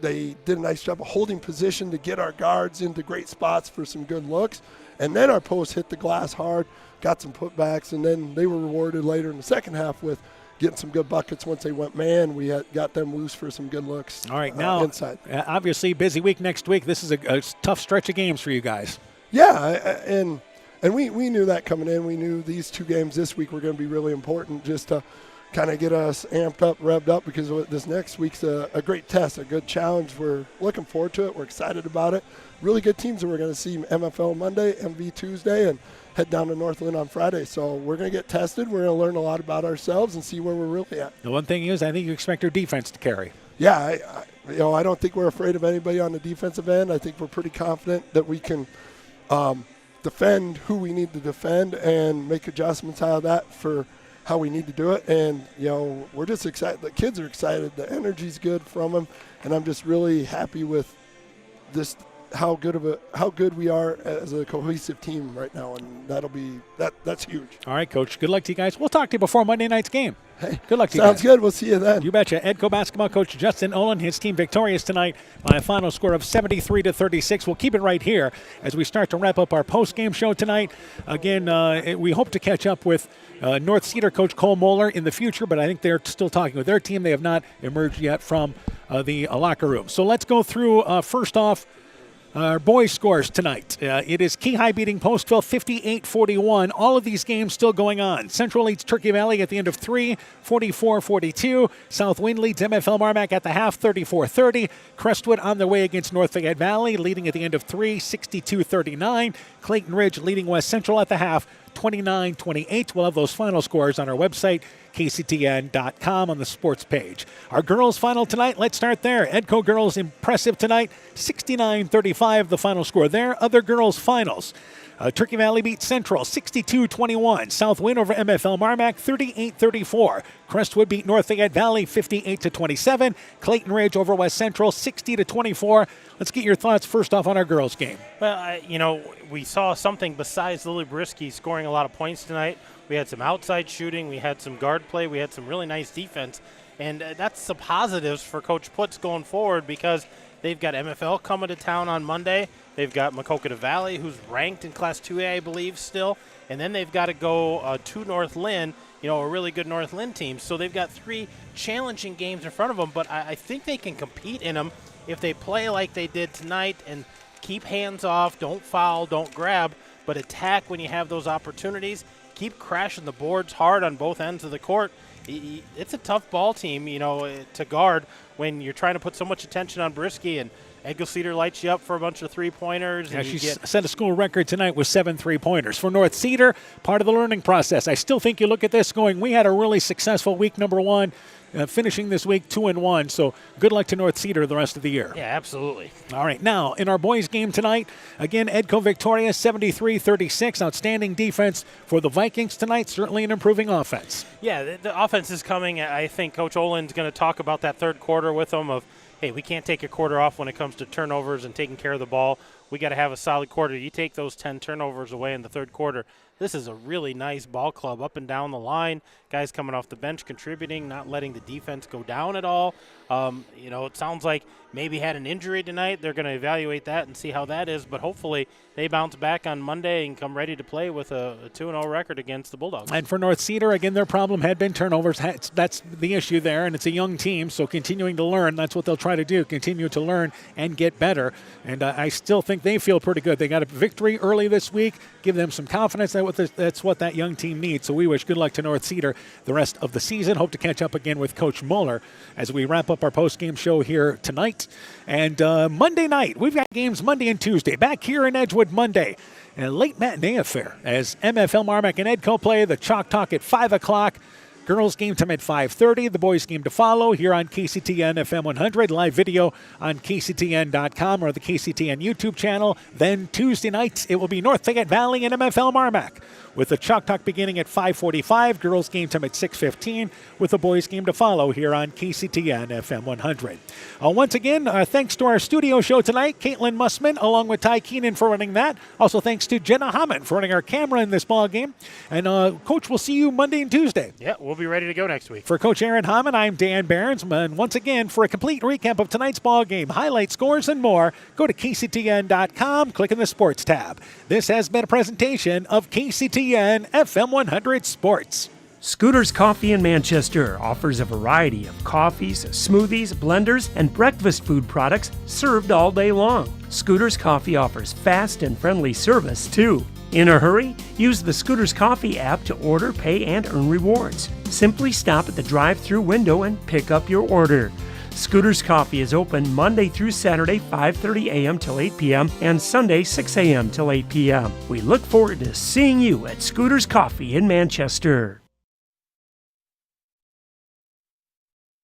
did a nice job of holding position to get our guards into great spots for some good looks. And then our post hit the glass hard, got some putbacks, and then they were rewarded later in the second half with getting some good buckets. Once they went man, we got them loose for some good looks. All right, now inside. Obviously busy week next week. This is a tough stretch of games for you guys. Yeah, and we knew that coming in. We knew these two games this week were going to be really important just to kind of get us amped up, revved up, because this next week's a great test, a good challenge. We're looking forward to it. We're excited about it. Really good teams that we're going to see MFL Monday, MV Tuesday, and head down to Northland on Friday. So we're going to get tested. We're going to learn a lot about ourselves and see where we're really at. The one thing is, I think you expect your defense to carry. Yeah, I don't think we're afraid of anybody on the defensive end. I think we're pretty confident that we can defend who we need to defend and make adjustments out of that for how we need to do it. And, we're just excited. The kids are excited. The energy's good from them. And I'm just really happy with this, how good we are as a cohesive team right now, and that's huge. All right, Coach. Good luck to you guys. We'll talk to you before Monday night's game. Hey, good luck to you guys. Sounds good. We'll see you then. You betcha. Edco basketball coach Justin Olin, his team victorious tonight by a final score of 73-36. We'll keep it right here as we start to wrap up our post-game show tonight. Again, we hope to catch up with North Cedar coach Cole Moeller in the future, but I think they're still talking with their team. They have not emerged yet from the locker room. So let's go through first off Our boys' scores tonight. It is Key High beating Postville 58-41. All of these games still going on. Central leads Turkey Valley at the end of 3, 44-42. Southwind leads MFL Marmac at the half, 34-30. Crestwood on their way against North Fayette Valley, leading at the end of 3, 62-39. Clayton Ridge leading West Central at the half, 29-28. We'll have those final scores on our website, kctn.com, on the sports page. Our girls' final tonight, let's start there. Edco girls impressive tonight, 69-35, the final score there. Other girls' finals. Turkey Valley beats Central 62-21. Southwind over MFL Marmac 38-34. Crestwood beat North Fayette Valley 58-27. Clayton Ridge over West Central 60-24. Let's get your thoughts first off on our girls' game. Well, we saw something besides Lily Brisky scoring a lot of points tonight. We had some outside shooting. We had some guard play. We had some really nice defense. And that's some positives for Coach Putz going forward because they've got MFL coming to town on Monday. They've got Maquoketa Valley, who's ranked in Class 2A, I believe, still. And then they've got to go to North Lynn, a really good North Lynn team. So they've got 3 challenging games in front of them, but I think they can compete in them if they play like they did tonight and keep hands off, don't foul, don't grab, but attack when you have those opportunities. Keep crashing the boards hard on both ends of the court. It's a tough ball team, to guard when you're trying to put so much attention on Brisky, and Edgar Cedar lights you up for a bunch of three-pointers. Yeah, she set a school record tonight with 7 3-pointers. For North Cedar, part of the learning process. I still think you look at this going, we had a really successful week number 1, finishing this week 2-1. So good luck to North Cedar the rest of the year. Yeah, absolutely. All right, now in our boys' game tonight, again, Edco victorious 73-36. Outstanding defense for the Vikings tonight. Certainly an improving offense. Yeah, the offense is coming. I think Coach Olin's going to talk about that third quarter with them of, hey, we can't take a quarter off when it comes to turnovers and taking care of the ball. We got to have a solid quarter. You take those 10 turnovers away in the third quarter. This is a really nice ball club up and down the line. Guys coming off the bench contributing, not letting the defense go down at all. It sounds like maybe had an injury tonight. They're going to evaluate that and see how that is. But hopefully they bounce back on Monday and come ready to play with a 2-0 record against the Bulldogs. And for North Cedar, again, their problem had been turnovers. That's the issue there, and it's a young team, so continuing to learn, that's what they'll try to do, continue to learn and get better. And I still think they feel pretty good. They got a victory early this week, give them some confidence. That's what that young team needs. So we wish good luck to North Cedar the rest of the season. Hope to catch up again with Coach Mueller as we wrap up our post-game show here tonight. And Monday night, we've got games Monday and Tuesday. Back here in Edgewood Monday, a late matinee affair as MFL Marmac and Edco play the Chalk Talk at 5 o'clock. Girls game time at 5:30. The boys game to follow here on KCTN FM 100. Live video on KCTN.com or the KCTN YouTube channel. Then Tuesday night, it will be North Fayette Valley and MFL Marmac, with the Chalk Talk beginning at 5:45. Girls game time at 6:15, with the boys game to follow here on KCTN FM 100. Once again, thanks to our studio show tonight, Caitlin Mussman, along with Ty Keenan for running that. Also thanks to Jenna Hammond for running our camera in this ball game. And Coach, we'll see you Monday and Tuesday. Yeah, we'll be ready to go next week. For Coach Aaron Hammond, I'm Dan Behrens. And once again, for a complete recap of tonight's ball game, highlight scores and more, go to KCTN.com, click in the Sports tab. This has been a presentation of KCTN FM 100 Sports. Scooter's Coffee in Manchester offers a variety of coffees, smoothies, blenders, and breakfast food products served all day long. Scooter's Coffee offers fast and friendly service, too. In a hurry? Use the Scooter's Coffee app to order, pay, and earn rewards. Simply stop at the drive-thru window and pick up your order. Scooter's Coffee is open Monday through Saturday, 5:30 a.m. till 8 p.m. and Sunday, 6 a.m. till 8 p.m. We look forward to seeing you at Scooter's Coffee in Manchester.